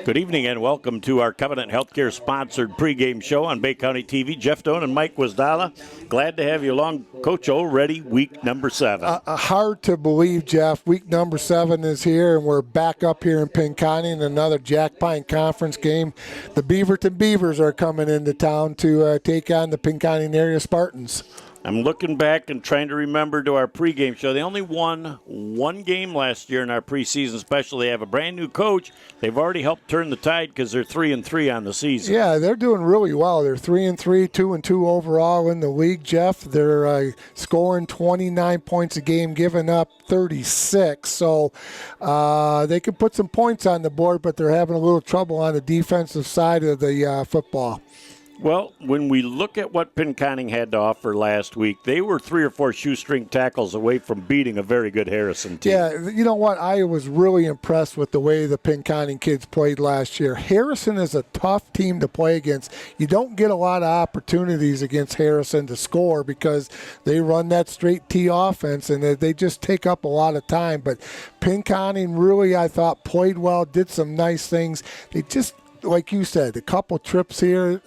Good evening and welcome to our Covenant Healthcare sponsored pregame show on Bay County TV. Jeff Doan and Mike Wisdala. Glad to have you along. Coach O, ready, week number 7. Hard to believe, Jeff. Week number 7 is here, and we're back up here in Pinconning, another Jack Pine Conference game. The Beaverton Beavers are coming into town to take on the Pinconning area Spartans. I'm looking back and trying to remember to our pregame show. They only won one game last year in our preseason special. They have a brand new coach. They've already helped turn the tide because they're 3-3 on the season. Yeah, they're doing really well. They're 3-3, 2-2 overall in the league, Jeff. They're scoring 29 points a game, giving up 36. So they could put some points on the board, but they're having a little trouble on the defensive side of the football. Well, when we look at what Pinconning had to offer last week, they were 3 or 4 shoestring tackles away from beating a very good Harrison team. Yeah, you know what? I was really impressed with the way the Pinconning kids played last year. Harrison is a tough team to play against. You don't get a lot of opportunities against Harrison to score because they run that straight T offense and they just take up a lot of time. But Pinconning really, I thought, played well, did some nice things. They just, like you said, a couple trips here,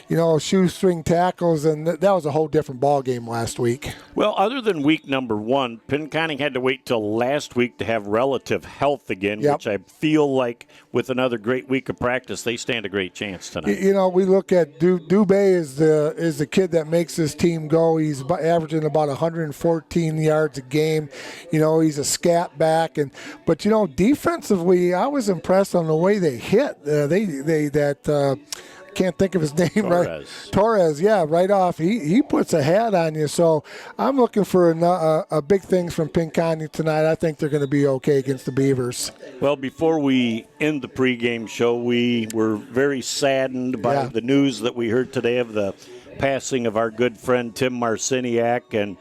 shoestring tackles, and that was a whole different ball game last week. Well, other than week number 1, Pinconning had to wait till last week to have relative health again, which I feel like with another great week of practice, they stand a great chance tonight. You know, we look at Dubé is the kid that makes this team go. He's averaging about 114 yards a game. You know, he's a scat back, but defensively, I was impressed on the way they hit. Can't think of his name. Torres. Right? Torres, yeah, right off. He puts a hat on you. So I'm looking for a big things from Pinconning tonight. I think they're going to be okay against the Beavers. Well, before we end the pregame show, we were very saddened by the news that we heard today of the passing of our good friend Tim Marciniak, and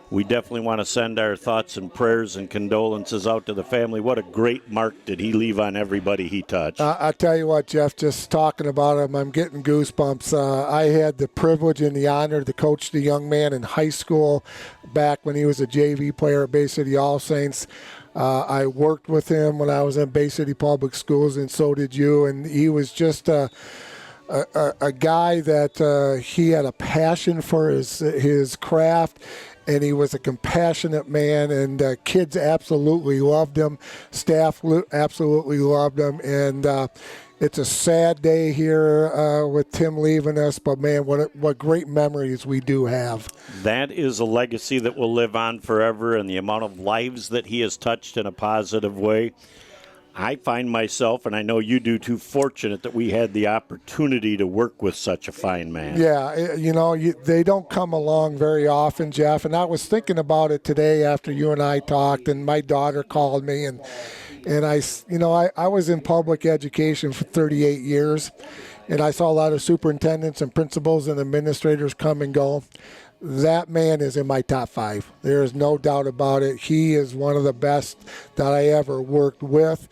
we definitely want to send our thoughts and prayers and condolences out to the family. What a great mark did he leave on everybody he touched. I tell you what, Jeff, just talking about him, I'm getting goosebumps. I had the privilege and the honor to coach the young man in high school back when he was a JV player at Bay City All Saints. I worked with him when I was in Bay City Public Schools, and so did you. And he was just a guy that he had a passion for his craft. And he was a compassionate man, and kids absolutely loved him. Staff absolutely loved him. And it's a sad day here with Tim leaving us, but, man, what great memories we do have. That is a legacy that will live on forever, and the amount of lives that he has touched in a positive way. I find myself, and I know you do too, fortunate that we had the opportunity to work with such a fine man. Yeah, they don't come along very often, Jeff. And I was thinking about it today after you and I talked, and my daughter called me, and I was in public education for 38 years, and I saw a lot of superintendents and principals and administrators come and go. That man is in my top 5. There is no doubt about it. He is one of the best that I ever worked with.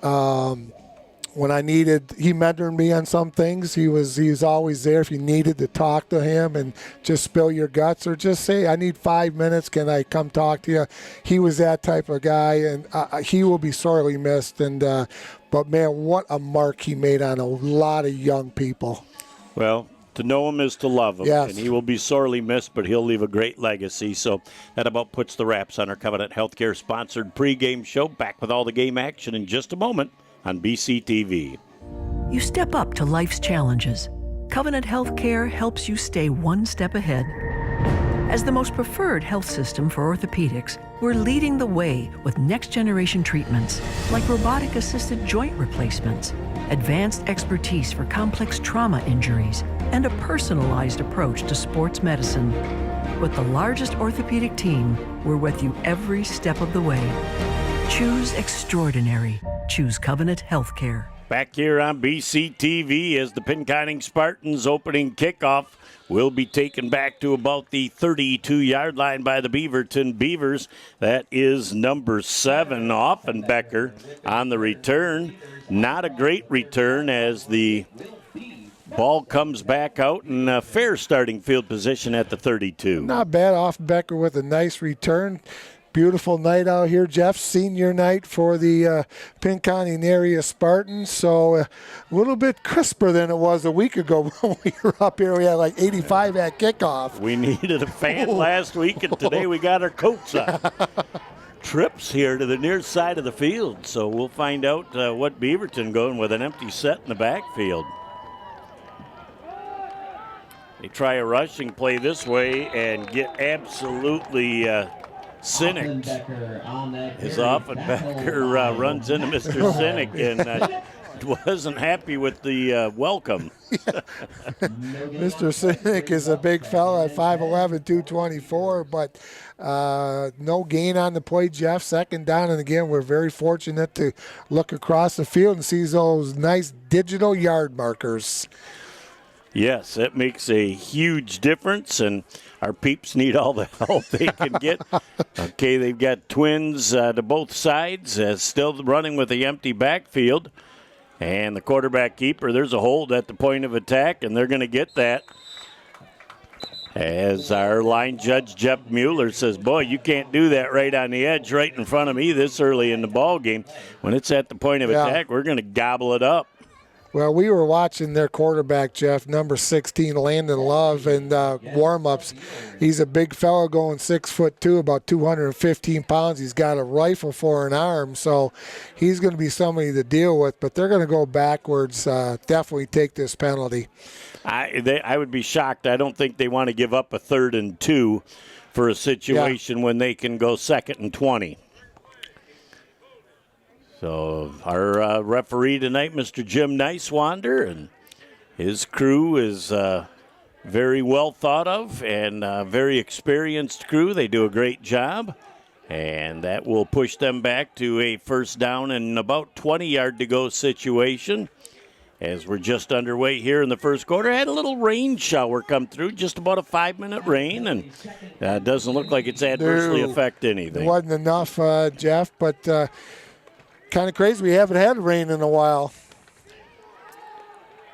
When I needed, he mentored me on some things. He was always there if you needed to talk to him and just spill your guts or just say, I need 5 minutes. Can I come talk to you? He was that type of guy, and he will be sorely missed. But, man, what a mark he made on a lot of young people. Well, to know him is to love him, yes. And he will be sorely missed, but he'll leave a great legacy. So that about puts the wraps on our Covenant Healthcare sponsored pregame show. Back with all the game action in just a moment on BCTV. You step up to life's challenges. Covenant Healthcare helps you stay one step ahead. As the most preferred health system for orthopedics, we're leading the way with next-generation treatments like robotic-assisted joint replacements, advanced expertise for complex trauma injuries, and a personalized approach to sports medicine. With the largest orthopedic team, we're with you every step of the way. Choose extraordinary. Choose Covenant Healthcare. Back here on BCTV as the Pinconning Spartans opening kickoff will be taken back to about the 32-yard line by the Beaverton Beavers. That is number 7, Offenbecker, on the return. Not a great return as the ball comes back out in a fair starting field position at the 32. Not bad. Offenbecker with a nice return. Beautiful night out here, Jeff. Senior night for the Pinconning area Spartans. So a little bit crisper than it was a week ago when we were up here. We had like 85 at kickoff. We needed a fan last week, and today we got our coats on. Trips here to the near side of the field, so we'll find out what Beaverton going with an empty set in the backfield. They try a rushing play this way and get absolutely cynicked. As Offenbecker runs into Mr. Cynic and wasn't happy with the welcome. Mr. Cynic is a big fella at 5'11", 224, but no gain on the play, Jeff. Second down, and again, we're very fortunate to look across the field and see those nice digital yard markers. Yes, that makes a huge difference, and our peeps need all the help they can get. Okay, they've got twins to both sides, still running with the empty backfield. And the quarterback keeper, there's a hold at the point of attack, and they're going to get that. As our line judge, Jeff Mueller, says, boy, you can't do that right on the edge right in front of me this early in the ball game. When it's at the point of attack, we're going to gobble it up. Well, we were watching their quarterback, Jeff, number 16, Landon Love, in warm-ups. He's a big fellow going 6'2", about 215 pounds. He's got a rifle for an arm, so he's going to be somebody to deal with. But they're going to go backwards, definitely take this penalty. I would be shocked. I don't think they want to give up a 3rd and 2 for a situation when they can go 2nd and 20. So our referee tonight, Mr. Jim Nicewander, and his crew is very well thought of and very experienced crew. They do a great job, and that will push them back to a first down and about 20-yard to go situation. As we're just underway here in the first quarter, had a little rain shower come through, just about a 5-minute rain, and it doesn't look like it's adversely affect anything. It wasn't enough, Jeff, but kind of crazy. We haven't had rain in a while.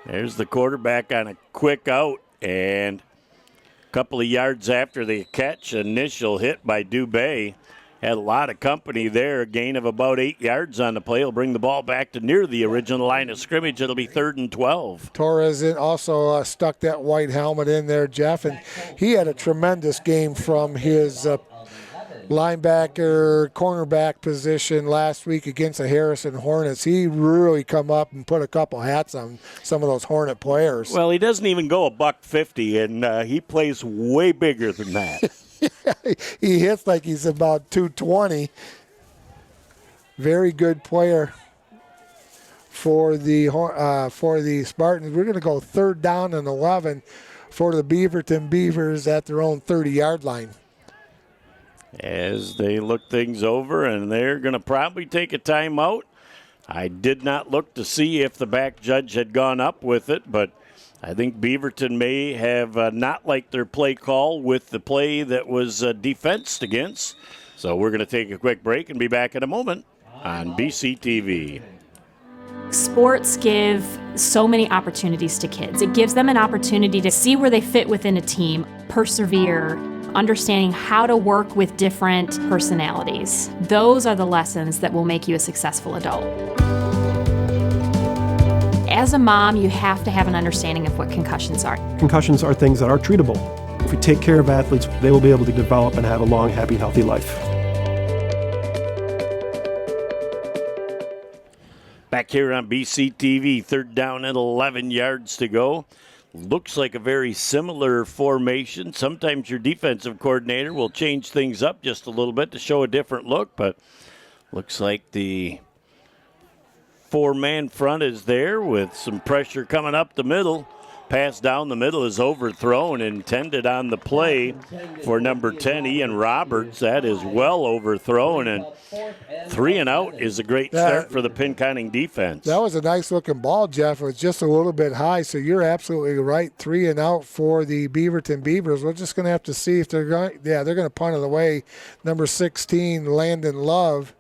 There's the quarterback on a quick out, and a couple of yards after the catch, initial hit by Dubé. Had a lot of company there, a gain of about 8 yards on the play. He'll bring the ball back to near the original line of scrimmage. It'll be 3rd and 12. Torres also stuck that white helmet in there, Jeff, and he had a tremendous game from his linebacker, cornerback position last week against the Harrison Hornets. He really come up and put a couple hats on some of those Hornet players. Well, he doesn't even go $150, and he plays way bigger than that. He hits like he's about 220. Very good player for the Spartans. We're going to go 3rd down and 11 for the Beaverton Beavers at their own 30-yard line. As they look things over, and they're going to probably take a timeout. I did not look to see if the back judge had gone up with it, but I think Beaverton may have not liked their play call with the play that was defensed against. So we're going to take a quick break and be back in a moment on BCTV. Sports give so many opportunities to kids. It gives them an opportunity to see where they fit within a team, persevere, understanding how to work with different personalities. Those are the lessons that will make you a successful adult. As a mom, you have to have an understanding of what concussions are. Concussions are things that are treatable. If we take care of athletes, they will be able to develop and have a long, happy, healthy life. Back here on BCTV, 3rd down and 11 yards to go. Looks like a very similar formation. Sometimes your defensive coordinator will change things up just a little bit to show a different look, but looks like the 4-man front is there with some pressure coming up the middle. Pass down the middle is overthrown, intended on the play for number 10, Ian Roberts. That is well overthrown, and 3 and out is a great start for the Pinconning defense. That was a nice-looking ball, Jeff. It was just a little bit high, so you're absolutely right. 3 and out for the Beaverton Beavers. We're just going to have to see if they're going. Yeah, they're going to punt it away. Number 16, Landon Love.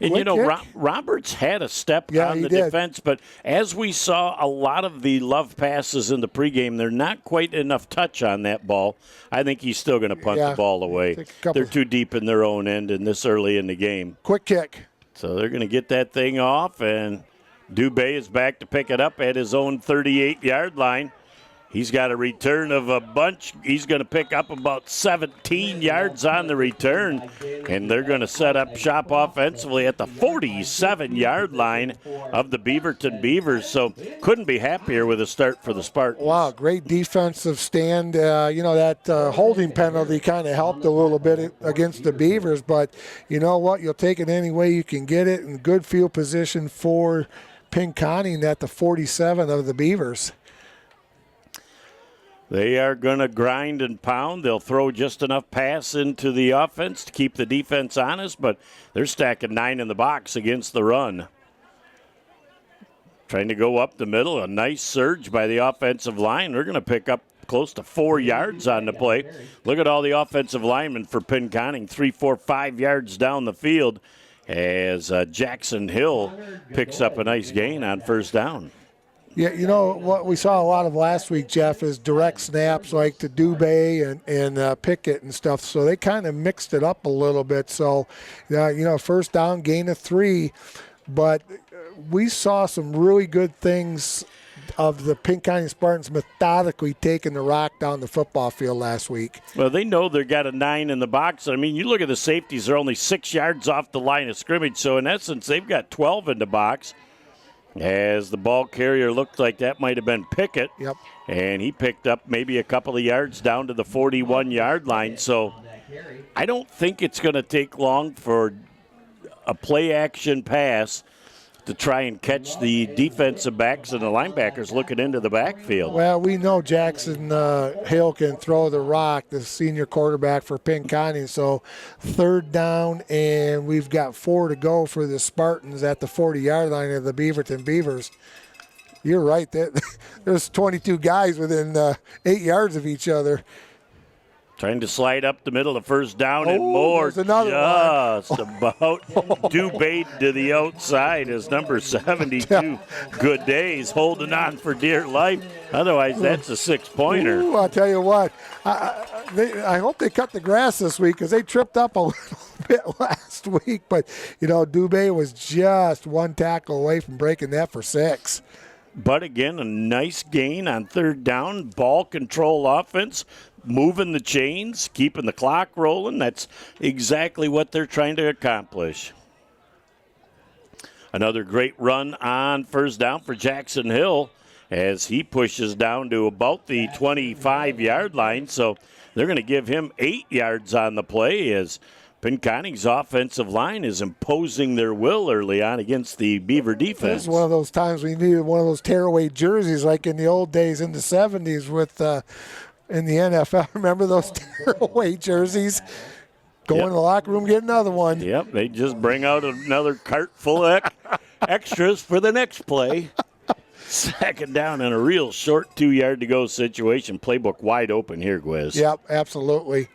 And, quick kick. Roberts had a step Yeah, on he the did. defense, but as we saw a lot of the love passes in the pregame, they're not quite enough touch on that ball. I think he's still going to punt Yeah. the ball away. Take a couple- They're too deep in their own end and this early in the game. Quick kick. So they're going to get that thing off, and Dubé is back to pick it up at his own 38-yard line. He's got a return of a bunch. He's going to pick up about 17 yards on the return, and they're going to set up shop offensively at the 47-yard line of the Beaverton Beavers. So couldn't be happier with a start for the Spartans. Wow, great defensive stand. That holding penalty kind of helped a little bit against the Beavers, but you know what? You'll take it any way you can get it, and good field position for Pinconning at the 47 of the Beavers. They are going to grind and pound. They'll throw just enough pass into the offense to keep the defense honest, but they're stacking 9 in the box against the run. Trying to go up the middle. A nice surge by the offensive line. They're going to pick up close to 4 yards on the play. Look at all the offensive linemen for Pinconning. 3, 4, 5 yards down the field as Jackson Hill picks up a nice gain on first down. Yeah, you know what we saw a lot of last week, Jeff, is direct snaps like to Dubé and Pickett and stuff. So they kind of mixed it up a little bit. So, first down, gain of 3. But we saw some really good things of the Pinconning Spartans methodically taking the rock down the football field last week. Well, they know they've got a 9 in the box. I mean, you look at the safeties, they're only 6 yards off the line of scrimmage. So, in essence, they've got 12 in the box. As the ball carrier looked like that might have been Pickett. Yep. And he picked up maybe a couple of yards down to the 41-yard line. So I don't think it's going to take long for a play-action pass to try and catch the defensive backs and the linebackers looking into the backfield. Well, we know Jackson Hill can throw the rock, the senior quarterback for Pinconning. So third down, and we've got 4 to go for the Spartans at the 40-yard line of the Beaverton Beavers. You're right. There's 22 guys within 8 yards of each other. Trying to slide up the middle of first down and more. There's another just about Dubé to the outside as number 72. Good days holding on for dear life. Otherwise, that's a 6-pointer. Ooh, I'll tell you what. I hope they cut the grass this week because they tripped up a little bit last week. But, Dubé was just one tackle away from breaking that for 6. But again, a nice gain on third down. Ball control offense. Moving the chains, keeping the clock rolling. That's exactly what they're trying to accomplish. Another great run on first down for Jackson Hill as he pushes down to about the 25-yard line. So they're going to give him 8 yards on the play as Pinconning's offensive line is imposing their will early on against the Beaver defense. This is one of those times we needed one of those tearaway jerseys like in the old days in the 70s with in the NFL. Remember those tearaway jerseys? Go in the locker room, get another one. Yep, they just bring out another cart full of extras for the next play. Second down in a real short 2-yard-to-go situation. Playbook wide open here, Gwiz. Yep, absolutely.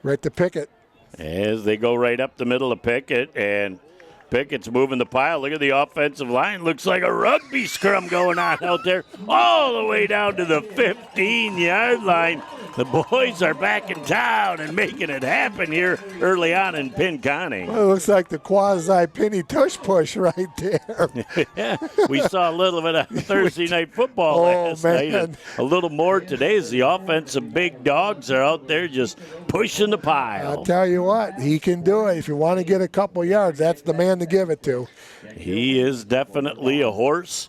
Right to Pickett. As they go right up the middle of Pickett, and Pickett's moving the pile. Look at the offensive line. Looks like a rugby scrum going on out there all the way down to the 15-yard line. The boys are back in town and making it happen here early on in Pinconning. Well, it looks like the quasi-penny tush push right there. Yeah, we saw a little bit of Thursday night football last night. And a little more today as the offensive big dogs are out there just pushing the pile. I'll tell you what, he can do it. If you want to get a couple yards, that's the man to give it to. He is definitely a horse.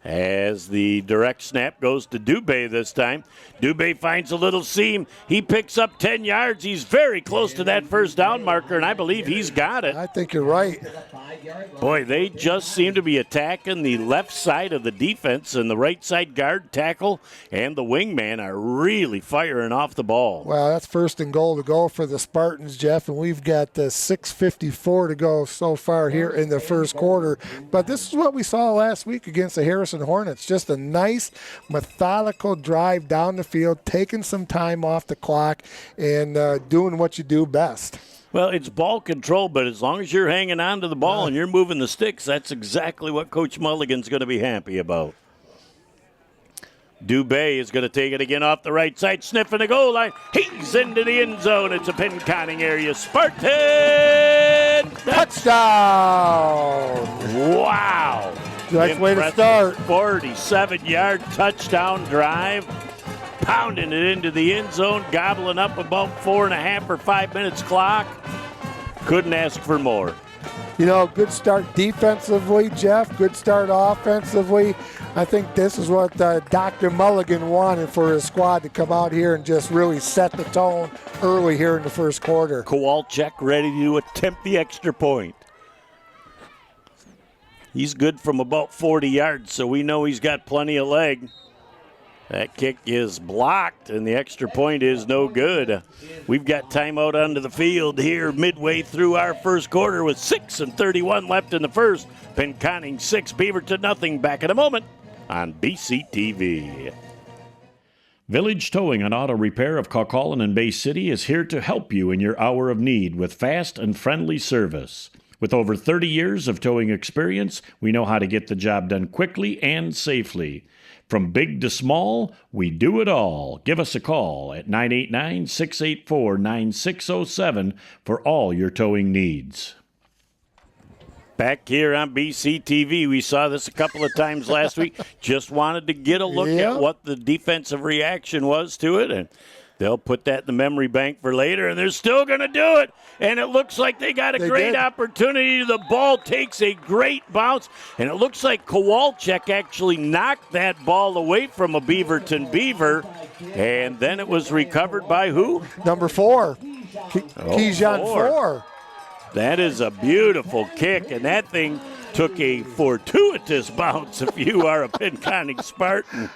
As the direct snap goes to Dubé this time. Dubé finds a little seam. He picks up 10 yards. He's very close to that first down marker, and I believe he's got it. I think you're right. Boy, they just seem to be attacking the left side of the defense, and the right side guard, tackle, and the wingman are really firing off the ball. Well, that's first and goal to go for the Spartans, Jeff, and we've got 6:54 to go so far here in the first quarter. But this is what we saw last week against the Harrison Hornets. Just a nice, methodical drive down the field, taking some time off the clock, and doing what you do best. Well, it's ball control, but as long as you're hanging on to the ball and you're moving the sticks, that's exactly what Coach Mulligan's going to be happy about. Dubé is going to take it again off the right side, sniffing the goal line. He's into the end zone. It's a Pinconning area Spartan Touchdown! Wow. Nice way to start. 47-yard touchdown drive. Pounding it into the end zone, gobbling up about 4.5 or 5 minutes clock. Couldn't ask for more. You know, good start defensively, Jeff. Good start offensively. I think this is what Dr. Mulligan wanted for his squad to come out here and just really set the tone early here in the first quarter. Kowalczyk ready to attempt the extra point. He's good from about 40 yards, so we know he's got plenty of leg. That kick is blocked, and the extra point is no good. We've got timeout onto the field here midway through our first quarter with 6:31 left in the first. Pinconning 6, Beaverton nothing. Back in a moment on BCTV. Village Towing and Auto Repair of Kaukaulin and Bay City is here to help you in your hour of need with fast and friendly service. With over 30 years of towing experience, we know how to get the job done quickly and safely. From big to small, we do it all. Give us a call at 989-684-9607 for all your towing needs. Back here on BCTV, we saw this a couple of times last week. Just wanted to get a look at what the defensive reaction was to it, and they'll put that in the memory bank for later, and they're still going to do it. And it looks like they got a great opportunity. The ball takes a great bounce, and it looks like Kowalczyk actually knocked that ball away from a Beaverton Beaver, and then it was recovered by who? Number 4, Keyshawn 4. That is a beautiful kick, and that thing took a fortuitous bounce if you are a Pinconning Spartan.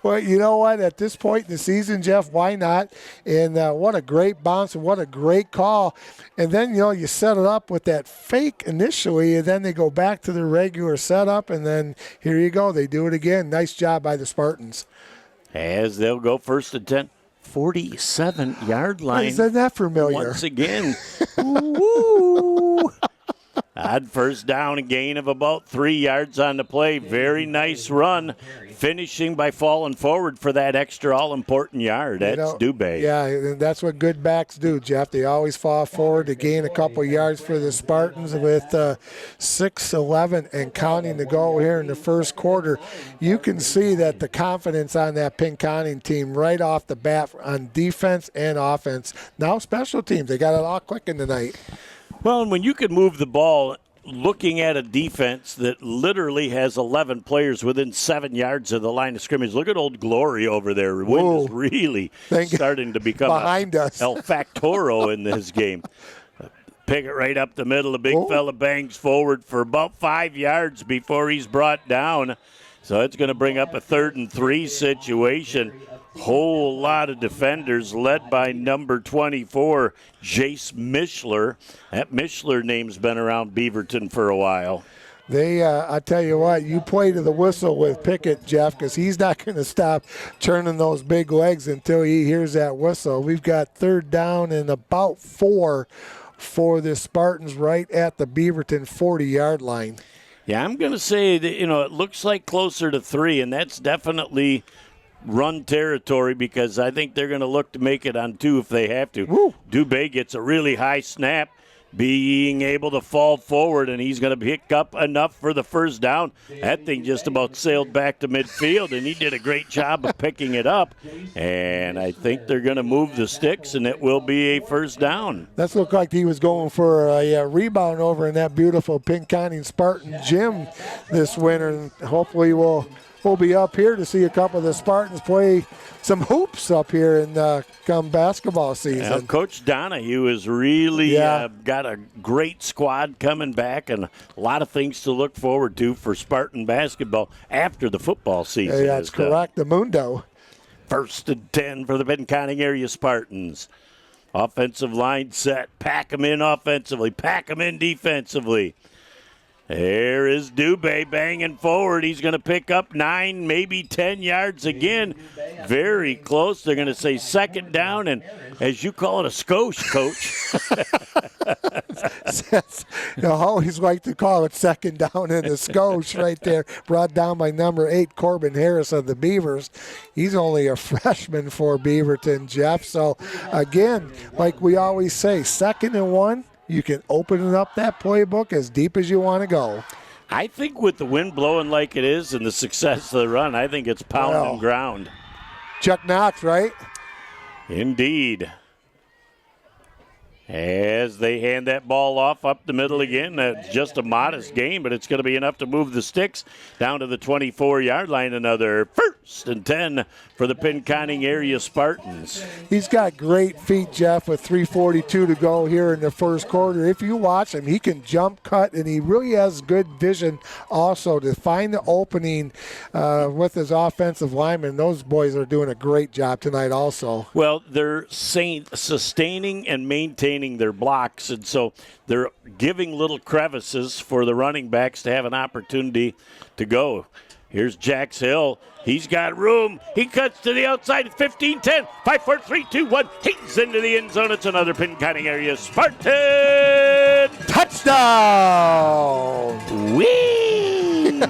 Well, you know what? At this point in the season, Jeff, why not? And what a great bounce and what a great call. And then, you know, you set it up with that fake initially, and then they go back to their regular setup, and then here you go. They do it again. Nice job by the Spartans. As they'll go 1st and 10. 47-yard line. Isn't that familiar? Once again. Woo! Odd first down, a gain of about 3 yards on the play. Very nice run, finishing by falling forward for that extra all-important yard. That's Dubé. Yeah, that's what good backs do, Jeff. They always fall forward to gain a couple yards for the Spartans with 6:11 and counting to go here in the first quarter. You can see that the confidence on that Pinconning team right off the bat on defense and offense. Now special teams, they got it all clicking tonight. Well, and when you can move the ball, looking at a defense that literally has 11 players within 7 yards of the line of scrimmage. Look at Old Glory over there. Wind is really starting to become behind us. El Factoro in this game. Pick it right up the middle. The big fella bangs forward for about 5 yards before he's brought down. So it's going to bring up a 3rd and 3 situation. Whole lot of defenders led by number 24, Jace Mishler. That Mishler name's been around Beaverton for a while. I tell you what, you play to the whistle with Pickett, Jeff, because he's not going to stop turning those big legs until he hears that whistle. We've got 3rd down and about 4 for the Spartans right at the Beaverton 40-yard line. Yeah, I'm going to say that, it looks like closer to 3, and that's definitely run territory because I think they're going to look to make it on 2 if they have to. Woo. Dubé gets a really high snap, being able to fall forward, and he's going to pick up enough for the first down. That thing just about sailed back to midfield, and he did a great job of picking it up. And I think they're going to move the sticks, and it will be a first down. That looked like he was going for a rebound over in that beautiful Pinconning Spartan gym this winter, and hopefully we'll be up here to see a couple of the Spartans play some hoops up here in come basketball season. Now, Coach Donahue has really got a great squad coming back and a lot of things to look forward to for Spartan basketball after the football season. Yeah, that's correct. The Mundo. 1st and 10 for the Pinconning area Spartans. Offensive line set. Pack them in offensively. Pack them in defensively. There is Dubé banging forward. He's going to pick up 9, maybe 10 yards again. Very close. They're going to say 2nd down, and as you call it, a skosh, Coach. I always like to call it second down in the Scotia right there, brought down by number 8, Corbin Harris of the Beavers. He's only a freshman for Beaverton, Jeff. So, again, like we always say, 2nd and 1, you can open up that playbook as deep as you want to go. I think with the wind blowing like it is and the success of the run, I think it's pound and ground. Chuck Knox, right? Indeed. As they hand that ball off up the middle again, that's just a modest gain, but it's going to be enough to move the sticks down to the 24-yard line. Another 1st and 10 for the Pinconning area Spartans. He's got great feet, Jeff, with 3:42 to go here in the first quarter. If you watch him, he can jump cut, and he really has good vision also to find the opening with his offensive linemen. Those boys are doing a great job tonight also. Well, they're sustaining and maintaining their blocks, and so they're giving little crevices for the running backs to have an opportunity to go. Here's Jax Hill. He's got room. He cuts to the outside. It's 15-10. 5, 4, 3, 2, 1. He's into the end zone. It's another Pinconning area Spartan touchdown. Whee!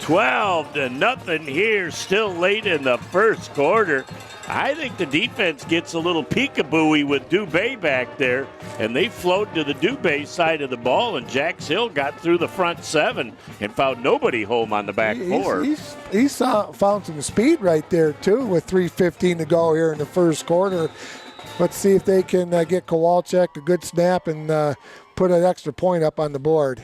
12-0 here. Still late in the first quarter. I think the defense gets a little peekaboo-y with Dubé back there, and they flowed to the Dubé side of the ball, and Jax Hill got through the front 7 and found nobody home on the back 4. He's found some speed right there, too, with 3:15 to go here in the first quarter. Let's see if they can get Kowalczyk a good snap and put an extra point up on the board.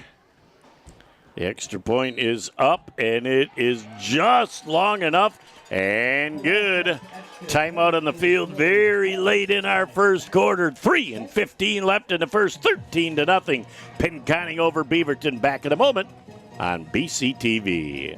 The extra point is up, and it is just long enough and good. Timeout on the field very late in our first quarter. 3:15 left in the first, 13-0. Pinconning over Beaverton. Back in a moment on BCTV.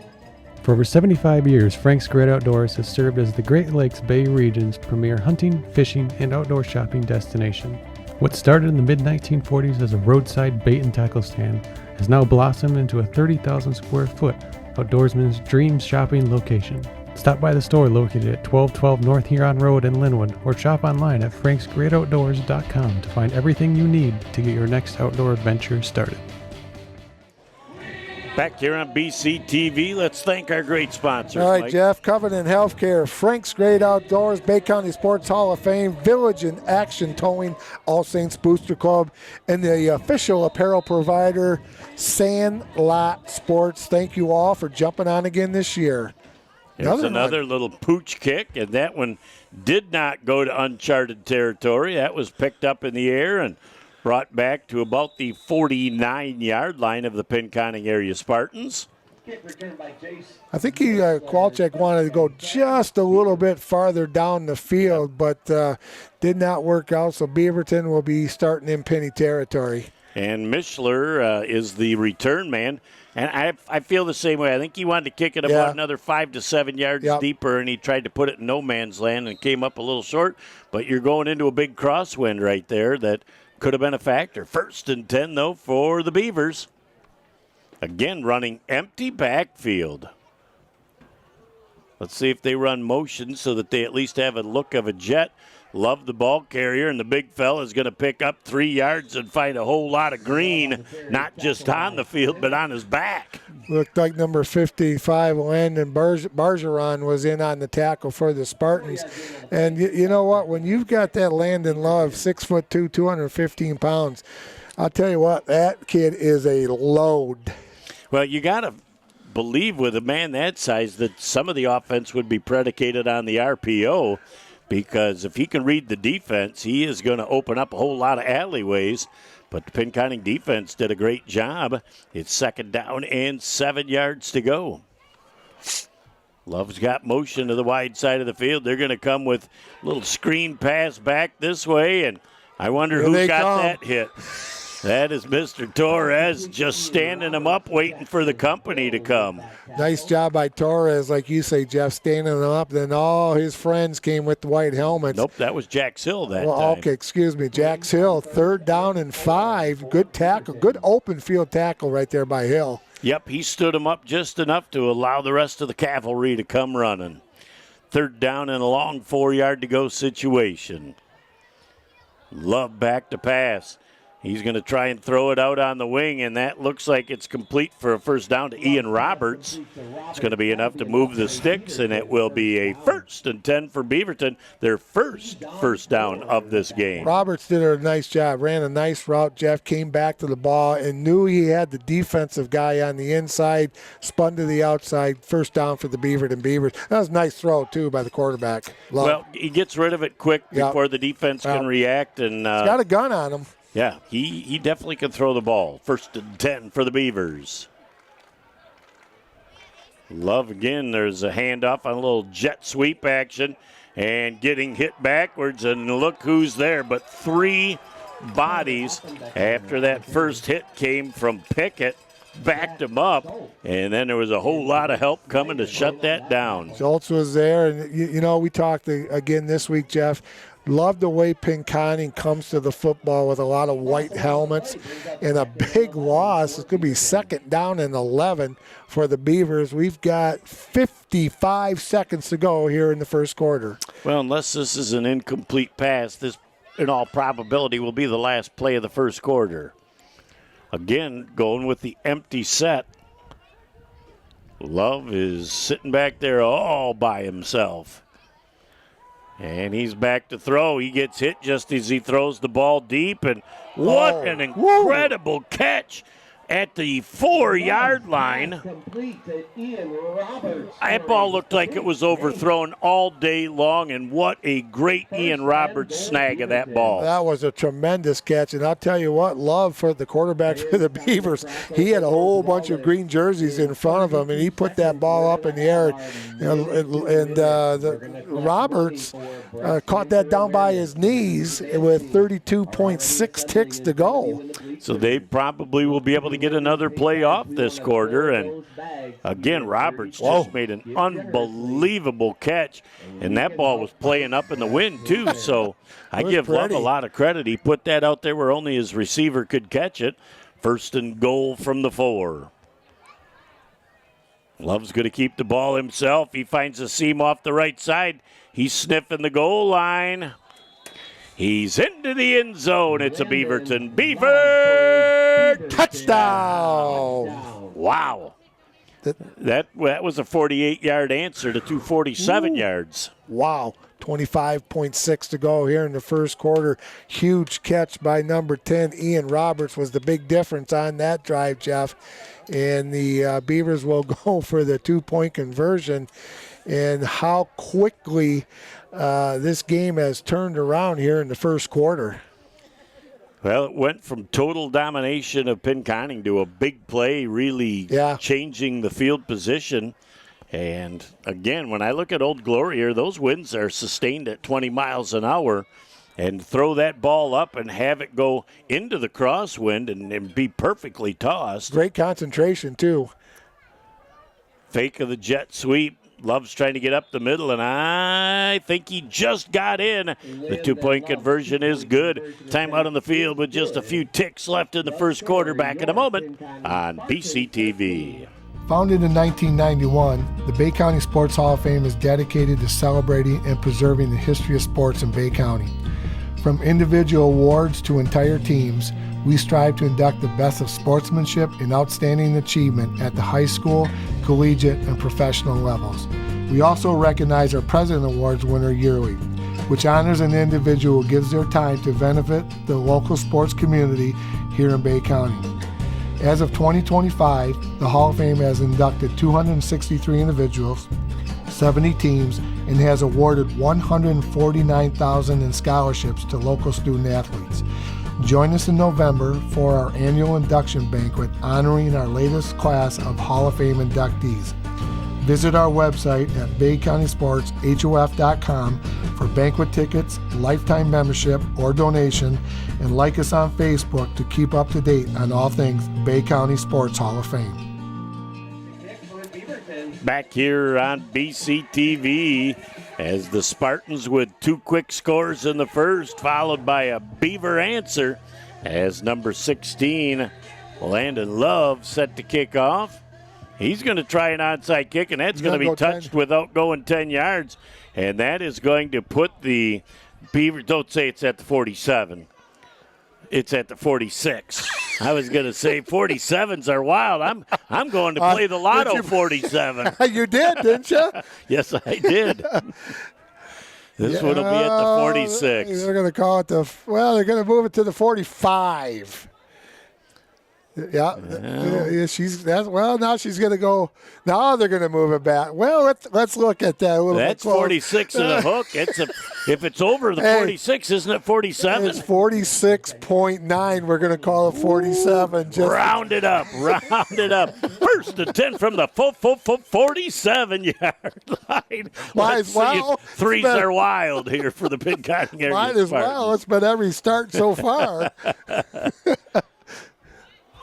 For over 75 years, Frank's Great Outdoors has served as the Great Lakes Bay region's premier hunting, fishing, and outdoor shopping destination. What started in the mid-1940s as a roadside bait and tackle stand has now blossomed into a 30,000 square foot outdoorsman's dream shopping location. Stop by the store located at 1212 North Huron Road in Linwood, or shop online at franksgreatoutdoors.com to find everything you need to get your next outdoor adventure started. Back here on BCTV, let's thank our great sponsors. All right, Mike. Jeff, Covenant Healthcare, Frank's Great Outdoors, Bay County Sports Hall of Fame, Village and Action Towing, All Saints Booster Club, and the official apparel provider, Sandlot Sports. Thank you all for jumping on again this year. There's another little pooch kick, and that one did not go to uncharted territory. That was picked up in the air and brought back to about the 49-yard line of the Pinconning area Spartans. I think Kowalczyk wanted to go just a little bit farther down the field, but did not work out, so Beaverton will be starting in penny territory. And Mishler is the return man. And I feel the same way. I think he wanted to kick it about another 5 to 7 yards deeper, and he tried to put it in no man's land and came up a little short. But you're going into a big crosswind right there that could have been a factor. 1st and 10, though, for the Beavers. Again, running empty backfield. Let's see if they run motion so that they at least have a look of a jet. Love the ball carrier, and the big fella is going to pick up 3 yards and find a whole lot of green, not just on the field, but on his back. Looked like number 55, Landon Bergeron, was in on the tackle for the Spartans. And you know what? When you've got that Landon Love, 6'2", 215 pounds, I'll tell you what, that kid is a load. Well, you got to believe with a man that size that some of the offense would be predicated on the RPO, because if he can read the defense, he is going to open up a whole lot of alleyways. But the Pinconning defense did a great job. It's 2nd down and 7 yards to go. Love's got motion to the wide side of the field. They're going to come with a little screen pass back this way, and I wonder who got that hit. That is Mr. Torres just standing him up, waiting for the company to come. Nice job by Torres, like you say, Jeff, standing him up. Then all his friends came with the white helmets. Nope, that was Jax Hill that time. Okay, excuse me. Jax Hill, 3rd down and 5. Good tackle, good open field tackle right there by Hill. Yep, he stood him up just enough to allow the rest of the cavalry to come running. 3rd down and a long 4-yard to go situation. Love back to pass. He's going to try and throw it out on the wing, and that looks like it's complete for a first down to Ian Roberts. It's going to be enough to move the sticks, and it will be a 1st and 10 for Beaverton, their first down of this game. Roberts did a nice job, ran a nice route. Jeff came back to the ball and knew he had the defensive guy on the inside, spun to the outside, first down for the Beaverton Beavers. That was a nice throw, too, by the quarterback. Well, he gets rid of it quick before the defense can react. And he's got a gun on him. Yeah, he definitely can throw the ball. 1st and 10 for the Beavers. Love again. There's a handoff on a little jet sweep action and getting hit backwards. And look who's there. But 3 bodies after that first hit came from Pickett. Backed him up. And then there was a whole lot of help coming to shut that down. Schultz was there. And, you know, we talked again this week, Jeff. Love the way Pinconning comes to the football with a lot of white helmets and a big loss. It's going to be 2nd down and 11 for the Beavers. We've got 55 seconds to go here in the first quarter. Well, unless this is an incomplete pass, this in all probability will be the last play of the first quarter. Again, going with the empty set. Love is sitting back there all by himself. And he's back to throw. He gets hit just as he throws the ball deep. And what an incredible catch at the 4-yard line. That ball looked like it was overthrown all day long, and what a great Ian Roberts snag of that ball. That was a tremendous catch, and I'll tell you what, Love for the quarterback for the Beavers, he had a whole bunch of green jerseys in front of him, and he put that ball up in the air, Roberts caught that down by his knees with 32.6 ticks to go. So they probably will be able to get another play off this quarter. And again, Roberts just made an unbelievable catch. And that ball was playing up in the wind, too. So I give Love a lot of credit. He put that out there where only his receiver could catch it. 1st and goal from the 4. Love's going to keep the ball himself. He finds a seam off the right side. He's sniffing the goal line. He's into the end zone. It's a Beaverton Beaver touchdown. Wow. That was a 48-yard answer to 247 yards. Wow. 25.6 to go here in the first quarter. Huge catch by number 10. Ian Roberts was the big difference on that drive, Jeff. And the Beavers will go for the 2-point conversion. And how quickly this game has turned around here in the first quarter. Well, it went from total domination of Pinconning to a big play, really changing the field position. And, again, when I look at Old Glory here, those winds are sustained at 20 miles an hour. And throw that ball up and have it go into the crosswind and be perfectly tossed. Great concentration, too. Fake of the jet sweep. Love's trying to get up the middle, and I think he just got in. The 2-point conversion is good. Timeout on the field with just a few ticks left in the first quarter. Back in a moment on BCTV. Founded in 1991, the Bay County Sports Hall of Fame is dedicated to celebrating and preserving the history of sports in Bay County. From individual awards to entire teams, we strive to induct the best of sportsmanship and outstanding achievement at the high school, collegiate, and professional levels. We also recognize our President Awards winner yearly, which honors an individual who gives their time to benefit the local sports community here in Bay County. As of 2025, the Hall of Fame has inducted 263 individuals, 70 teams, and has awarded $149,000 in scholarships to local student athletes. Join us in November for our annual induction banquet honoring our latest class of Hall of Fame inductees. Visit our website at baycountysportshof.com for banquet tickets, lifetime membership, or donation, and like us on Facebook to keep up to date on all things Bay County Sports Hall of Fame. Back here on BCTV as the Spartans with 2 quick scores in the first, followed by a Beaver answer as number 16, Landon Love, set to kick off. He's going to try an onside kick, and that's going to be touched 10. Without going 10 yards. And that is going to put the Beavers, don't say it's at the 47. It's at the 46. I was going to say 47s are wild. I'm going to play the lotto 47. You did, didn't you? Yes, I did. This one will be at the 46. They're going to call it they're going to move it to the 45. Yeah, now she's going to go. Now they're going to move it back. Well, let's look at that a little That's bit closer. 46 and a hook. If it's over the 46, isn't it 47? It's 46.9. We're going to call it 47. Round it up. First and 10 from the 47-yard line. Might as well. Threes are wild here for the Pinconning area. Might as well. It's been every start so far.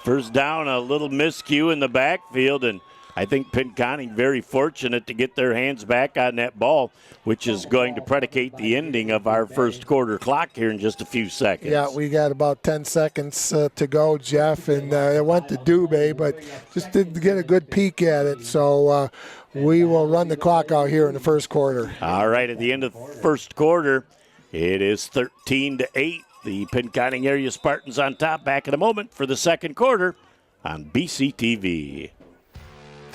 First down, a little miscue in the backfield, and I think Pinconning very fortunate to get their hands back on that ball, which is going to predicate the ending of our first quarter clock here in just a few seconds. Yeah, we got about 10 seconds to go, Jeff, and it went to Dubé, but just didn't get a good peek at it. So we will run the clock out here in the first quarter. All right, at the end of the first quarter, it is 13-8. The Pinconning area Spartans on top. Back in a moment for the second quarter on BCTV.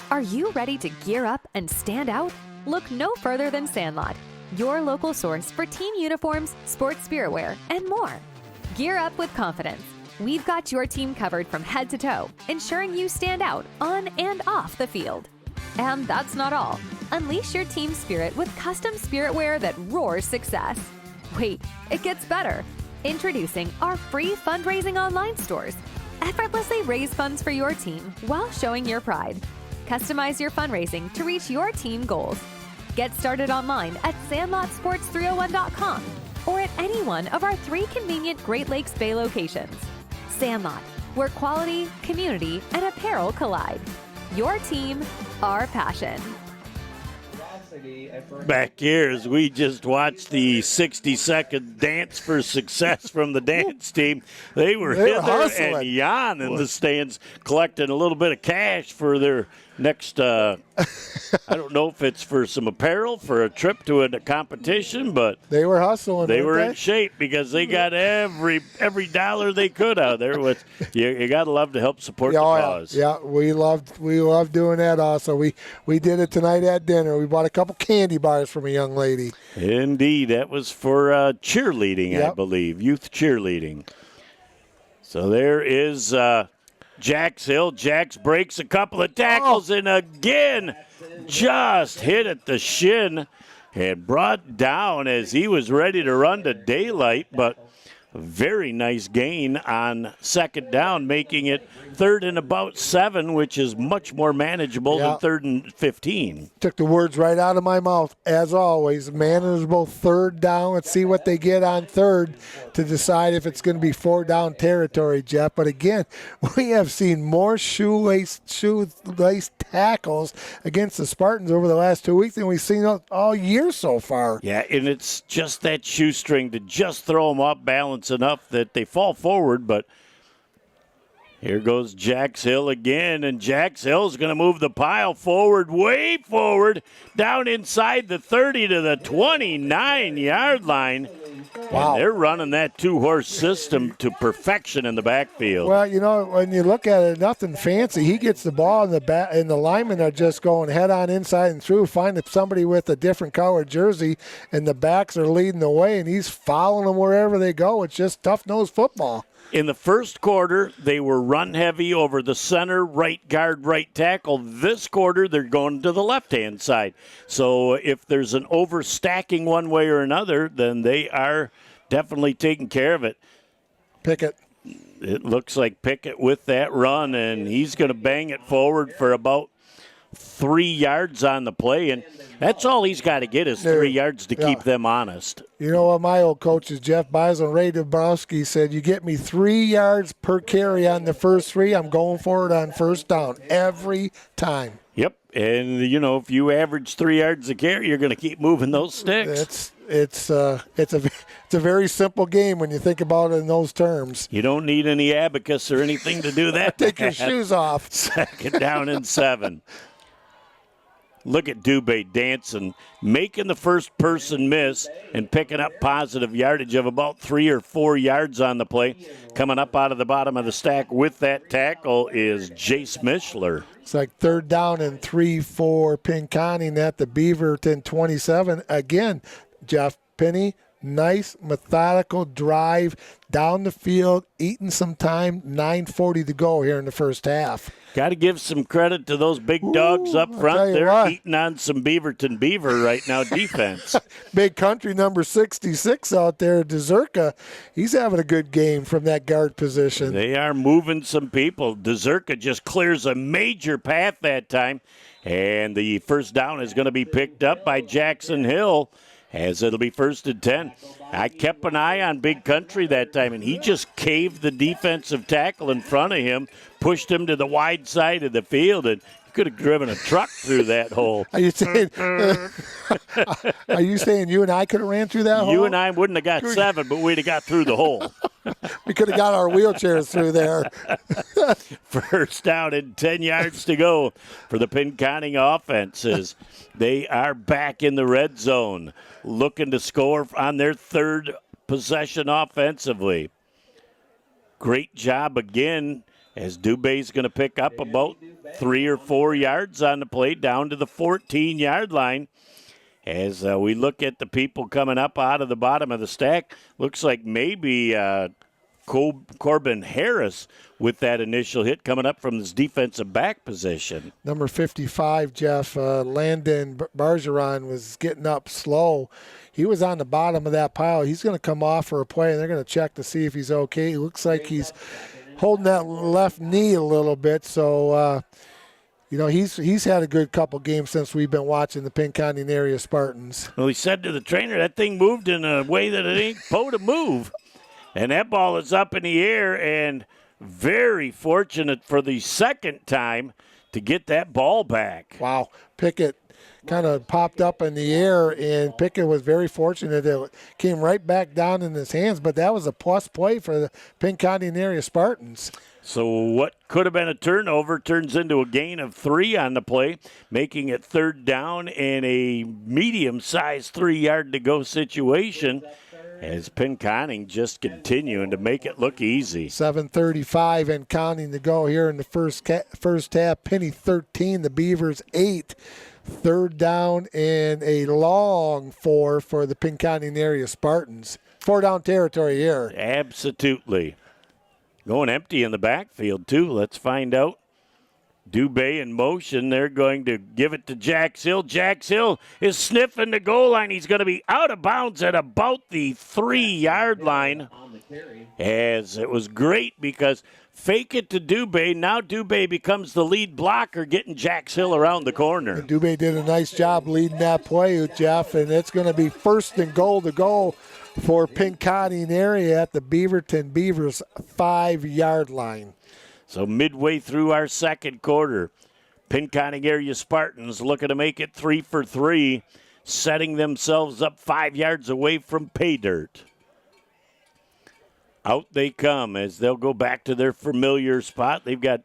Are you ready to gear up and stand out? Look no further than Sandlot, your local source for team uniforms, sports spiritwear, and more. Gear up with confidence. We've got your team covered from head to toe, ensuring you stand out on and off the field. And that's not all. Unleash your team spirit with custom spiritwear that roars success. Wait, it gets better. Introducing our free fundraising online stores. Effortlessly raise funds for your team while showing your pride. Customize your fundraising to reach your team goals. Get started online at sandlotsports301.com or at any one of our 3 convenient Great Lakes Bay locations. Sandlot, where quality, community, and apparel collide. Your team, our passion. Back here as we just watched the 60-second dance for success from the dance team. They were hither and yon in the stands collecting a little bit of cash for their next, I don't know if it's for some apparel, for a trip to a competition, but they were hustling. They were in shape because they got every dollar they could out there. You got to love to help support the cause. Yeah, we loved doing that also. We did it tonight at dinner. We bought a couple candy bars from a young lady. Indeed. That was for cheerleading, yep. I believe, youth cheerleading. So there is Jax Hill. Jax breaks a couple of tackles and again just hit at the shin and brought down as he was ready to run to daylight, but a very nice gain on second down, making it 3rd and about 7, which is much more manageable than 3rd and 15. Took the words right out of my mouth, as always. Manageable 3rd down. Let's see what they get on 3rd to decide if it's going to be 4 down territory, Jeff. But again, we have seen more shoelace tackles against the Spartans over the last 2 weeks than we've seen all year so far. Yeah, and it's just that shoestring to just throw them off balance enough that they fall forward, but here goes Jax Hill again, and Jax Hill's going to move the pile forward, way forward, down inside the 30 to the 29-yard line. Wow. And they're running that 2-horse system to perfection in the backfield. Well, you know, when you look at it, nothing fancy. He gets the ball in the back, and the linemen are just going head on inside and through, finding somebody with a different color jersey, and the backs are leading the way, and he's following them wherever they go. It's just tough-nosed football. In the first quarter, they were run heavy over the center, right guard, right tackle. This quarter, they're going to the left-hand side. So if there's an overstacking one way or another, then they are definitely taking care of it. Pickett. It looks like Pickett with that run, and he's going to bang it forward for about 3 yards on the play, and that's all he's got to get is 3 yards to keep them honest. You know what my old coach is, Jeff Bison, Ray Dabrowski, said, you get me 3 yards per carry on the first 3, I'm going for it on first down every time. Yep, and, you know, if you average 3 yards a carry, you're going to keep moving those sticks. It's a very simple game when you think about it in those terms. You don't need any abacus or anything to do that. Take your shoes off. 2nd down and 7. Look at Dubé dancing, making the first person miss and picking up positive yardage of about 3 or 4 yards on the play. Coming up out of the bottom of the stack with that tackle is Jace Mishler. It's like 3rd down and 3 for Pinconning at the Beaverton 27. Again, Jeff Penny, nice methodical drive down the field, eating some time, 9:40 to go here in the first half. Got to give some credit to those big dogs up front. They're eating on some Beaverton Beaver right now defense. Big country number 66 out there, Dezerka. He's having a good game from that guard position. They are moving some people. Dezerka just clears a major path that time, and the first down is going to be picked up by Jackson Hill, as it'll be 1st and 10. I kept an eye on Big Country that time, and he just caved the defensive tackle in front of him, pushed him to the wide side of the field, and he could have driven a truck through that hole. Are you saying you and I could have ran through that hole? You and I wouldn't have got 7, but we'd have got through the hole. We could have got our wheelchairs through there. First down and 10 yards to go for the Pinconning offenses. They are back in the red zone, looking to score on their 3rd possession offensively. Great job again, as Dubé's going to pick up about 3 or 4 yards on the play down to the 14-yard line. As we look at the people coming up out of the bottom of the stack, looks like maybe Corbin Harris with that initial hit coming up from this defensive back position. Number 55, Jeff, Landon Bargeron was getting up slow. He was on the bottom of that pile. He's going to come off for a play, and they're going to check to see if he's okay. It looks like he's holding that left knee a little bit, so he's had a good couple games since we've been watching the Pinconning area Spartans. Well, he said to the trainer, that thing moved in a way that it ain't supposed to move. And that ball is up in the air, and very fortunate for the second time to get that ball back. Wow. Pickett kind of popped up in the air, and Pickett was very fortunate. It came right back down in his hands, but that was a plus play for the Pinconning area Spartans. So what could have been a turnover turns into a gain of 3 on the play, making it 3rd down in a medium-sized 3-yard-to-go situation, as Pinconning just continuing to make it look easy. 7:35 and counting to go here in the first half. Penny 13, the Beavers 8. 3rd down and a long 4 for the Pinconning area Spartans. 4-down territory here. Absolutely. Going empty in the backfield, too. Let's find out. Dubé in motion. They're going to give it to Jax Hill. Jax Hill is sniffing the goal line. He's going to be out of bounds at about the 3-yard line. As it was great because fake it to Dubé. Now Dubé becomes the lead blocker, getting Jax Hill around the corner. And Dubé did a nice job leading that play, Jeff, and it's going to be 1st and goal to go for Pinconning area at the Beaverton Beavers 5-yard line. So midway through our second quarter, Pinconning area Spartans looking to make it 3 for 3, setting themselves up 5 yards away from pay dirt. Out they come as they'll go back to their familiar spot. They've got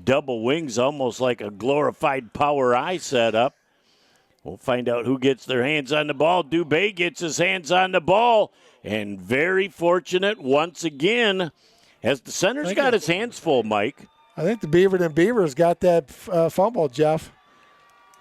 double wings, almost like a glorified power eye setup. We'll find out who gets their hands on the ball. Dubé gets his hands on the ball, and very fortunate once again, as the center's got his hands full, Mike. I think the Beaverton Beavers got that fumble, Jeff.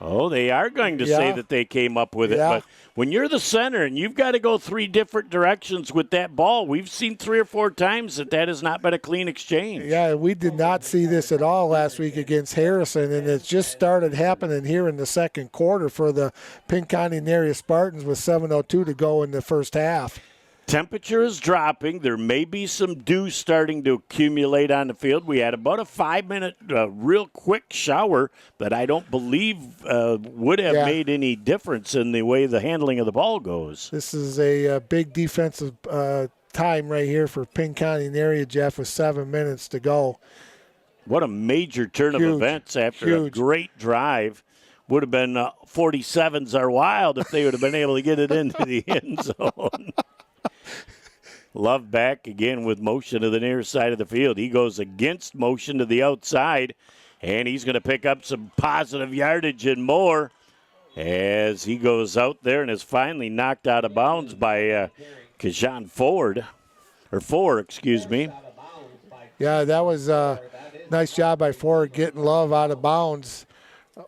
Oh, they are going to say that they came up with it. But when you're the center and you've got to go 3 different directions with that ball, we've seen 3 or 4 times that has not been a clean exchange. Yeah, we did not see this at all last week against Harrison, and it just started happening here in the second quarter for the Pinconning area Spartans with 7:02 to go in the first half. Temperature is dropping. There may be some dew starting to accumulate on the field. We had about a 5-minute real quick shower that I don't believe would have made any difference in the way the handling of the ball goes. This is a big defensive time right here for Pinconning area, Jeff, with 7 minutes to go. What a major turn of events after a great drive. Would have been 47s are wild if they would have been able to get it into the end zone. Love back again with motion to the near side of the field. He goes against motion to the outside, and he's going to pick up some positive yardage and more. as he goes out there and is finally knocked out of bounds by Kajan Ford. Yeah, that was a nice job by Ford getting Love out of bounds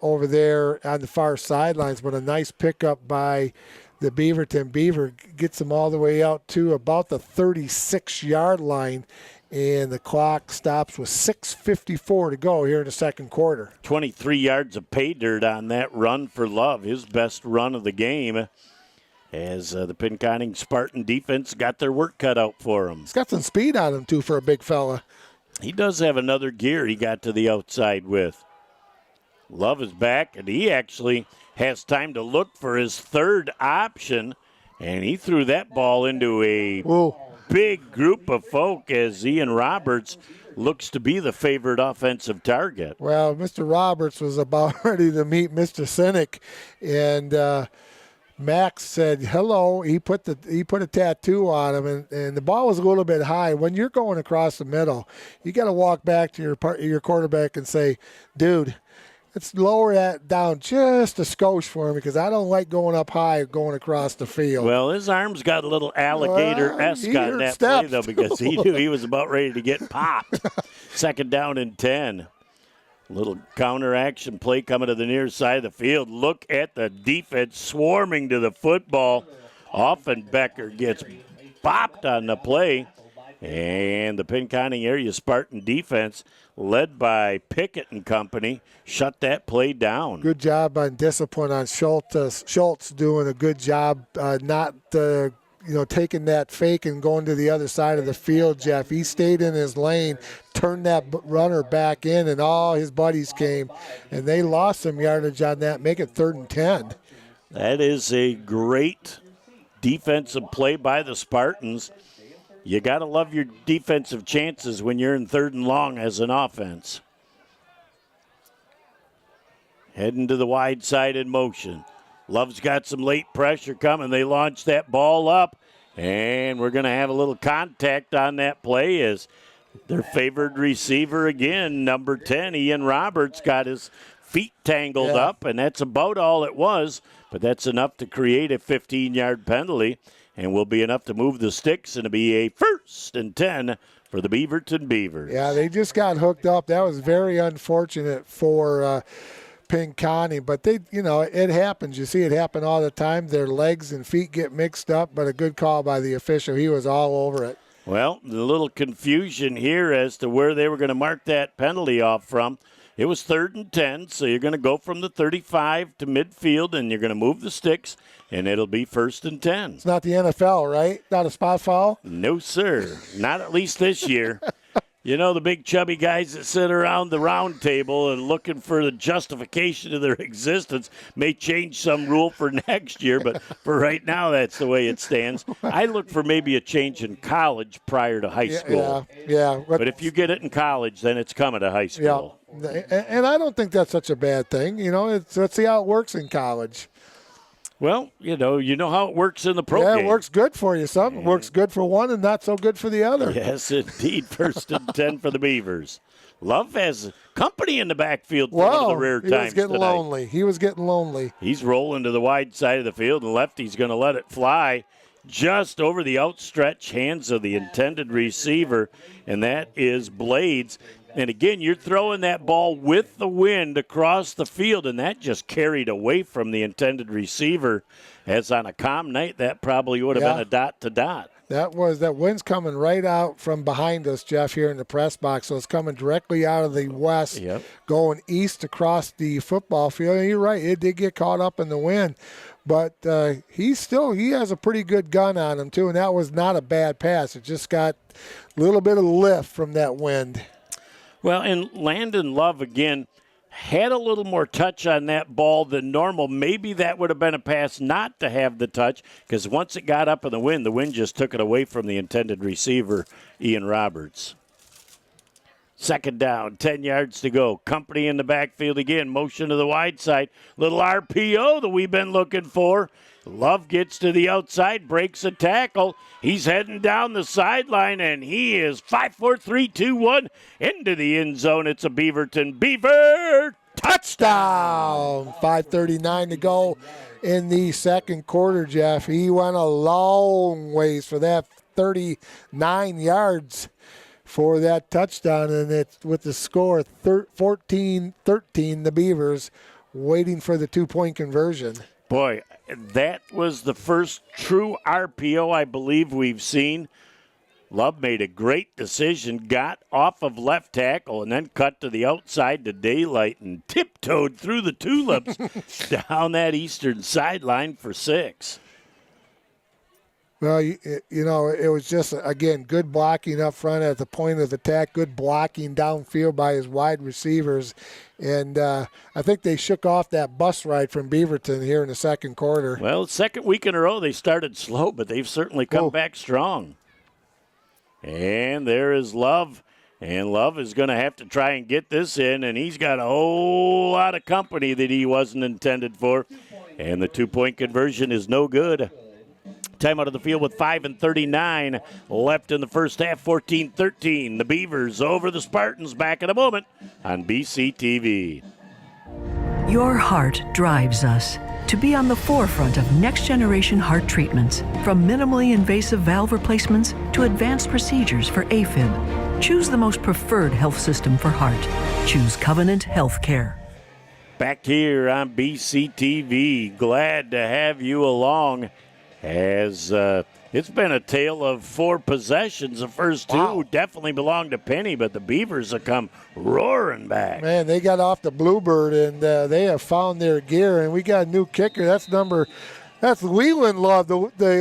over there on the far sidelines, but a nice pickup by the Beaverton Beaver. Gets them all the way out to about the 36-yard line, and the clock stops with 6:54 to go here in the second quarter. 23 yards of pay dirt on that run for Love, his best run of the game, as the Pinconning Spartan defense got their work cut out for him. He's got some speed on him, too, for a big fella. He does have another gear he got to the outside with. Love is back, and he actually has time to look for his third option, and he threw that ball into a big group of folk as Ian Roberts looks to be the favored offensive target. Well, Mr. Roberts was about ready to meet Mr. Cynic, and Max said hello. He put a tattoo on him, and the ball was a little bit high. When you're going across the middle, you got to walk back to your quarterback and say, dude, let's lower that down just a skosh for me, because I don't like going up high going across the field. Well, his arms got a little alligator-esque on that play, though, because he knew he was about ready to get popped. Second down and 10. Little counter-action play coming to the near side of the field. Look at the defense swarming to the football. Offenbecker gets bopped on the play. And the Pinconning area Spartan defense, led by Pickett and company, shut that play down. Good job on discipline on Schultz. Schultz doing a good job not taking that fake and going to the other side of the field, Jeff. He stayed in his lane, turned that runner back in, and all his buddies came, and they lost some yardage on that, make it 3rd and 10. That is a great defensive play by the Spartans. You got to love your defensive chances when you're in 3rd and long as an offense. Heading to the wide side in motion. Love's got some late pressure coming. They launch that ball up, and we're going to have a little contact on that play as their favored receiver again, number 10, Ian Roberts, got his feet tangled up, and that's about all it was, but that's enough to create a 15-yard penalty. And will be enough to move the sticks, and it'll be a 1st and 10 for the Beaverton Beavers. Yeah, they just got hooked up. That was very unfortunate for Pinconning, but it happens. You see it happen all the time. Their legs and feet get mixed up, but a good call by the official. He was all over it. Well, a little confusion here as to where they were going to mark that penalty off from. It was 3rd and 10, so you're going to go from the 35 to midfield, and you're going to move the sticks, and it'll be 1st and 10. It's not the NFL, right? Not a spot foul? No, sir. Not at least this year. You know, the big chubby guys that sit around the round table and looking for the justification of their existence may change some rule for next year, but for right now, that's the way it stands. I look for maybe a change in college prior to high school. Yeah. But if you get it in college, then it's coming to high school. Yeah, and I don't think that's such a bad thing. Let's see how it works in college. Well, you know how it works in the pro game. Yeah, it works good for you. Some works good for one and not so good for the other. Yes, indeed. 1st and 10 for the Beavers. Love has company in the backfield for one of the rare times he was getting tonight. lonely. He was getting lonely. He's rolling to the wide side of the field, and lefty's going to let it fly just over the outstretched hands of the intended receiver, and that is Blades. And again, you're throwing that ball with the wind across the field, and that just carried away from the intended receiver. As on a calm night, that probably would have been a dot to dot. That wind's coming right out from behind us, Jeff, here in the press box. So it's coming directly out of the west, going east across the football field. And you're right, it did get caught up in the wind. But he has a pretty good gun on him, too, and that was not a bad pass. It just got a little bit of lift from that wind. Well, and Landon Love, again, had a little more touch on that ball than normal. Maybe that would have been a pass not to have the touch, because once it got up in the wind just took it away from the intended receiver, Ian Roberts. 2nd down, 10 yards to go. Company in the backfield again. Motion to the wide side. Little RPO that we've been looking for. Love gets to the outside, breaks a tackle. He's heading down the sideline, and he is 5, 4, 3, 2, 1 into the end zone. It's a Beaverton Beaver touchdown! Touchdown! 5:39 to go in the second quarter, Jeff. He went a long ways for that 39 yards for that touchdown, and it's with the score 14-13, the Beavers waiting for the 2-point conversion. Boy, that was the first true RPO I believe we've seen. Love made a great decision, got off of left tackle, and then cut to the outside to daylight and tiptoed through the tulips down that eastern sideline for 6. Well, it was just, again, good blocking up front at the point of attack, good blocking downfield by his wide receivers. And I think they shook off that bus ride from Beaverton here in the second quarter. Well, second week in a row, they started slow, but they've certainly come back strong. And there is Love. And Love is going to have to try and get this in, and he's got a whole lot of company that he wasn't intended for. And the 2-point conversion is no good. Time out of the field with 5:39 left in the first half, 14-13. The Beavers over the Spartans. Back in a moment on BCTV. Your heart drives us to be on the forefront of next-generation heart treatments, from minimally invasive valve replacements to advanced procedures for AFib. Choose the most preferred health system for heart. Choose Covenant Healthcare. Back here on BCTV. Glad to have you along. As it's been a tale of 4 possessions. The first 2 definitely belong to Penny, but the Beavers have come roaring back. Man, they got off the Bluebird, and they have found their gear. And we got a new kicker. That's Leland Love, the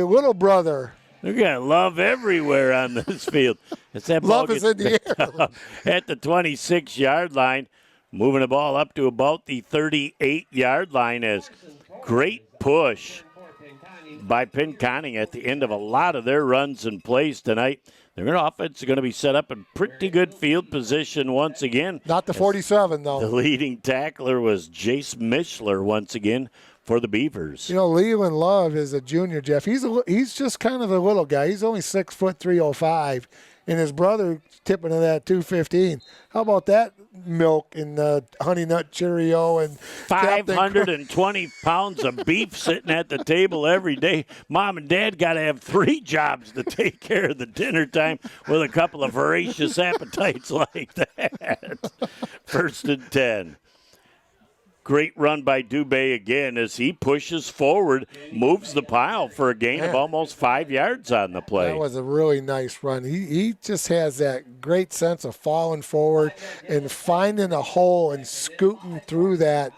little brother. We got Love everywhere on this field. It's that Love ball is in the air. At the 26-yard line, moving the ball up to about the 38-yard line. As great push by Pinconning at the end of a lot of their runs and plays tonight. Their offense is going to be set up in pretty good field position once again. Not the 47, though. The leading tackler was Jace Mishler once again for the Beavers. Leland Love is a junior, Jeff. He's just kind of a little guy. He's only 6 foot 305, and his brother tipping to that 215. How about that milk and Honey Nut Cheerio and 520 pounds of beef sitting at the table every day. Mom and Dad got to have 3 jobs to take care of the dinner time with a couple of voracious appetites like that. 1st and 10. Great run by Dubé again as he pushes forward, moves the pile for a gain of almost 5 yards on the play. That was a really nice run. He just has that great sense of falling forward and finding a hole and scooting through that.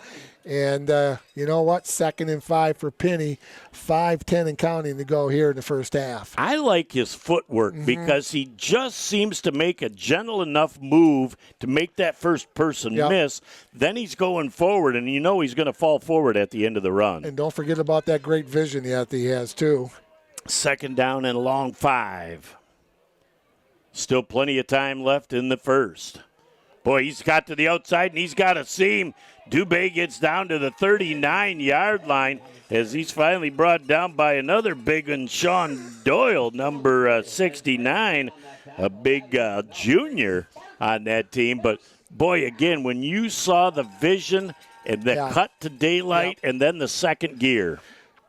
And you know what? 2nd and 5 for Penny. 5:10 and counting to go here in the first half. I like his footwork because he just seems to make a gentle enough move to make that first person miss. Then he's going forward, and he's going to fall forward at the end of the run. And don't forget about that great vision that he has, too. 2nd down and a long 5. Still plenty of time left in the first. Boy, he's got to the outside, and he's got a seam. Dubé gets down to the 39-yard line as he's finally brought down by another big one, Sean Doyle, number 69, a big junior on that team. But, boy, again, when you saw the vision and the cut to daylight and then the second gear.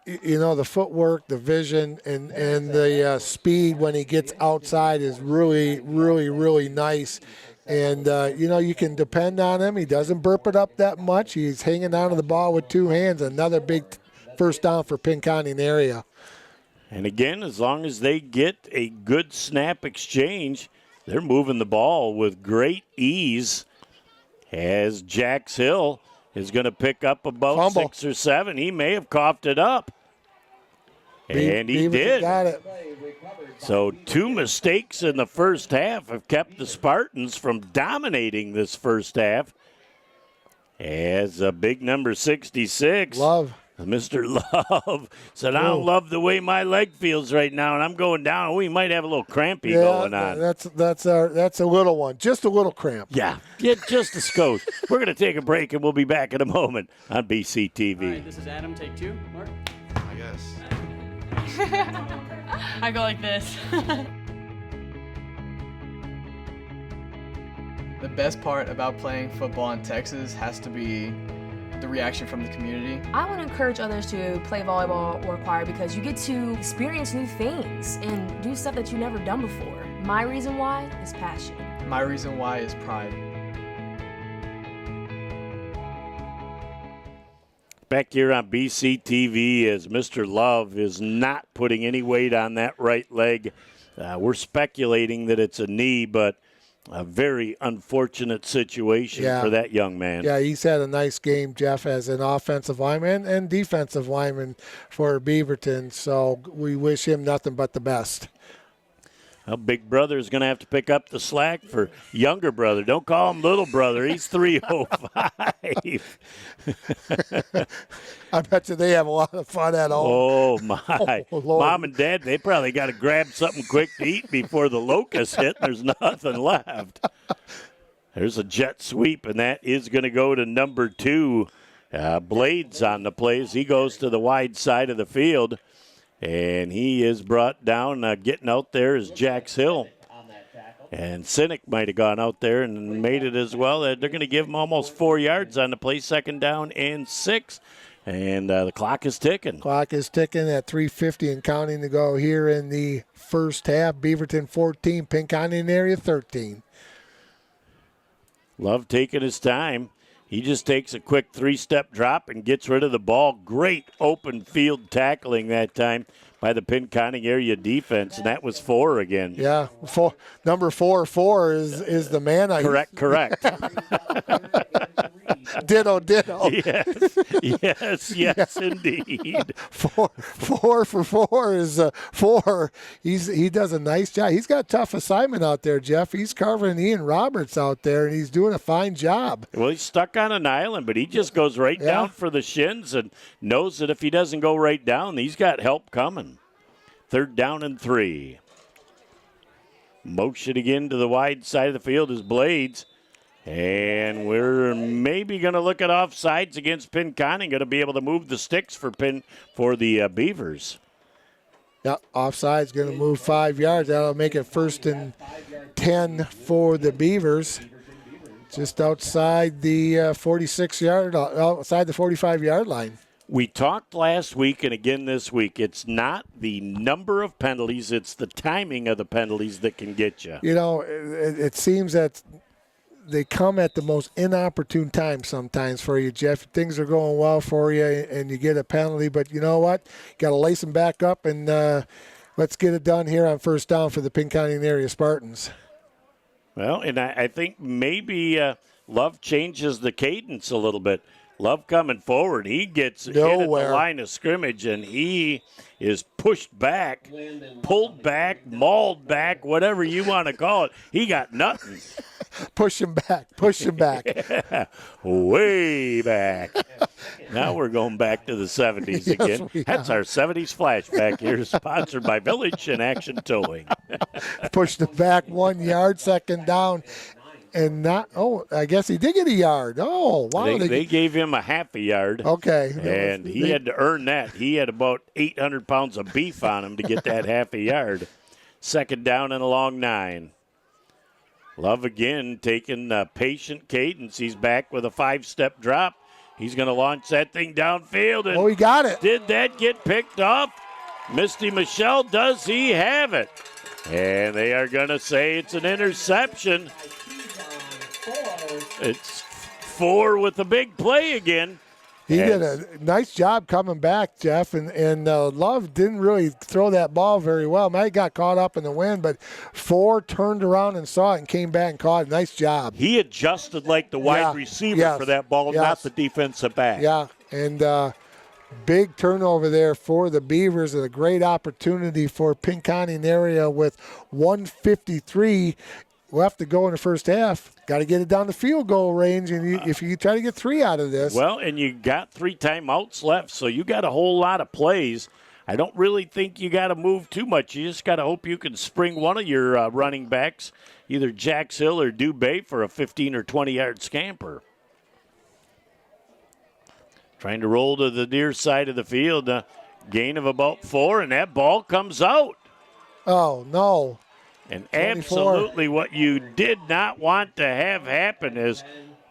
The footwork, the vision, and the speed when he gets outside is really, really, really nice. And, you can depend on him. He doesn't burp it up that much. He's hanging on to the ball with 2 hands. Another big first down for Pinconning area. And, again, as long as they get a good snap exchange, they're moving the ball with great ease as Jax Hill is going to pick up about 6 or 7. He may have coughed it up. And he did. Got it. So 2 mistakes in the first half have kept the Spartans from dominating this first half. As a big number 66. Love. Mr. Love said, I don't love the way my leg feels right now, and I'm going down. We might have a little crampy going on. That's a little one. Just a little cramp. Yeah, just a skosh. We're going to take a break, and we'll be back in a moment on BCTV. All right, this is Adam. Take 2. Mark? I guess. I go like this. The best part about playing football in Texas has to be the reaction from the community. I want to encourage others to play volleyball or choir because you get to experience new things and do stuff that you've never done before. My reason why is passion. My reason why is pride. Back here on BCTV as Mr. Love is not putting any weight on that right leg. We're speculating that it's a knee, but a very unfortunate situation for that young man. Yeah, he's had a nice game, Jeff, as an offensive lineman and defensive lineman for Beaverton, so we wish him nothing but the best. Well, big brother is going to have to pick up the slack for younger brother. Don't call him little brother. He's 305. I bet you they have a lot of fun at home. Oh, my. Oh, Lord. Mom and Dad, they probably got to grab something quick to eat before the locusts hit. There's nothing left. There's a jet sweep, and that is going to go to number 2. Blades on the plays. He goes to the wide side of the field. And he is brought down. Getting out there is Jax Hill. And Cynic might have gone out there and made it as well. They're going to give him almost 4 yards on the play, 2nd down and 6. And the clock is ticking. Clock is ticking at 3:50 and counting to go here in the first half. Beaverton 14, Pinconning area 13. Love taking his time. He just takes a quick 3-step drop and gets rid of the ball. Great open field tackling that time by the Pinconning area defense, and that was 4 again. Yeah, number 4 is the man. Correct. Ditto. Yes, indeed. 4 for 4 is 4. He does a nice job. He's got a tough assignment out there, Jeff. He's covering Ian Roberts out there, and he's doing a fine job. Well, he's stuck on an island, but he just goes right down for the shins and knows that if he doesn't go right down, he's got help coming. 3rd down and 3. Motion again to the wide side of the field is Blades. And we're maybe going to look at offsides against Pinconning. Going to be able to move the sticks for the Beavers. Yeah, offside's going to move 5 yards. That'll make it 1st and 10 for the Beavers. Just outside the 45-yard line. We talked last week and again this week. It's not the number of penalties, it's the timing of the penalties that can get you. You know, it seems that they come at the most inopportune time sometimes for you, Jeff. Things are going well for you, and you get a penalty. But you know what? You got to lace them back up, and let's get it done here on 1st down for the Pinconning area Spartans. Well, and I think maybe Love changes the cadence a little bit. Love coming forward. He gets hit at the line of scrimmage, and he is pushed back, pulled back, mauled back, whatever you want to call it. He got nothing. Push him back. Yeah, way back. Now we're going back to the 70s again. That's our 70s flashback here, sponsored by Village and Action Towing. Pushed him back 1 yard, 2nd down. And I guess he did get a yard. Oh, wow. They gave him a half a yard. Okay. And he had to earn that. He had about 800 pounds of beef on him to get that half a yard. 2nd down and a long 9. Love again taking patient cadence. He's back with a 5-step drop. He's going to launch that thing downfield. And he got it. Did that get picked up? Misty Michelle, does he have it? And they are going to say it's an interception. It's 4 with a big play again. He did a nice job coming back, Jeff, and Love didn't really throw that ball very well. Might have got caught up in the wind, but 4 turned around and saw it and came back and caught it. Nice job. He adjusted like the wide receiver for that ball, not the defensive back. Yeah, and big turnover there for the Beavers, and a great opportunity for Pinconning area with 1:53 left to go in the first half. Got to get it down the field goal range, and if you try to get 3 out of this. Well, and you got 3 timeouts left, so you got a whole lot of plays. I don't really think you got to move too much. You just got to hope you can spring one of your running backs, either Jax Hill or Dubé, for a 15 or 20-yard scamper. Trying to roll to the near side of the field, gain of about 4, and that ball comes out. Oh, no. And 24. absolutely what you did not want to have happen is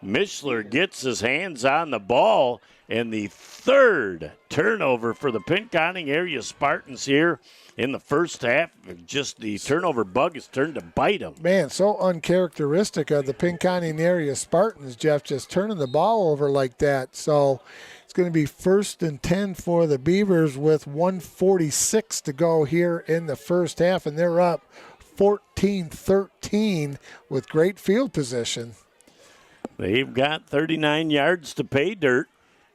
Mishler gets his hands on the ball, and the third turnover for the Pinconning area Spartans here in the first half. Just the turnover bug has turned to bite them. Man, so uncharacteristic of the Pinconning area Spartans, Jeff, just turning the ball over like that. So it's going to be 1st and 10 for the Beavers with 1:46 to go here in the first half, and they're up 14-13 with great field position. They've got 39 yards to pay dirt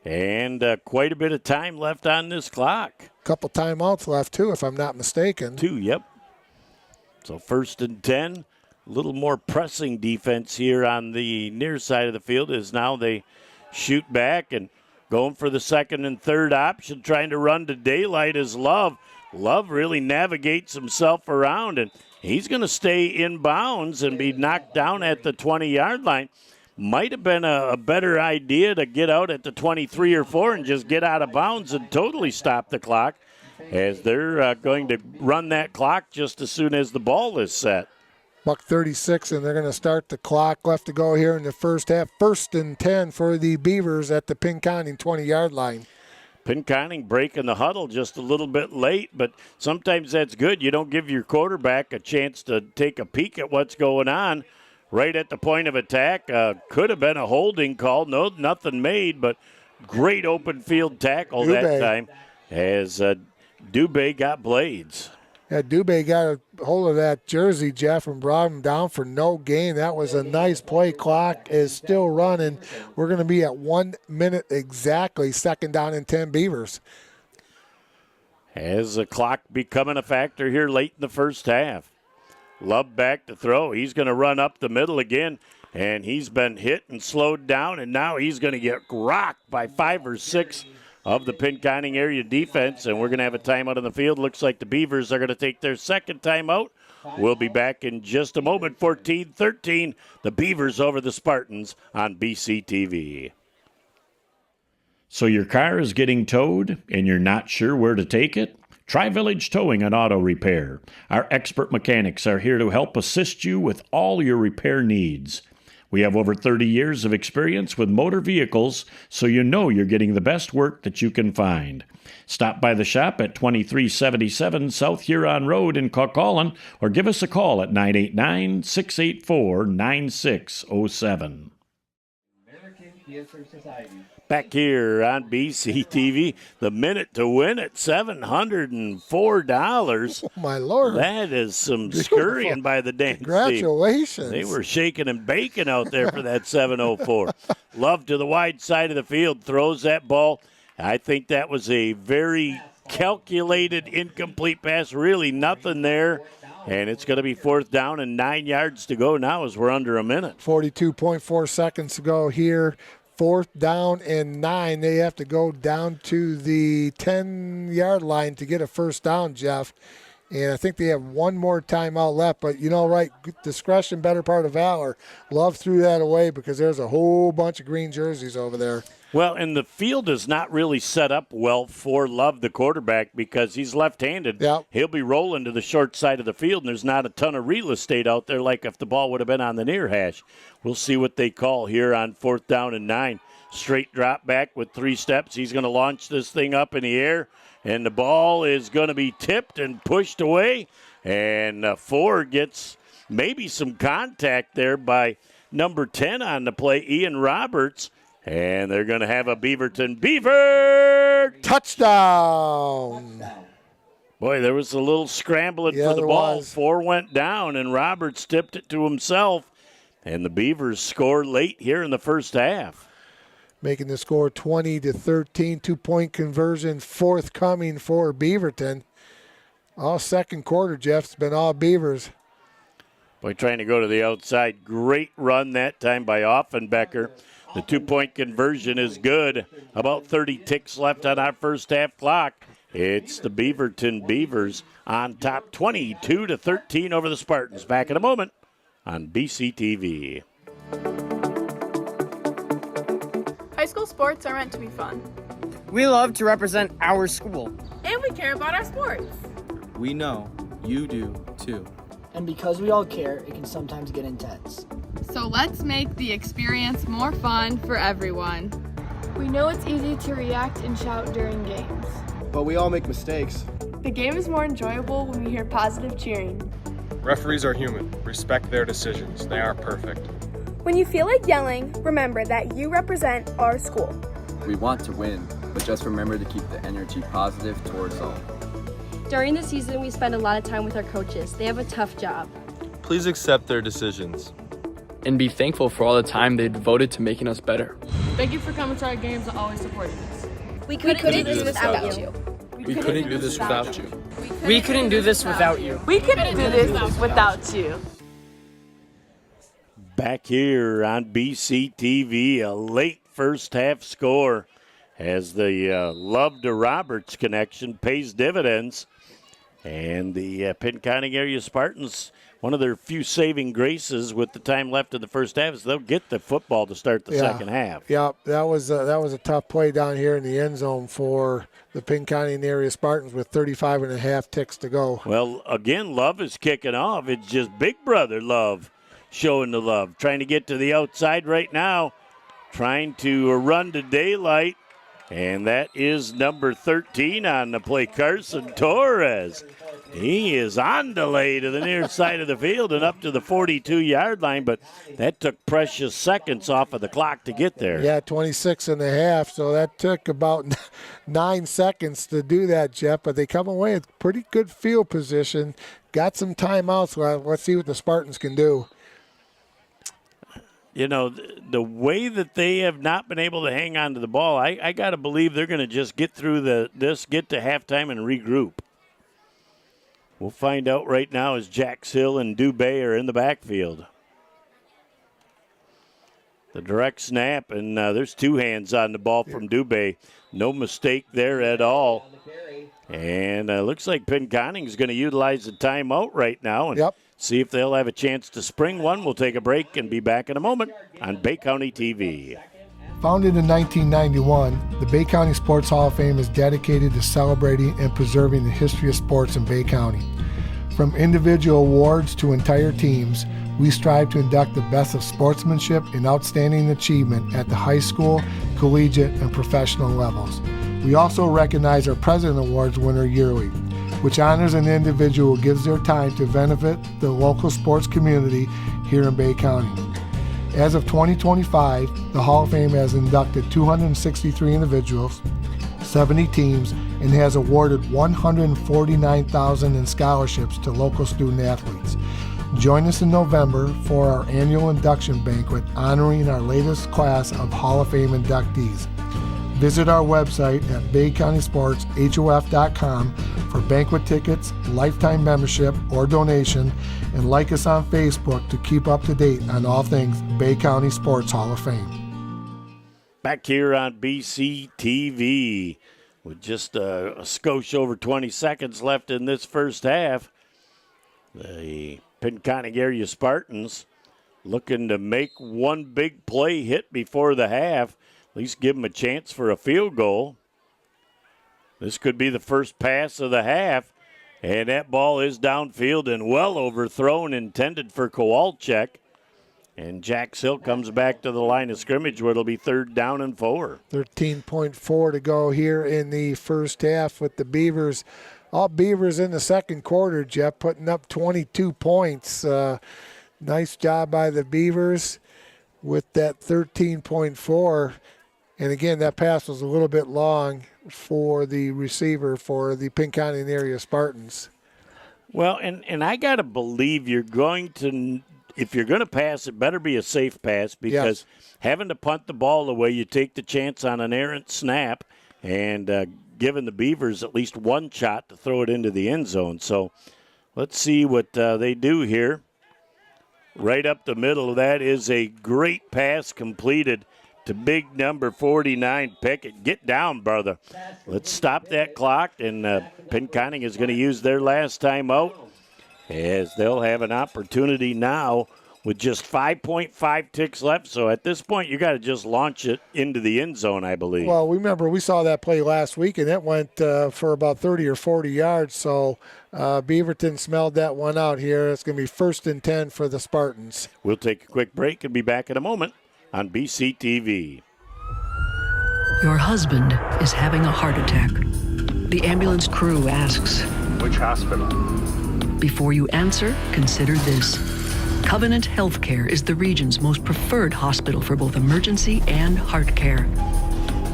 and quite a bit of time left on this clock. Couple timeouts left, too, if I'm not mistaken. 2, yep. So 1st and 10, a little more pressing defense here on the near side of the field as now they shoot back and going for the 2nd and 3rd option, trying to run to daylight is Love. Love really navigates himself around, and he's going to stay in bounds and be knocked down at the 20-yard line. Might have been a better idea to get out at the 23 or 4 and just get out of bounds and totally stop the clock, as they're going to run that clock just as soon as the ball is set. $1:36, and they're going to start the clock. Left to go here in the first half. 1st and 10 for the Beavers at the Pinconning 20-yard line. Pinconning breaking the huddle just a little bit late, but sometimes that's good. You don't give your quarterback a chance to take a peek at what's going on. Right at the point of attack, could have been a holding call. No, nothing made, but great open field tackle that time as Dubé got blades. Yeah, Dubé got a hold of that jersey, Jeff, and brought him down for no gain. That was a nice play. Clock is still running. We're going to be at 1 minute exactly. 2nd down and 10 Beavers. Has the clock becoming a factor here late in the first half. Love back to throw. He's going to run up the middle again, and he's been hit and slowed down, and now he's going to get rocked by 5 or 6 of the Pinconning area defense, and we're going to have a timeout on the field. Looks like the Beavers are going to take their 2nd timeout. We'll be back in just a moment. 14-13, the Beavers over the Spartans on BCTV. So your car is getting towed, and you're not sure where to take it? Try Village Towing and Auto Repair. Our expert mechanics are here to help assist you with all your repair needs. We have over 30 years of experience with motor vehicles, so you know you're getting the best work that you can find. Stop by the shop at 2377 South Huron Road in Coquitlam, or give us a call at 989-684-9607. Back here on BCTV, the minute to win at $704. Oh, my Lord. That is some scurrying by the dance Congratulations. team. They were shaking and baking out there for that 704. Love to the wide side of the field, throws that ball. I think that was a very calculated incomplete pass. Really nothing there. And it's going to be 4th down and 9 yards to go now as we're under a minute. 42.4 seconds to go here. 4th down and 9. They have to go down to the 10-yard line to get a first down, Jeff. And I think they have one more timeout left. But, you know, right, discretion, better part of valor. Love threw that away because there's a whole bunch of green jerseys over there. Well, and the field is not really set up well for Love, the quarterback, because he's left-handed. Yep. He'll be rolling to the short side of the field, and there's not a ton of real estate out there like if the ball would have been on the near hash. We'll see what they call here on 4th down and 9. Straight drop back with 3 steps. He's going to launch this thing up in the air, and the ball is going to be tipped and pushed away. And Ford gets maybe some contact there by number 10 on the play, Ian Roberts. And they're going to have a Beaverton Beaver touchdown. Boy, there was a little scrambling for the ball. 4 went down, and Roberts tipped it to himself. And the Beavers score late here in the first half. Making the score 20-13, 2-point conversion forthcoming for Beaverton. All second quarter, Jeff, it's been all Beavers. Boy, trying to go to the outside. Great run that time by Offenbecker. The 2-point conversion is good. About 30 ticks left on our first half clock. It's the Beaverton Beavers on top 22-13 over the Spartans. Back in a moment on BCTV. High school sports are meant to be fun. We love to represent our school. And we care about our sports. We know you do too. And because we all care, it can sometimes get intense. So let's make the experience more fun for everyone. We know it's easy to react and shout during games. But we all make mistakes. The game is more enjoyable when we hear positive cheering. Referees are human. Respect their decisions. They aren't perfect. When you feel like yelling, remember that you represent our school. We want to win, but just remember to keep the energy positive towards all. During the season, we spend a lot of time with our coaches. They have a tough job. Please accept their decisions. And be thankful for all the time they devoted to making us better. Thank you for coming to our games and always supporting us. We couldn't do this without you. We couldn't do this without you. We couldn't do this without you. We couldn't do this without you. Back here on BCTV, a late first half score as the Love to Roberts connection pays dividends. And the Pinconning area Spartans, one of their few saving graces with the time left in the first half is they'll get the football to start the second half. Yeah, that was a tough play down here in the end zone for the Pinconning area Spartans with 35 and a half ticks to go. Well, again, Love is kicking off. It's just Big Brother Love showing the love. Trying to get to the outside right now. Trying to run to daylight. And that is number 13 on the play, Carson Torres. He is on delay to the near side of the field and up to the 42-yard line, but that took precious seconds off of the clock to get there. Yeah, 26 and a half, so that took about 9 seconds to do that, Jeff, but they come away with pretty good field position, got some timeouts. Well, let's see what the Spartans can do. You know, the way that they have not been able to hang on to the ball, I got to believe they're going to just get through get to halftime and regroup. We'll find out right now as Jax Hill and Dubé are in the backfield. The direct snap, and there's two hands on the ball from Dubé. No mistake there at all. And looks like Pinconning is going to utilize the timeout right now and see if they'll have a chance to spring one. We'll take a break and be back in a moment on Bay County TV. Founded in 1991, the Bay County Sports Hall of Fame is dedicated to celebrating and preserving the history of sports in Bay County. From individual awards to entire teams, we strive to induct the best of sportsmanship and outstanding achievement at the high school, collegiate, and professional levels. We also recognize our President Awards winner yearly, which honors an individual who gives their time to benefit the local sports community here in Bay County. As of 2025, the Hall of Fame has inducted 263 individuals, 70 teams, and has awarded $149,000 in scholarships to local student athletes. Join us in November for our annual induction banquet honoring our latest class of Hall of Fame inductees. Visit our website at BayCountySportsHOF.com for banquet tickets, lifetime membership, or donation, and like us on Facebook to keep up to date on all things Bay County Sports Hall of Fame. Back here on BCTV with just a skosh over 20 seconds left in this first half. The Pinconning area Spartans looking to make one big play hit before the half. At least give them a chance for a field goal. This could be the first pass of the half. And that ball is downfield and well overthrown, intended for Kowalczyk. And Jax Hill comes back to the line of scrimmage where it'll be 3rd down and 4. 13.4 to go here in the first half with the Beavers. All Beavers in the second quarter, Jeff, putting up 22 points. Nice job by the Beavers with that 13.4. And again, that pass was a little bit long for the receiver for the Pinconning area Spartans. Well, and I got to believe you're going to, if you're going to pass, it better be a safe pass because having to punt the ball away, you take the chance on an errant snap and giving the Beavers at least one shot to throw it into the end zone. So let's see what they do here. Right up the middle of that is a great pass completed to big number 49 Pickett. Get down, brother. Let's stop that clock, and Pinconning is going to use their last time out as they'll have an opportunity now with just 5.5 ticks left. So at this point, you got to just launch it into the end zone, I believe. Well, remember, we saw that play last week, and it went for about 30 or 40 yards. So Beaverton smelled that one out here. It's going to be 1st and 10 for the Spartans. We'll take a quick break and be back in a moment on BCTV. Your husband is having a heart attack. The ambulance crew asks, Which hospital? before you answer, consider this. Covenant Healthcare is the region's most preferred hospital for both emergency and heart care.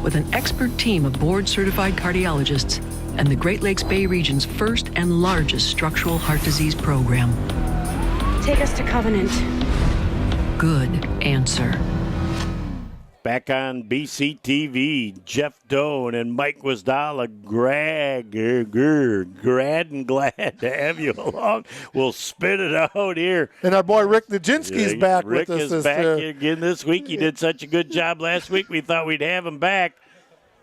With an expert team of board-certified cardiologists and the Great Lakes Bay region's first and largest structural heart disease program. Take us to Covenant. Good answer. Back on BCTV, Jeff Doan and Mike Wisdala, glad and glad to have you along. We'll spit it out here. And our boy Rick Nijinsky's back Rick with us. is back again this week. He did such a good job last week. We thought we'd have him back.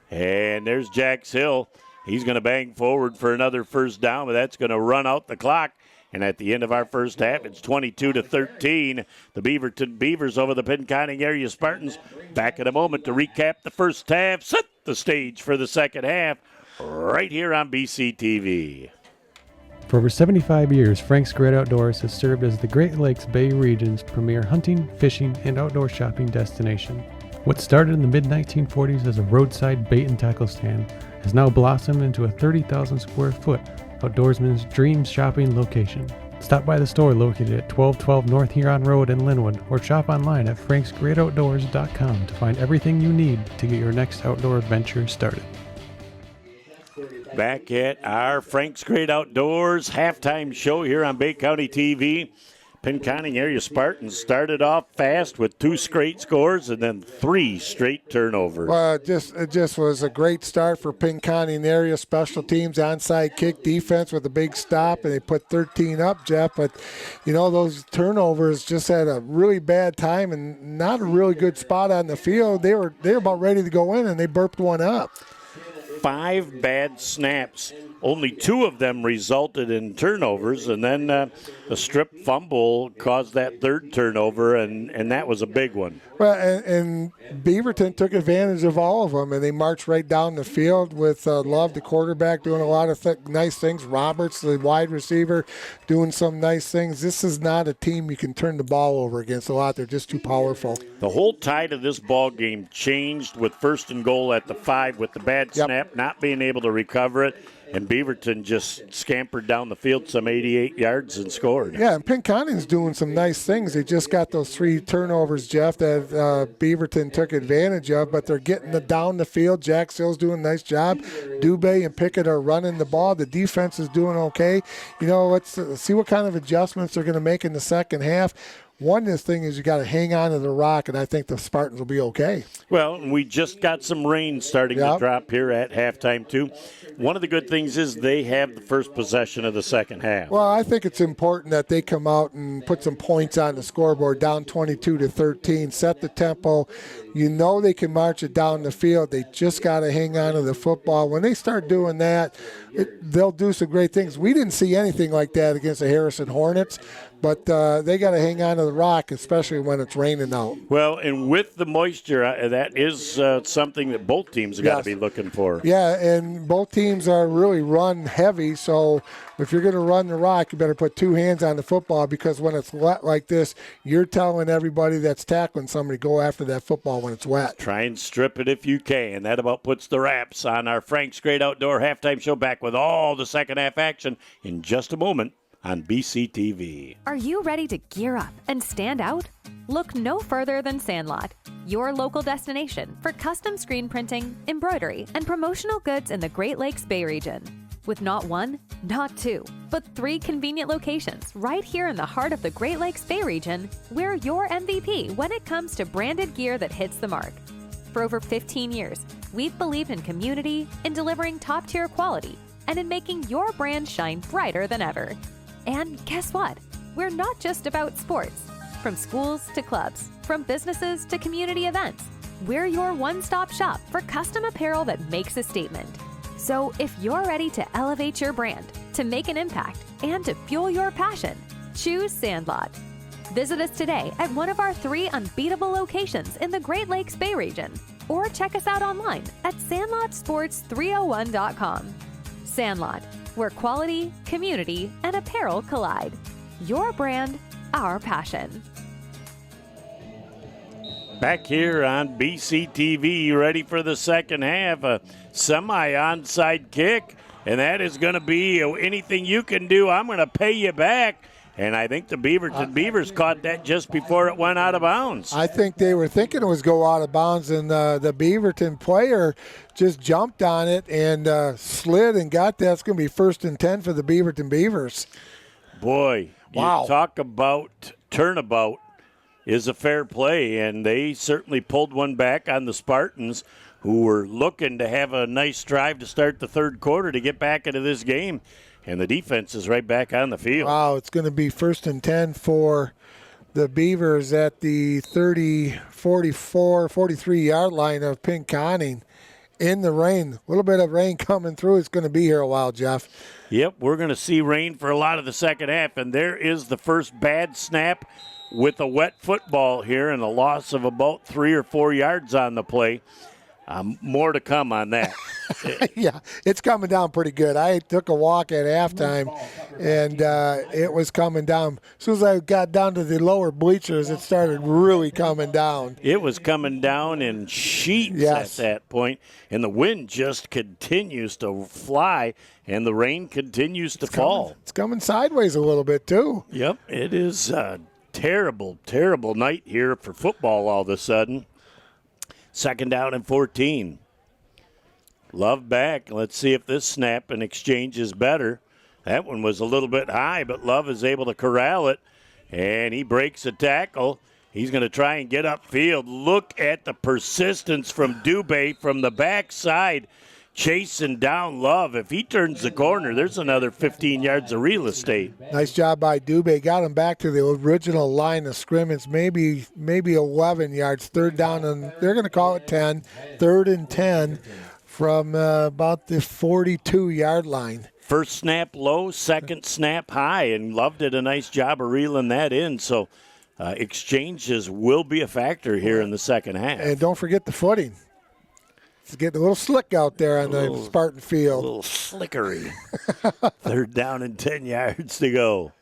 And there's Jax Hill. He's going to bang forward for another first down, but that's going to run out the clock. And at the end of our first half, it's 22-13. The Beaverton Beavers over the Pinconning area Spartans. Back in a moment to recap the first half, set the stage for the second half, right here on BCTV. For over 75 years, Frank's Great Outdoors has served as the Great Lakes Bay region's premier hunting, fishing, and outdoor shopping destination. What started in the mid-1940s as a roadside bait and tackle stand has now blossomed into a 30,000 square foot outdoorsman's dream shopping location. Stop by the store located at 1212 North Huron Road in Linwood or shop online at franksgreatoutdoors.com to find everything you need to get your next outdoor adventure started. Back at our Frank's Great Outdoors halftime show here on Bay County TV. Pinconning area Spartans started off fast with 2 straight scores and then 3 straight turnovers. Well, it just was a great start for Pinconning area special teams, onside kick defense with a big stop, and they put 13 up, Jeff. But, those turnovers just had a really bad time and not a really good spot on the field. They were about ready to go in, and they burped one up. 5 bad snaps. Only 2 of them resulted in turnovers, and then the strip fumble caused that 3rd turnover, and that was a big one. Well, and Beaverton took advantage of all of them, and they marched right down the field with Love, the quarterback, doing a lot of nice things. Roberts, the wide receiver, doing some nice things. This is not a team you can turn the ball over against a lot. They're just too powerful. The whole tide of this ball game changed with 1st and goal at the 5 with the bad snap, not being able to recover it. And Beaverton just scampered down the field some 88 yards and scored. Yeah, and Pinconning's doing some nice things. They just got those 3 turnovers, Jeff, that Beaverton took advantage of, but they're getting down the field. Jax Hill's doing a nice job. Dubé and Pickett are running the ball. The defense is doing okay. Let's see what kind of adjustments they're going to make in the second half. One, this thing is you got to hang on to the rock, and I think the Spartans will be okay. Well, we just got some rain starting to drop here at halftime, too. One of the good things is they have the first possession of the second half. Well, I think it's important that they come out and put some points on the scoreboard, down 22-13, set the tempo. They can march it down the field. They just got to hang on to the football. When they start doing that, they'll do some great things. We didn't see anything like that against the Harrison Hornets, but they got to hang on to the rock, especially when it's raining out. Well, and with the moisture, that is something that both teams have got to be looking for. Yeah, and both teams are really run heavy, so if you're going to run the rock, you better put 2 hands on the football, because when it's wet like this, you're telling everybody that's tackling somebody, go after that football when it's wet. Try and strip it if you can. That about puts the wraps on our Frank's Great Outdoor halftime show. Back with all the second half action in just a moment on BCTV. Are you ready to gear up and stand out? Look no further than Sandlot, your local destination for custom screen printing, embroidery, and promotional goods in the Great Lakes Bay region. With not 1, not 2, but 3 convenient locations right here in the heart of the Great Lakes Bay region, we're your MVP when it comes to branded gear that hits the mark. For over 15 years, we've believed in community, in delivering top-tier quality, and in making your brand shine brighter than ever. And guess what? We're not just about sports. From schools to clubs, from businesses to community events, we're your one-stop shop for custom apparel that makes a statement. So if you're ready to elevate your brand, to make an impact, and to fuel your passion, choose Sandlot. Visit us today at one of our 3 unbeatable locations in the Great Lakes Bay region, or check us out online at sandlotsports301.com. Sandlot, where quality, community, and apparel collide. Your brand, our passion. Back here on BCTV, ready for the second half, a semi-onside kick, and that is going to be anything you can do, I'm going to pay you back. And I think the Beaverton Beavers caught that just before it went out of bounds. I think they were thinking it was go out of bounds, and the Beaverton player just jumped on it and slid and got that. It's going to be 1st and 10 for the Beaverton Beavers. Boy, wow. You talk about turnabout is a fair play, and they certainly pulled one back on the Spartans, who were looking to have a nice drive to start the third quarter to get back into this game. And the defense is right back on the field. Wow, it's going to be 1st and 10 for the Beavers at the 30, 44, 43-yard line of Pinconning in the rain. A little bit of rain coming through. It's going to be here a while, Jeff. Yep, we're going to see rain for a lot of the second half. And there is the first bad snap with a wet football here and a loss of about 3 or 4 yards on the play. More to come on that. Yeah, it's coming down pretty good. I took a walk at halftime, and it was coming down. As soon as I got down to the lower bleachers, it started really coming down. It was coming down in sheets at that point, and the wind just continues to fly, and the rain continues to fall. It's coming sideways a little bit, too. Yep, it is a terrible, terrible night here for football all of a sudden. 2nd down and 14. Love back. Let's see if this snap and exchange is better. That one was a little bit high, but Love is able to corral it, and he breaks a tackle. He's going to try and get upfield. Look at the persistence from Dubé from the backside, chasing down Love. If he turns the corner, there's another 15 yards of real estate. Nice job by Dubé. Got him back to the original line of scrimmage, maybe 11 yards. 3rd down, and they're going to call it 10. 3rd and 10 from about the 42-yard line. First snap low, second snap high, and Love did a nice job of reeling that in. So exchanges will be a factor here in the second half. And don't forget the footing. It's getting a little slick out there on the Spartan field. A little slickery. 3rd down and 10 yards to go.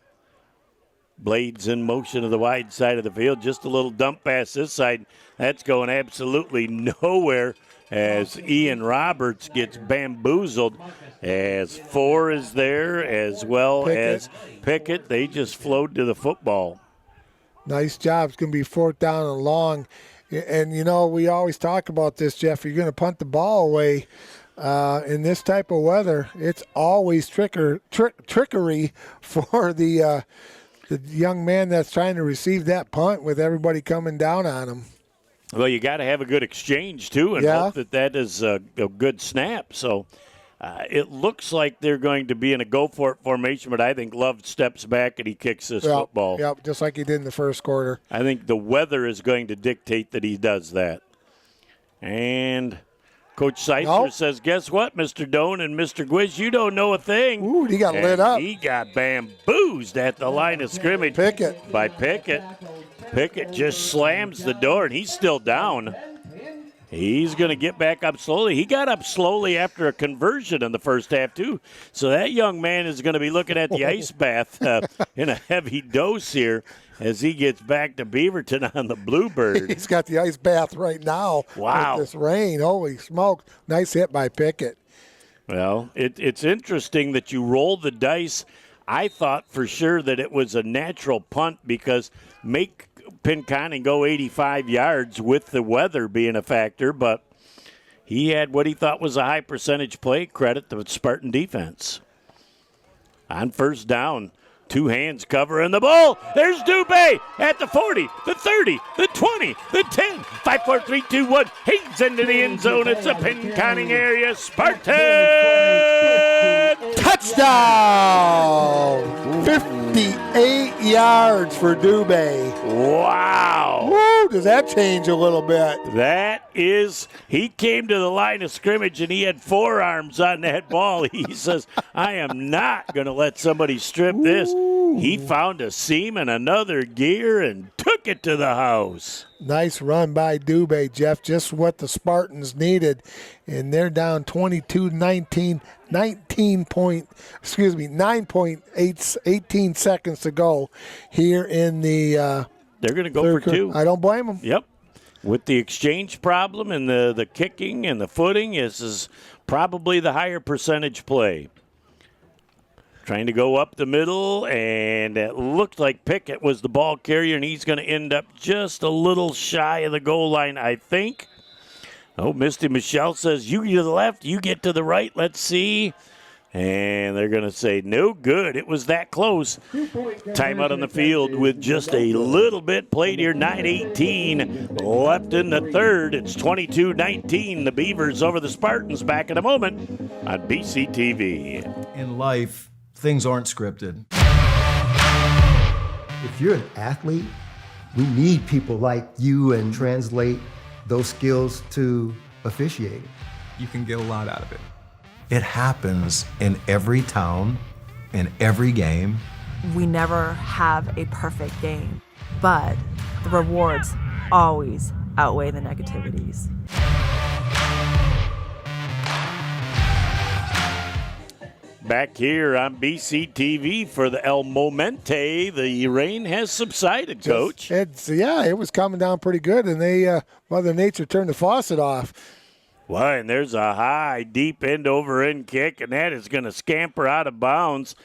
Blades in motion to the wide side of the field. Just a little dump pass this side. That's going absolutely nowhere as Ian Roberts gets bamboozled. As 4 is there as well as Pickett. They just flowed to the football. Nice job. It's going to be 4th down and long. And, you know, we always talk about this, Jeff. You're going to punt the ball away in this type of weather. It's always trickery for the young man that's trying to receive that punt with everybody coming down on him. Well, you got to have a good exchange, too, and hope that is a good snap. So it looks like they're going to be in a go-for-it formation, but I think Love steps back and he kicks this football. Yep, just like he did in the first quarter. I think the weather is going to dictate that he does that. And Coach Seitzer says, guess what, Mr. Doan and Mr. Gwiz, you don't know a thing. Ooh, he got lit up. He got bamboozed at the line of scrimmage by Pickett. Pickett just slams the door, and he's still down. He's going to get back up slowly. He got up slowly after a conversion in the first half, too. So that young man is going to be looking at the ice bath in a heavy dose here as he gets back to Beaverton on the Bluebird. He's got the ice bath right now. Wow. With this rain. Holy smoke. Nice hit by Pickett. Well, it's interesting that you roll the dice. I thought for sure that it was a natural punt because make Pinconning go 85 yards with the weather being a factor, but he had what he thought was a high percentage play. Credit to the Spartan defense. On 1st down, 2 hands covering the ball. There's Dubé at the 40, the 30, the 20, the 10. 5, 4, 3, 2, 1. He's into the end zone. It's a Pinconning area. Spartan! Touchdown! 58 yards for Dubé. Wow. Woo, does that change a little bit? That is, he came to the line of scrimmage and he had forearms on that ball. He says, I am not going to let somebody strip this. He found a seam in another gear and took it to the house. Nice run by Dubé, Jeff. Just what the Spartans needed. And they're down 22-19, 9.18 seconds to go here in the They're going to go for two. I don't blame them. Yep. With the exchange problem and the kicking and the footing, this is probably the higher percentage play. Trying to go up the middle, and it looked like Pickett was the ball carrier, and he's going to end up just a little shy of the goal line, I think. Oh, Misty Michelle says, you get to the left, you get to the right, let's see. And they're going to say, no good. It was that close. Timeout on the field with just a little bit played here. 9:18 left in the third. It's 22-19. The Beavers over the Spartans. Back in a moment on BCTV. In life, things aren't scripted. If you're an athlete, we need people like you and translate those skills to officiating. You can get a lot out of it. It happens in every town, in every game. We never have a perfect game, but the rewards always outweigh the negativities. Back here on BCTV for the El Momente. The rain has subsided, Coach. It was coming down pretty good, and Mother Nature turned the faucet off. Well, and there's a high, deep end-over-end kick, and that is going to scamper out of bounds.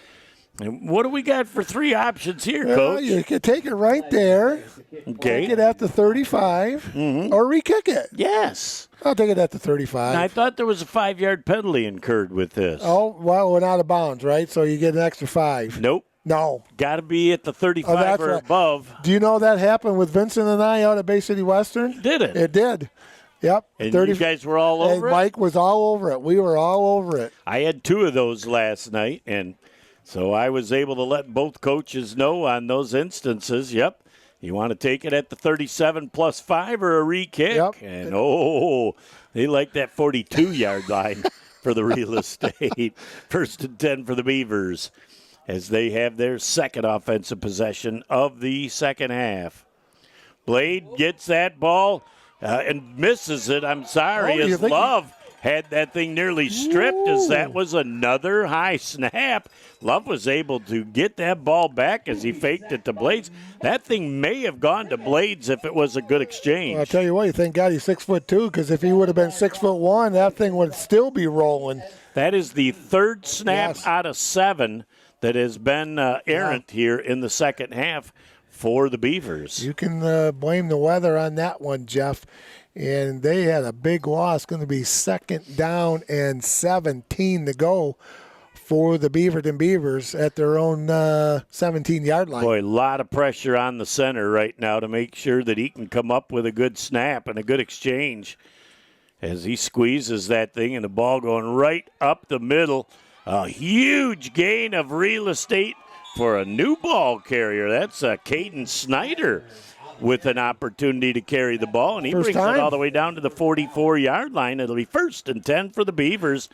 And what do we got for three options here, Coach? You can take it right there. Okay. Take it at the 35, or re-kick it. Yes. I'll take it at the 35. Now, I thought there was a 5-yard penalty incurred with this. Oh, well, we're out of bounds, right? So you get an extra 5. Nope. No. Got to be at the 35 or above. Do you know that happened with Vincent and I out at Bay City Western? Did it? It did. Yep. And you guys were all over it? Mike was all over it. We were all over it. I had 2 of those last night, and so I was able to let both coaches know on those instances, yep, you want to take it at the 37 plus 5 or a re-kick? Yep. And, they like that 42-yard line for the real estate. 1st and 10 for the Beavers as they have their second offensive possession of the second half. Blade gets that ball. And misses it. I'm sorry, as Love had that thing nearly stripped as that was another high snap. Love was able to get that ball back as he faked it to Blades. That thing may have gone to Blades if it was a good exchange. Well, I'll tell you what, thank God he's 6'2", because if he would have been 6'1", that thing would still be rolling. That is the third snap out of 7 that has been errant here in the second half for the Beavers. You can blame the weather on that one, Jeff. And they had a big loss. Going to be 2nd down and 17 to go for the Beaverton Beavers at their own 17-yard line. Boy, a lot of pressure on the center right now to make sure that he can come up with a good snap and a good exchange as he squeezes that thing and the ball going right up the middle. A huge gain of real estate for a new ball carrier. That's Caden Snyder with an opportunity to carry the ball, and he brings it all the way down to the 44-yard line. It'll be 1st and 10 for the Beavers.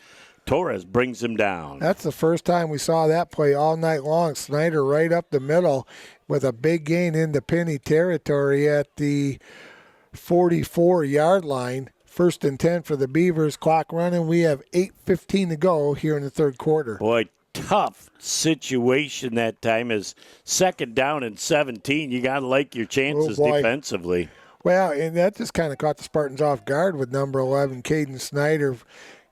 Torres brings him down. That's the first time we saw that play all night long. Snyder right up the middle with a big gain into Penny territory at the 44-yard line. 1st and 10 for the Beavers. Clock running. We have 8:15 to go here in the third quarter. Boy, tough situation that time is 2nd down and 17. You got to like your chances defensively. Well, and that just kind of caught the Spartans off guard with number 11, Caden Snyder.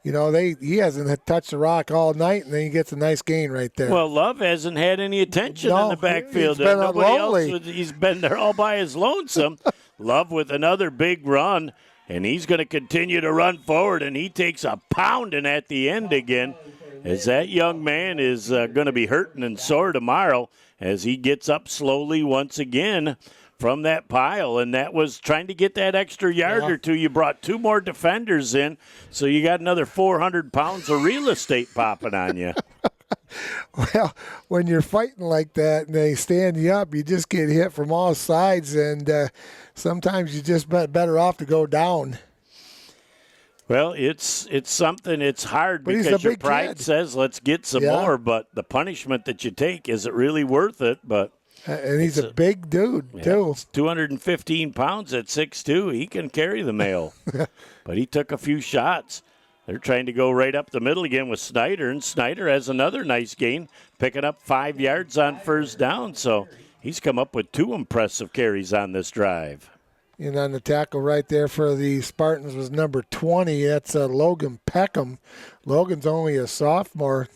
You know, he hasn't touched the rock all night, and then he gets a nice gain right there. Well, Love hasn't had any attention in the backfield. He's been Nobody else, he's been there all by his lonesome. Love with another big run, and he's going to continue to run forward, and he takes a pounding at the end again. As that young man is going to be hurting and sore tomorrow as he gets up slowly once again from that pile. And that was trying to get that extra yard or two. You brought 2 more defenders in, so you got another 400 pounds of real estate popping on you. Well, when you're fighting like that and they stand you up, you just get hit from all sides, and sometimes you just better off to go down. Well, it's something. It's hard But he's because a your big pride kid. says, let's get some more, but the punishment that you take, is it really worth it? But and he's a big dude, too. It's 215 pounds at 6'2". He can carry the male. But he took a few shots. They're trying to go right up the middle again with Snyder, and Snyder has another nice gain, picking up 5 yards on first down. So he's come up with 2 impressive carries on this drive. And on the tackle right there for the Spartans was number 20. That's Logan Peckham. Logan's only a sophomore.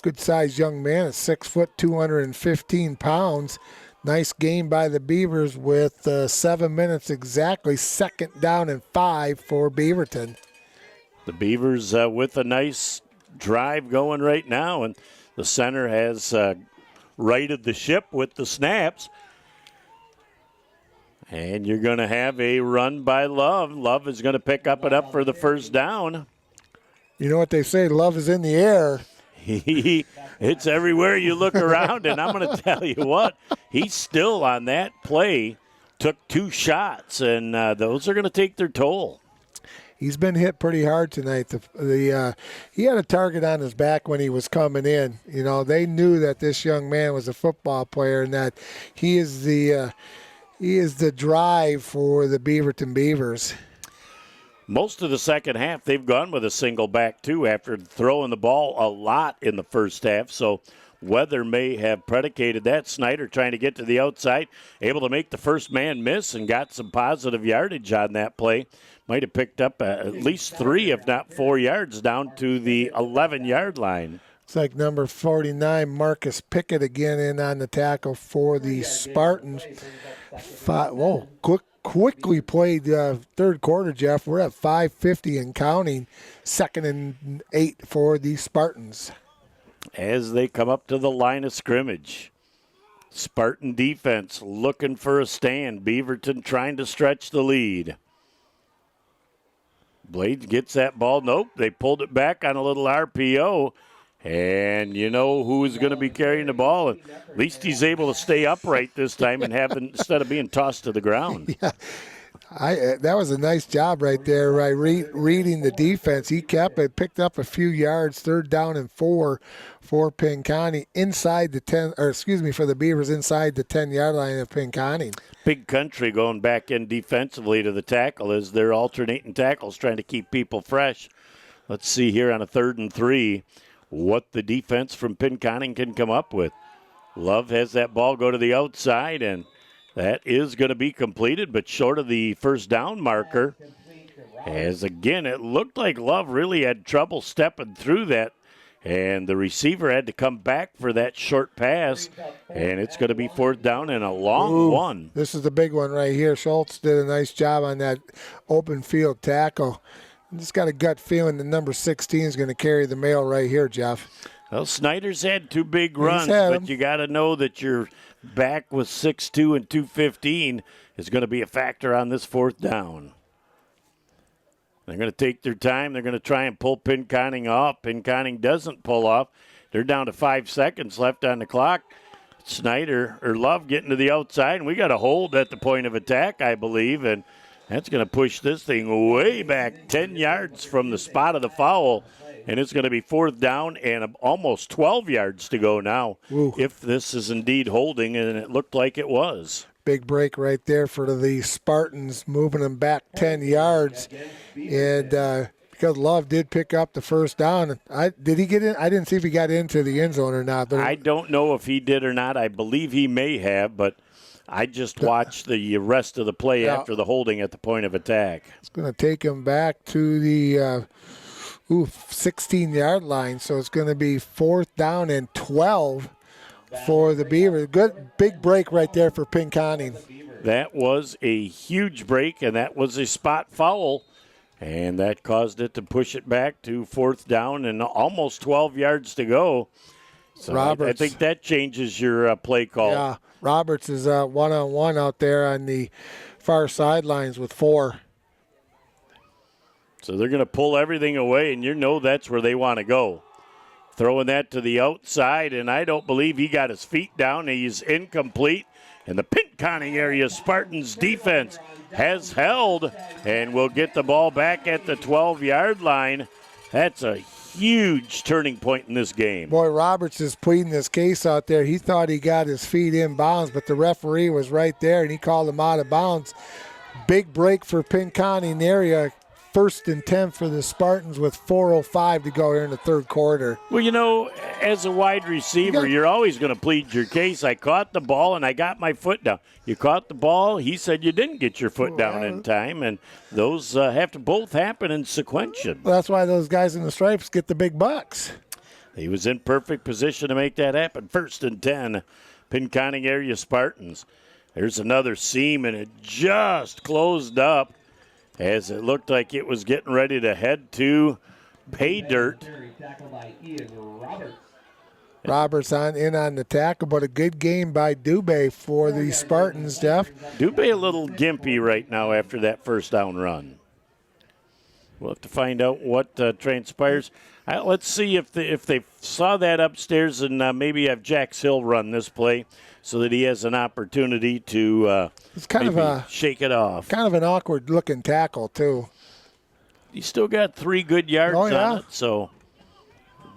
Good-sized young man at 6 foot, 215 pounds. Nice game by the Beavers with 7 minutes exactly. 2nd down and 5 for Beaverton. The Beavers with a nice drive going right now, and the center has righted the ship with the snaps. And you're going to have a run by Love. Love is going to pick up for the first down. You know what they say, love is in the air. It's everywhere you look around, and I'm going to tell you what, he's still on that play, took 2 shots, and those are going to take their toll. He's been hit pretty hard tonight. He had a target on his back when he was coming in. You know, they knew that this young man was a football player and that he is the drive for the Beaverton Beavers. Most of the second half, they've gone with a single back, too, after throwing the ball a lot in the first half. So weather may have predicated that. Snyder trying to get to the outside, able to make the first man miss and got some positive yardage on that play. Might have picked up at least 3, if not 4 yards, down to the 11-yard line. It's like number 49, Marcus Pickett, again in on the tackle for the Spartans. Quickly played third quarter, Jeff. We're at 5:50 and counting. 2nd and 8 for the Spartans. As they come up to the line of scrimmage, Spartan defense looking for a stand. Beaverton trying to stretch the lead. Blades gets that ball. Nope, they pulled it back on a little RPO. And you know who's going to be carrying the ball. At least he's able to stay upright this time and instead of being tossed to the ground. Yeah, that was a nice job right there, right? Reading the defense. He kept it, picked up a few yards, 3rd down and 4 for Pinconning inside the 10, for the Beavers inside the 10-yard line of Pinconning. Big Country going back in defensively to the tackle as they're alternating tackles, trying to keep people fresh. Let's see here on a 3rd and 3 what the defense from Pinconning can come up with. Love has that ball go to the outside, and that is going to be completed, but short of the first down marker. As again, it looked like Love really had trouble stepping through that, and the receiver had to come back for that short pass, and it's going to be 4th down and a long one. This is the big one right here. Schultz did a nice job on that open field tackle. I just got a gut feeling that number 16 is going to carry the mail right here, Jeff. Well, Snyder's had 2 big runs, but you got to know that your back with 6'2" and 215 is going to be a factor on this 4th down. They're going to take their time. They're going to try and pull Pinconning off. Pinconning doesn't pull off. They're down to 5 seconds left on the clock. Love getting to the outside, and we got a hold at the point of attack, I believe, and that's going to push this thing way back 10 yards from the spot of the foul, and it's going to be 4th down and almost 12 yards to go now. If this is indeed holding, and it looked like it was. Big break right there for the Spartans, moving them back 10 yards. And because Love did pick up the first down. Did he get in? I didn't see if he got into the end zone or not. But I don't know if he did or not. I believe he may have, but I just watched the rest of the play after the holding at the point of attack. It's going to take him back to the 16-yard line, so it's going to be 4th down and 12 for the Beavers. Good big break right there for Pinconning. That was a huge break, and that was a spot foul, and that caused it to push it back to 4th down and almost 12 yards to go. So I think that changes your play call. Yeah, Roberts is one-on-one out there on the far sidelines with 4. So they're going to pull everything away, and you know that's where they want to go. Throwing that to the outside, and I don't believe he got his feet down. He's incomplete, And the Pinconning area Spartans defense has held and will get the ball back at the 12-yard line. That's a huge turning point in this game. Boy, Roberts is pleading his case out there. He thought he got his feet in bounds, but the referee was right there, and he called him out of bounds. Big break for Pinconning area. 1st and 10 for the Spartans with 4:05 to go here in the third quarter. Well, you know, as a wide receiver, you're always going to plead your case. I caught the ball and I got my foot down. You caught the ball. He said you didn't get your foot down in time, and those have to both happen in sequential. Well, that's why those guys in the stripes get the big bucks. He was in perfect position to make that happen. 1st and 10, Pinconning area Spartans. There's another seam, and it just closed up as it looked like it was getting ready to head to pay dirt. Roberts in on the tackle, but a good game by Dubé for the Spartans, Jeff. Dubé a little gimpy right now after that first down run. We'll have to find out what transpires. Let's see if they saw that upstairs and maybe have Jax Hill run this play so that he has an opportunity to it's kind of shake it off. Kind of an awkward-looking tackle, too. He still got 3 good yards on it, so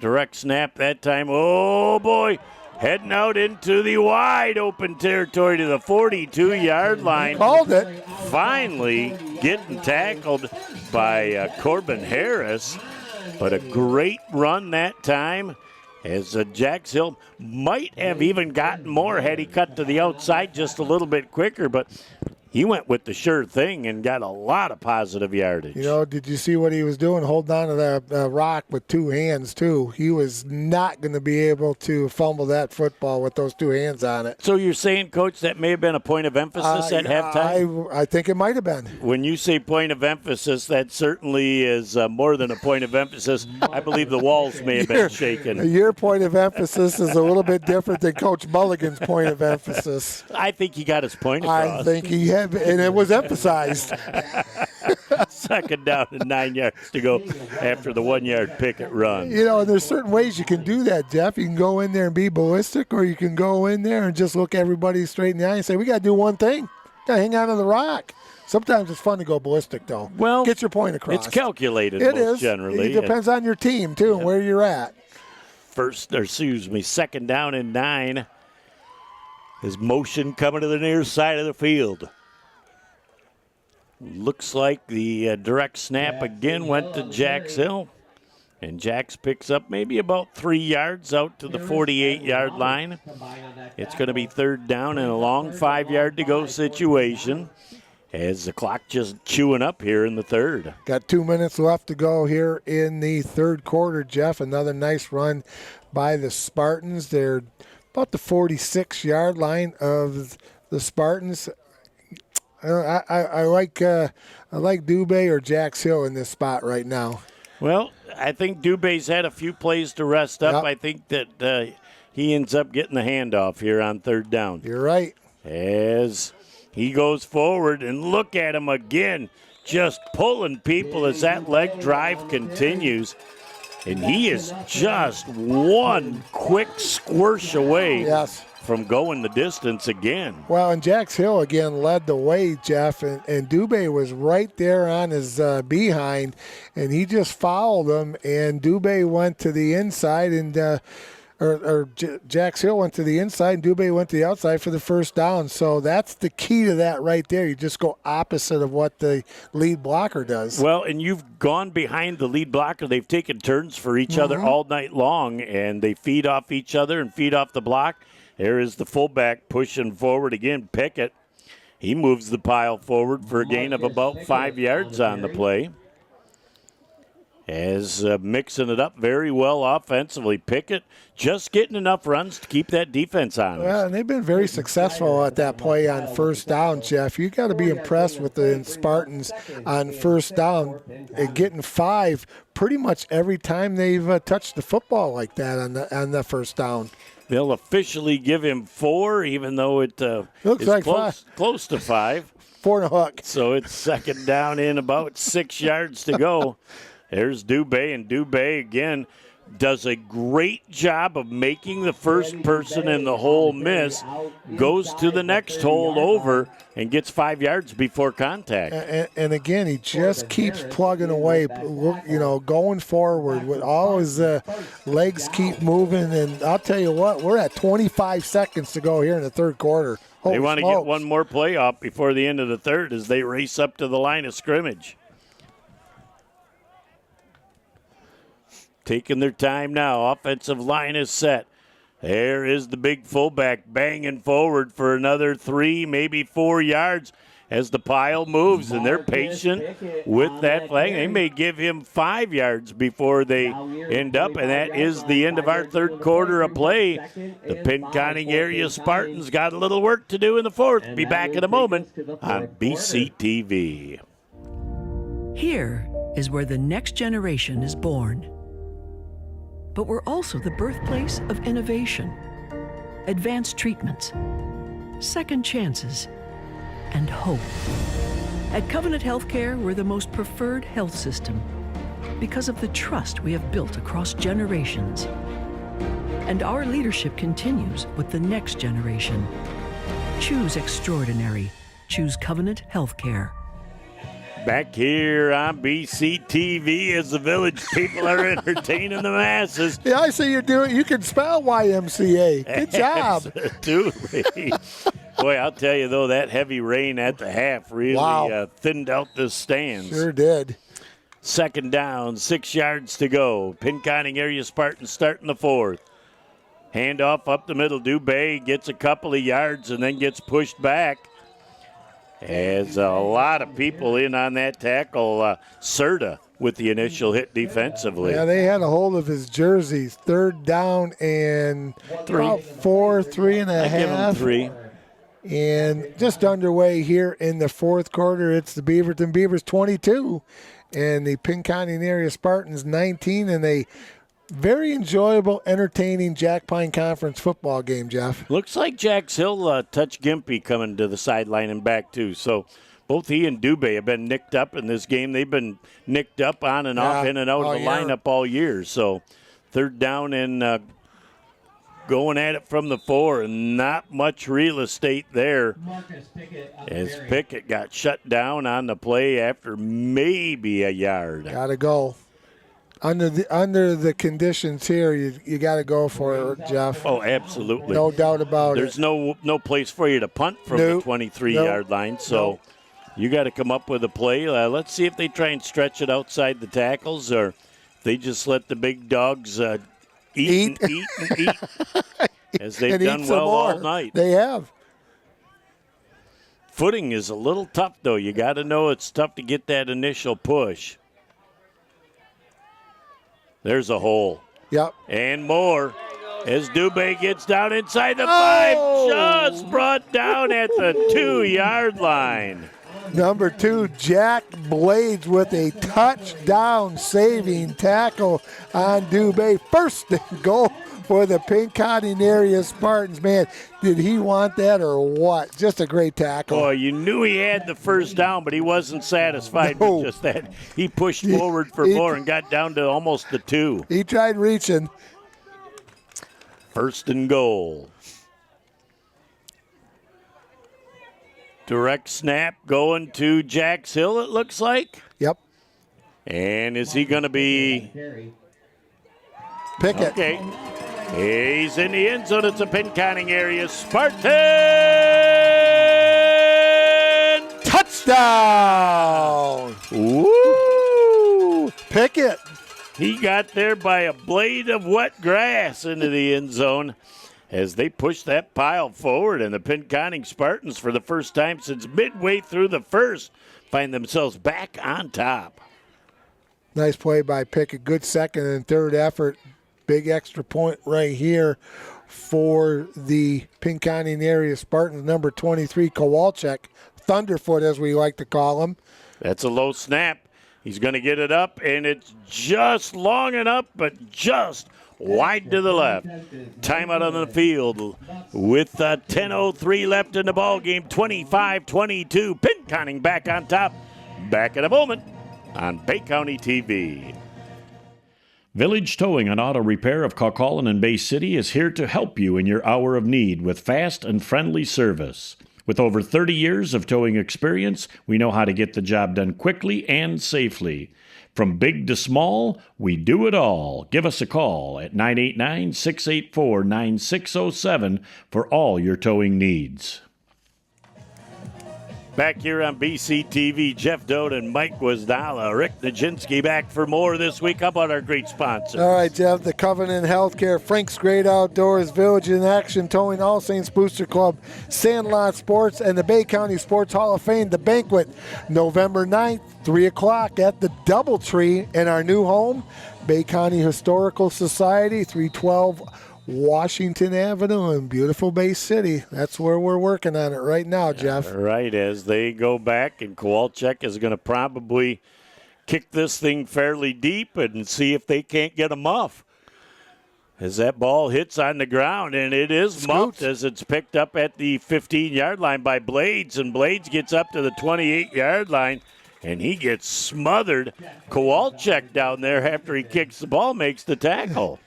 direct snap that time. Oh, boy, heading out into the wide-open territory to the 42-yard line. Called it. Finally getting tackled by Corbin Harris, but a great run that time as Jax Hill might have even gotten more had he cut to the outside just a little bit quicker, but he went with the sure thing and got a lot of positive yardage. You know, did you see what he was doing? Holding on to the rock with 2 hands, too. He was not going to be able to fumble that football with those 2 hands on it. So you're saying, Coach, that may have been a point of emphasis at halftime? I think it might have been. When you say point of emphasis, that certainly is more than a point of emphasis. I believe the walls may have been shaken. Your point of emphasis is a little bit different than Coach Mulligan's point of emphasis. I think he got his point across. I think he had. And it was emphasized. 2nd down and 9 yards to go after the 1-yard picket run. You know, there's certain ways you can do that, Jeff. You can go in there and be ballistic, or you can go in there and just look everybody straight in the eye and say, we got to do one thing. Got to hang on to the rock. Sometimes it's fun to go ballistic, though. Well, get your point across. It's calculated it most is. generally. It depends on your team, too, and where you're at. 2nd down and 9. His motion coming to the near side of the field. Looks like the direct snap again went to Jax Hill. And Jax picks up maybe about 3 yards out to the 48-yard line. It's going to be 3rd down and a long 5-yard to go situation as the clock just chewing up here in the 3rd. Got 2 minutes left to go here in the 3rd quarter, Jeff. Another nice run by the Spartans. They're about the 46-yard line of the Spartans. I like Dubé or Jax Hill in this spot right now. Well, I think Dubé's had a few plays to rest up. Yep. I think that he ends up getting the handoff here on 3rd down. You're right. As he goes forward, and look at him again, just pulling people as that leg drive continues. And he is just one quick squish away. Yes. From going the distance again. Well, and Jax Hill again led the way, Jeff, and Dubé was right there on his behind, and he just fouled him, and Dubé went to the inside, and Jax Hill went to the inside, and Dubé went to the outside for the 1st down. So that's the key to that right there. You just go opposite of what the lead blocker does. Well, and you've gone behind the lead blocker. They've taken turns for each other all night long, and they feed off each other and feed off the block. There is the fullback pushing forward again, Pickett. He moves the pile forward for a gain of about 5 yards on the play. As mixing it up very well offensively. Pickett just getting enough runs to keep that defense honest. Well, and they've been very successful at that play on 1st down, Jeff. You got to be impressed with the Spartans on 1st down and getting 5 pretty much every time they've touched the football like that on the 1st down. They'll officially give him 4, even though it looks is like close to 5. 4 and a hook. So it's 2nd down in about 6 yards to go. There's Dubé, and Dubé again does a great job of making the first person in the hole miss, goes to the next hole over, and gets 5 yards before contact. And again, he just keeps plugging away, going forward with all his legs keep moving. And I'll tell you what, we're at 25 seconds to go here in the third quarter. Holy they want to smokes. get one more play off before the end of the third as they race up to the line of scrimmage. Taking their time now. Offensive line is set. There is the big fullback banging forward for another 3, maybe 4 yards as the pile moves, and they're patient with that flag. They may give him 5 yards before they end up, and that is the end of our third quarter of play. The Pinconning area Spartans got a little work to do in the fourth. Be back in a moment on BCTV. Here is where the next generation is born. But we're also the birthplace of innovation, advanced treatments, second chances, and hope. At Covenant Healthcare, we're the most preferred health system because of the trust we have built across generations. And our leadership continues with the next generation. Choose extraordinary. Choose Covenant Healthcare. Back here on BCTV as the village people are entertaining the masses. Yeah, I see you do it. You can spell YMCA. Good job. Absolutely. Boy, I'll tell you, though, that heavy rain at the half really thinned out the stands. Sure did. Second down, 6 yards to go. Pinconning area Spartans starting the fourth. Handoff up the middle. Dubé gets a couple of yards and then gets pushed back. As a lot of people in on that tackle, Serta with the initial hit defensively. Yeah, they had a hold of his jerseys. Third down and 3.5. I give him 3. And just underway here in the fourth quarter, it's the Beaverton Beavers 22 and the Pinconning area Spartans 19, and a very enjoyable, entertaining Jack Pine Conference football game, Jeff. Looks like Jack's Hill touched Gimpy coming to the sideline and back, too. So both he and Dubé have been nicked up in this game. They've been nicked up on and off, in and out of the lineup all year. So third down and going at it from the 4, and not much real estate there as Pickett got shut down on the play after maybe a yard. Got to go. Under the conditions here, you got to go for it, Jeff. Oh, absolutely. No doubt about There's no place for you to punt from the 23-yard line, so you got to come up with a play. Let's see if they try and stretch it outside the tackles, or if they just let the big dogs eat and eat, as they've done well all night. They have. Footing is a little tough, though. You got to know it's tough to get that initial push. There's a hole. Yep. And more as Dubé gets down inside the 5. Just brought down at the 2-yard line. Number 2, Jack Blades with a touchdown saving tackle on Dubé. First and goal for the Pinconning area Spartans. Man, did he want that or what? Just a great tackle. Oh, you knew he had the first down, but he wasn't satisfied with just that. He pushed forward for more and got down to almost the 2. He tried reaching. First and goal. Direct snap going to Jax Hill, it looks like. Yep. And is he going to be... Pickett. Okay. He's in the end zone. It's a Pinconning area Spartan touchdown! Woo! Pickett. He got there by a blade of wet grass into the end zone as they push that pile forward, and the Pinconning Spartans, for the first time since midway through the first, find themselves back on top. Nice play by Pickett. Good second and third effort. Big extra point right here for the Pinconning area Spartans. Number 23, Kowalczyk. Thunderfoot, as we like to call him. That's a low snap. He's going to get it up, and it's just long enough, but just wide to the left. Timeout on the field with 10:03 left in the ball game. 25-22. Pinconning back on top. Back in a moment on Bay County TV. Village Towing and Auto Repair of Kaukaulin and Bay City is here to help you in your hour of need with fast and friendly service. With over 30 years of towing experience, we know how to get the job done quickly and safely. From big to small, we do it all. Give us a call at 989-684-9607 for all your towing needs. Back here on BCTV, Jeff Doden and Mike Wasdala. Rick Nijinsky back for more this week. How about our great sponsors? All right, Jeff, the Covenant Healthcare, Frank's Great Outdoors, Village in Action Towing, All Saints Booster Club, Sandlot Sports, and the Bay County Sports Hall of Fame, the banquet, November 9th, 3 o'clock at the Doubletree in our new home, Bay County Historical Society, 312 Washington Avenue in beautiful Bay City. That's where we're working on it right now, Jeff. Right, as they go back, and Kowalczyk is going to probably kick this thing fairly deep and see if they can't get a muff. As that ball hits on the ground, and it is muffed as it's picked up at the 15-yard line by Blades, and Blades gets up to the 28-yard line, and he gets smothered. Kowalczyk down there after he kicks the ball makes the tackle.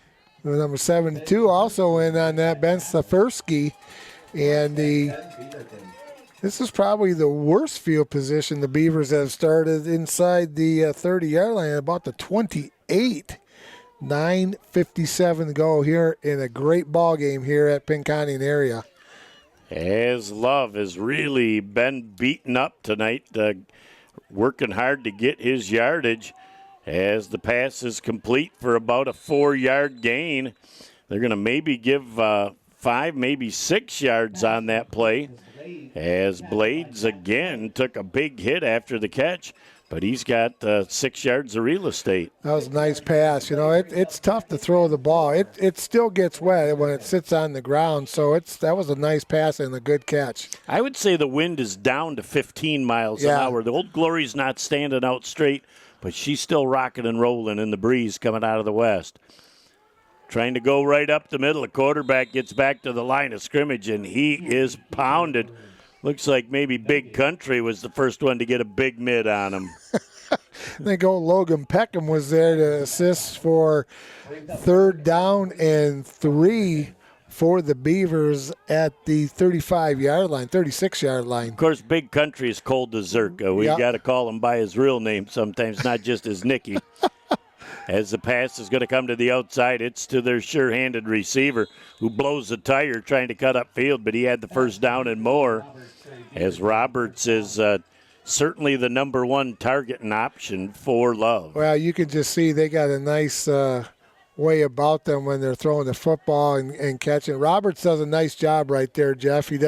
Number 72 also in on that, Ben Safersky. And this is probably the worst field position the Beavers have started inside the 30-yard line, about the 28. 9:57 to go here in a great ball game here at Pinconning area. As Love has really been beaten up tonight, working hard to get his yardage. As the pass is complete for about a 4-yard gain. They're going to maybe give 5, maybe 6 yards on that play. As Blades again took a big hit after the catch, but he's got 6 yards of real estate. That was a nice pass. You know, it's tough to throw the ball. It still gets wet when it sits on the ground, so that was a nice pass and a good catch. I would say the wind is down to 15 miles an hour. The Old Glory's not standing out straight, but she's still rocking and rolling in the breeze coming out of the west. Trying to go right up the middle. The quarterback gets back to the line of scrimmage, and he is pounded. Looks like maybe Big Country was the first one to get a big mid on him. I think old Logan Peckham was there to assist for 3rd down and 3 for the Beavers at the 35-yard line, 36-yard line. Of course, Big Country is Cole DeZerka. We got to call him by his real name sometimes, not just his Nicky. As the pass is going to come to the outside, it's to their sure-handed receiver who blows the tire trying to cut up field, but he had the first down and more. As Roberts is certainly the number 1 targeting option for Love. Well, you can just see they got a nice way about them when they're throwing the football and catching. Roberts does a nice job right there, Jeff. He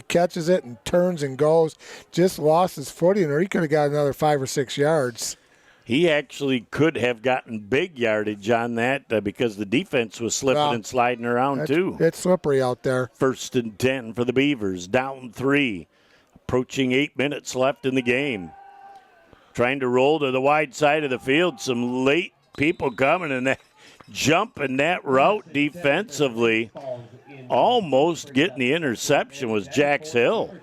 catches it and turns and goes. Just lost his footing, or he could have got another 5 or 6 yards. He actually could have gotten big yardage on that because the defense was slipping and sliding around too. It's slippery out there. 1st and 10 for the Beavers, down 3. Approaching 8 minutes left in the game. Trying to roll to the wide side of the field. Some late people coming, and that jump in that route defensively, almost getting the interception, was Jax Hill.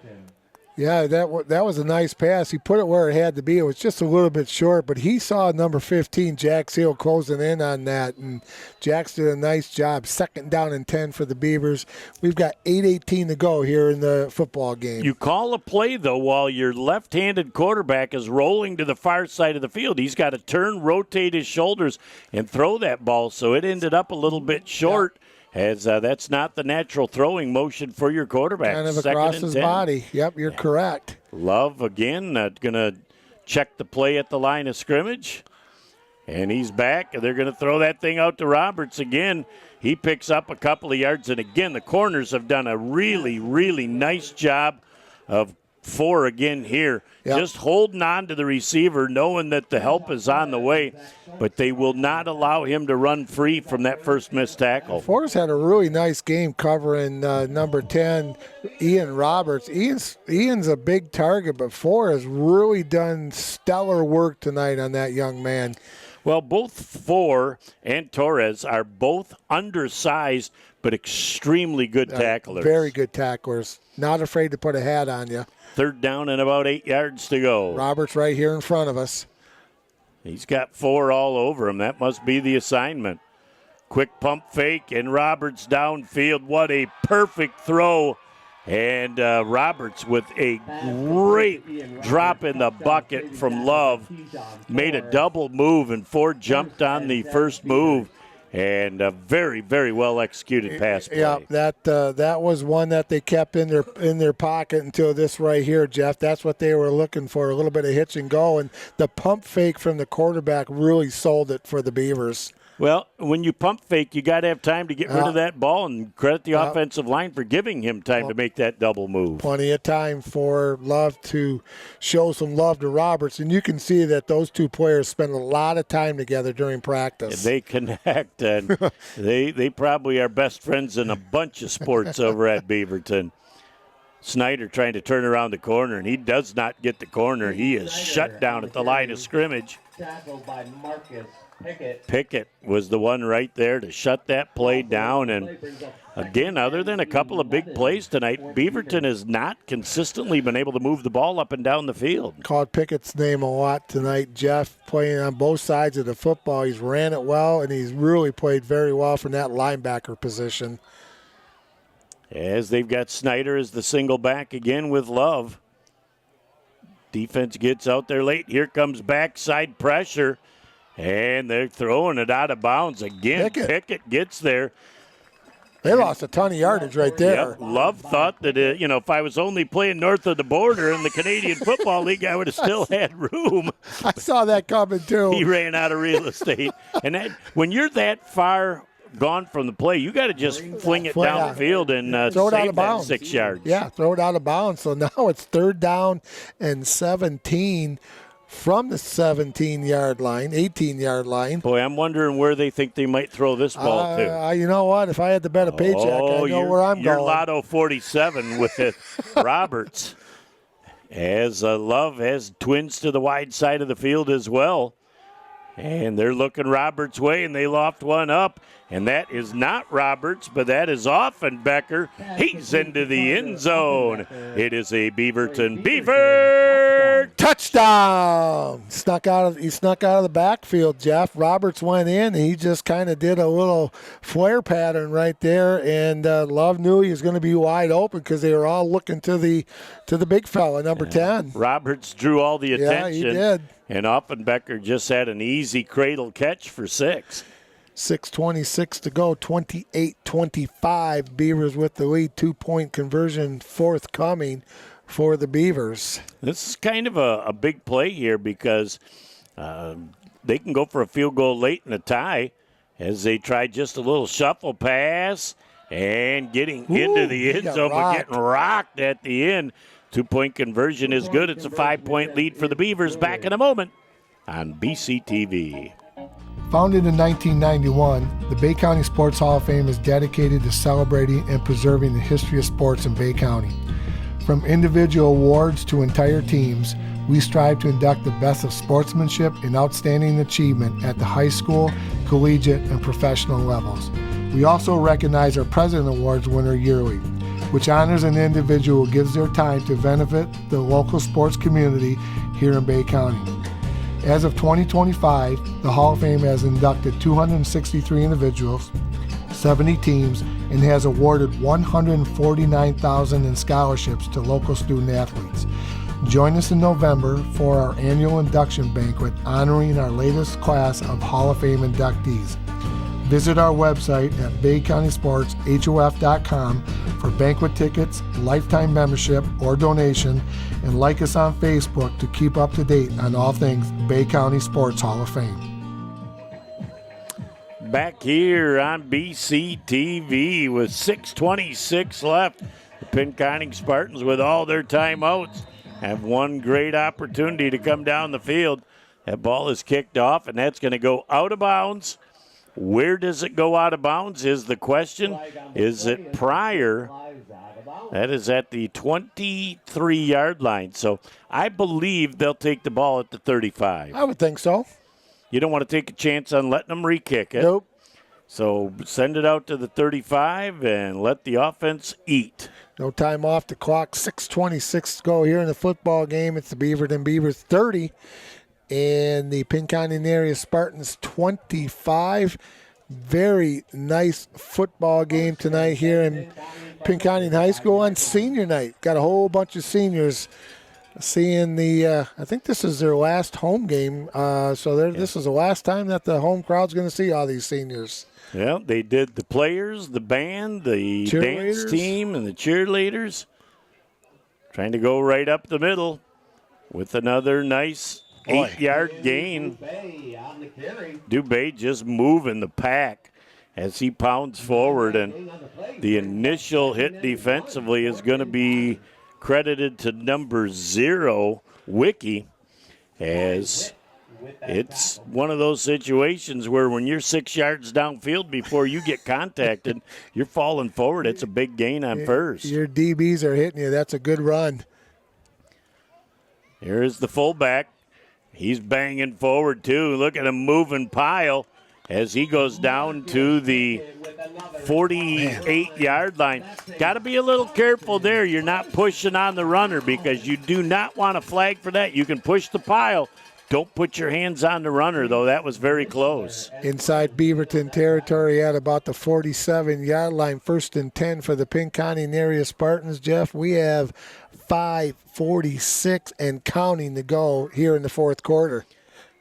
Yeah, that was a nice pass. He put it where it had to be. It was just a little bit short, but he saw number 15, Jax Hill, closing in on that, and Jax did a nice job. 2nd down and 10 for the Beavers. We've got 8:18 to go here in the football game. You call a play, though, while your left-handed quarterback is rolling to the far side of the field. He's got to turn, rotate his shoulders, and throw that ball, so it ended up a little bit short. Yeah. As that's not the natural throwing motion for your quarterback. Kind of across his body. Yep, you're correct. Love, again, going to check the play at the line of scrimmage. And he's back, and they're going to throw that thing out to Roberts again. He picks up a couple of yards. And, again, the corners have done a really, really nice job of 4 again here. Yep. Just holding on to the receiver, knowing that the help is on the way, but they will not allow him to run free from that first missed tackle. Forrest had a really nice game covering number 10, Ian Roberts. Ian's a big target, but Forrest has really done stellar work tonight on that young man. Well, both Four and Torres are both undersized but extremely good tacklers. Very good tacklers. Not afraid to put a hat on you. 3rd down and about 8 yards to go. Roberts right here in front of us. He's got 4 all over him. That must be the assignment. Quick pump fake, and Roberts downfield. What a perfect throw. And Roberts with a great drop in the bucket from Love. Made a double move, and Ford jumped on the first move. And a very, very well executed pass play. Yeah, that was one that they kept in their pocket until this right here, Jeff. That's what they were looking for, a little bit of hitch and go. And the pump fake from the quarterback really sold it for the Beavers. Well, when you pump fake, you got to have time to get rid of that ball, and credit the offensive line for giving him time to make that double move. Plenty of time for Love to show some love to Roberts, and you can see that those two players spend a lot of time together during practice. They connect, and they probably are best friends in a bunch of sports over at Beaverton. Snyder trying to turn around the corner, and he does not get the corner. He is shut down at the line of scrimmage. Tackled by Marcus Pickett was the one right there to shut that play down. And again, other than a couple of big plays tonight, Beaverton has not consistently been able to move the ball up and down the field. Called Pickett's name a lot tonight. Jeff playing on both sides of the football. He's ran it well, and he's really played very well from that linebacker position. As they've got Snyder as the single back again with Love. Defense gets out there late. Here comes backside pressure. And they're throwing it out of bounds again. Pickett gets there. They lost a ton of yardage right there. Yep. Love thought that, if I was only playing north of the border in the Canadian Football League, I would have still had room. I saw that coming, too. He ran out of real estate. And when you're that far gone from the play, you got to just fling it downfield and throw it out of that bounds. 6 yards. Yeah, throw it out of bounds. So now it's 3rd down and 17 from the 17-yard line, 18-yard line. Boy, I'm wondering where they think they might throw this ball to. You know what? If I had to bet a paycheck, I know where I'm you're going. Lotto 47 with Roberts. As Love has twins to the wide side of the field as well. And they're looking Roberts' way, and they loft one up. And that is not Roberts, but that is Offenbecker. He's into the end zone. It is a Beaverton Beaver touchdown. He snuck out of the backfield, Jeff. Roberts went in, and he just kind of did a little flare pattern right there. And Love knew he was going to be wide open because they were all looking to the big fella, number 10. Roberts drew all the attention. Yeah, he did. And Offenbecker just had an easy cradle catch for 6. 6:26 to go, 28-25. Beavers with the lead, 2-point conversion forthcoming for the Beavers. This is kind of a big play here because they can go for a field goal late in the tie as they try just a little shuffle pass and getting into the end zone, but getting rocked at the end. 2-point conversion is good. It's a 5-point lead for the Beavers. Back in a moment on BCTV. Founded in 1991, the Bay County Sports Hall of Fame is dedicated to celebrating and preserving the history of sports in Bay County. From individual awards to entire teams, we strive to induct the best of sportsmanship and outstanding achievement at the high school, collegiate, and professional levels. We also recognize our President Awards winner yearly, which honors an individual who gives their time to benefit the local sports community here in Bay County. As of 2025, the Hall of Fame has inducted 263 individuals, 70 teams, and has awarded $149,000 in scholarships to local student athletes. Join us in November for our annual induction banquet honoring our latest class of Hall of Fame inductees. Visit our website at BayCountySportsHOF.com for banquet tickets, lifetime membership, or donation, and like us on Facebook to keep up to date on all things Bay County Sports Hall of Fame. Back here on BCTV with 6:26 left. The Pinconning Spartans, with all their timeouts, have one great opportunity to come down the field. That ball is kicked off, and that's going to go out of bounds. Where does it go out of bounds is the question. Is it prior? That is at the 23-yard line. So I believe they'll take the ball at the 35. I would think so. You don't want to take a chance on letting them re-kick it. Nope. So send it out to the 35 and let the offense eat. No time off the clock. 6:26 to go here in the football game. It's the Beaverton Beavers 30 and the Pinconning area Spartans 25. Very nice football game tonight here in Pinconning High School on senior night. Got a whole bunch of seniors seeing the, I think this is their last home game. This is the last time that the home crowd's going to see all these seniors. Yeah, they did the players, the band, the dance team, and the cheerleaders. Trying to go right up the middle with another nice 8-yard gain. Dubé just moving the pack as he pounds forward, and the initial hit defensively is going to be credited to number 0, Wiki, as it's one of those situations where when you're 6 yards downfield before you get contacted, you're falling forward. It's a big gain on first. Your DBs are hitting you. That's a good run. Here is the fullback. He's banging forward, too. Look at him moving pile as he goes down to the 48-yard line. Got to be a little careful there. You're not pushing on the runner because you do not want a flag for that. You can push the pile. Don't put your hands on the runner, though. That was very close. Inside Beaverton territory at about the 47-yard line. 1st and 10 for the Pinconning area Spartans, Jeff. We have 5:46 and counting to go here in the fourth quarter.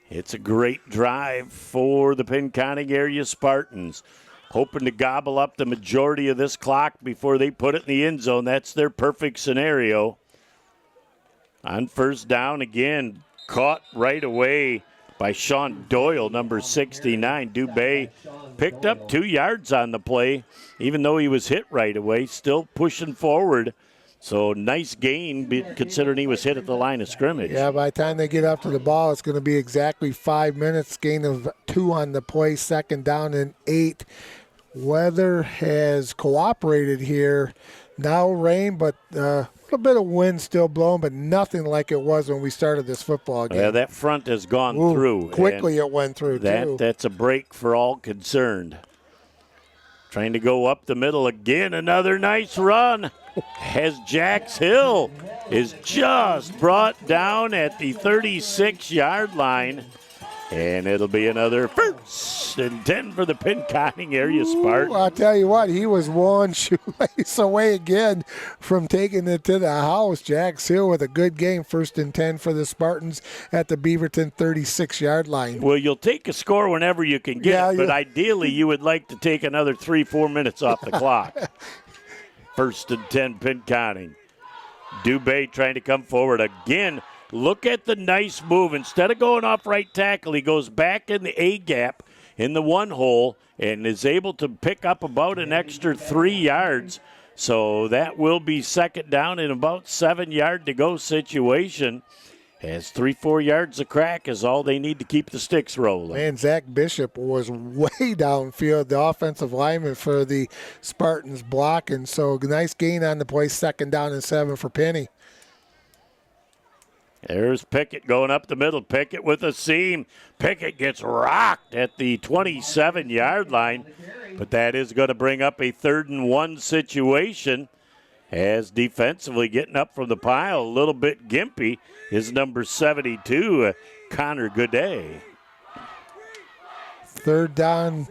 It's a great drive for the Pinconning area Spartans. Hoping to gobble up the majority of this clock before they put it in the end zone. That's their perfect scenario. On first down again, caught right away by Sean Doyle, number 69. Dubé picked up 2 yards on the play, even though he was hit right away, still pushing forward. So nice gain considering he was hit at the line of scrimmage. Yeah, by the time they get up to the ball, it's going to be exactly 5 minutes. Gain of 2 on the play, 2nd down and 8. Weather has cooperated here. Now rain, but a little bit of wind still blowing, but nothing like it was when we started this football game. Yeah, that front has gone through. Quickly it went through, too. That's a break for all concerned. Trying to go up the middle again. Another nice run as Jax Hill is just brought down at the 36-yard line. And it'll be another 1st and 10 for the Pinconning area Spartans. I'll tell you what, he was one shoelace away again from taking it to the house. Jax Hill with a good game. 1st and 10 for the Spartans at the Beaverton 36-yard line. Well, you'll take a score whenever you can get it, but ideally you would like to take another 3-4 minutes off the clock. 1st and 10 Pinconning. Dubé trying to come forward again. Look at the nice move. Instead of going off right tackle, he goes back in the A gap in the 1 hole and is able to pick up about an extra 3 yards. So that will be 2nd down in about 7-yard to go situation. As 3-4 yards a crack is all they need to keep the sticks rolling. Man, Zach Bishop was way downfield, the offensive lineman for the Spartans blocking. So nice gain on the play, 2nd down and 7 for Penny. There's Pickett going up the middle. Pickett with a seam. Pickett gets rocked at the 27-yard line, but that is going to bring up a 3rd and 1 situation as defensively getting up from the pile a little bit gimpy is number 72, Connor Goodday. 3rd down.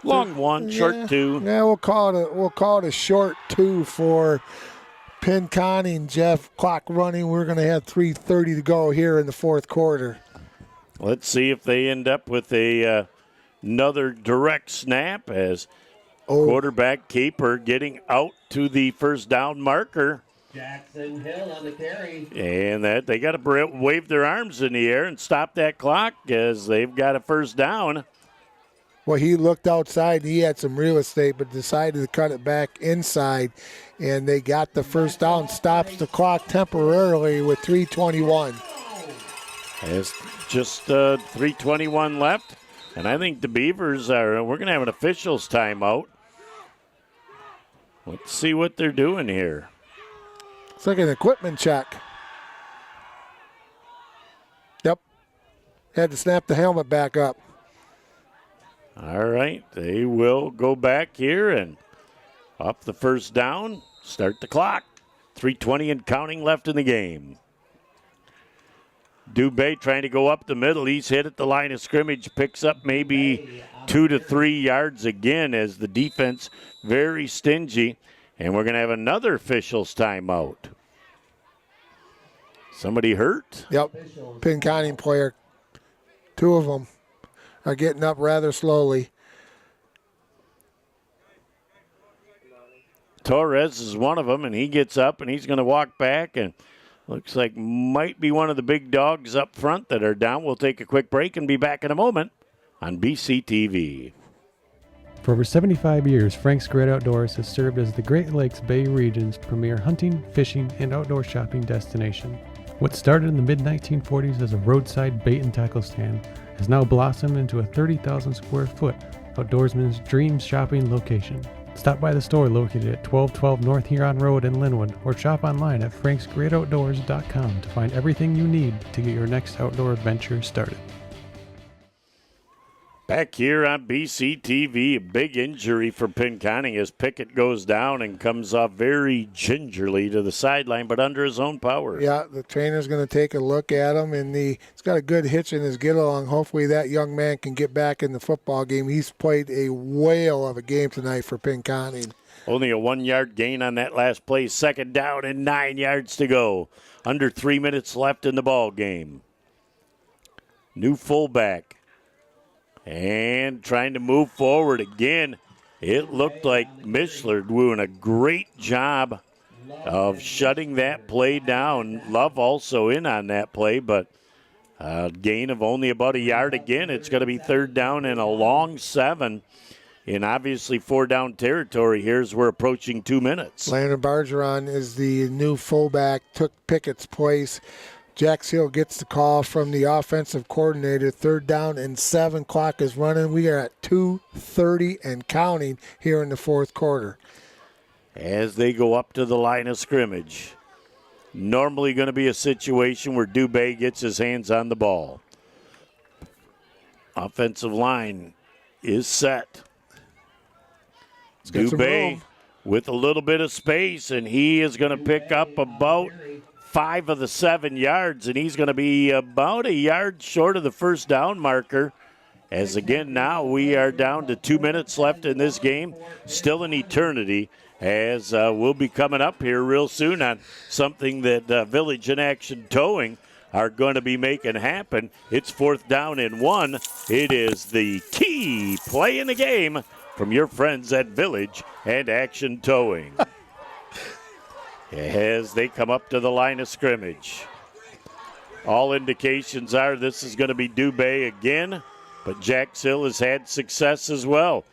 Long 1, short 2. Yeah, we'll call it a short 2 for Pinconning. Jeff, clock running. We're going to have 3:30 to go here in the fourth quarter. Let's see if they end up with another direct snap as quarterback keeper getting out to the 1st down marker. Jackson Hill on the carry. And that they got to wave their arms in the air and stop that clock as they've got a 1st down. Well, he looked outside and he had some real estate, but decided to cut it back inside. And they got the 1st down, stops the clock temporarily with 3:21. There's just 3:21 left. And I think the Beavers we're going to have an officials timeout. Let's see what they're doing here. It's like an equipment check. Yep. Had to snap the helmet back up. All right, they will go back here and up the 1st down, start the clock. 3:20 and counting left in the game. Dubé trying to go up the middle. He's hit at the line of scrimmage, picks up maybe 2 to 3 yards again as the defense very stingy. And we're going to have another official's timeout. Somebody hurt? Yep, Pinconning player. 2 of them are getting up rather slowly. Torres is one of them, and he gets up, and he's going to walk back, and looks like might be one of the big dogs up front that are down. We'll take a quick break and be back in a moment on BCTV. For over 75 years, Frank's Great Outdoors has served as the Great Lakes Bay region's premier hunting, fishing, and outdoor shopping destination. What started in the mid-1940s as a roadside bait and tackle stand has now blossomed into a 30,000 square foot outdoorsman's dream shopping location. Stop by the store located at 1212 North Huron Road in Linwood or shop online at franksgreatoutdoors.com to find everything you need to get your next outdoor adventure started. Back here on BCTV, a big injury for Pinconning as Pickett goes down and comes off very gingerly to the sideline, but under his own power. Yeah, the trainer's going to take a look at him, and he's got a good hitch in his get-along. Hopefully that young man can get back in the football game. He's played a whale of a game tonight for Pinconning. Only a 1-yard gain on that last play. 2nd down and 9 yards to go. Under 3 minutes left in the ball game. New fullback. And trying to move forward again. It looked like Mishler doing a great job of shutting that play down. Love also in on that play, but a gain of only about a yard again. It's going to be 3rd down and a long 7. In obviously 4-down territory here as we're approaching 2 minutes. Landon Bergeron is the new fullback, took Pickett's place. Jack Hill gets the call from the offensive coordinator. 3rd down and 7. Clock is running. We are at 2:30 and counting here in the 4th quarter. As they go up to the line of scrimmage. Normally going to be a situation where Dubé gets his hands on the ball. Offensive line is set. Dubé with a little bit of space, and he is going to pick up about 5 of the 7 yards, and he's going to be about a yard short of the 1st down marker. As again, now we are down to 2 minutes left in this game. Still an eternity, as we'll be coming up here real soon on something that Village in Action Towing are going to be making happen. It's 4th down and 1. It is the key play in the game from your friends at Village and Action Towing. As they come up to the line of scrimmage. All indications are this is going to be Dubé again, but Jack Hill has had success as well.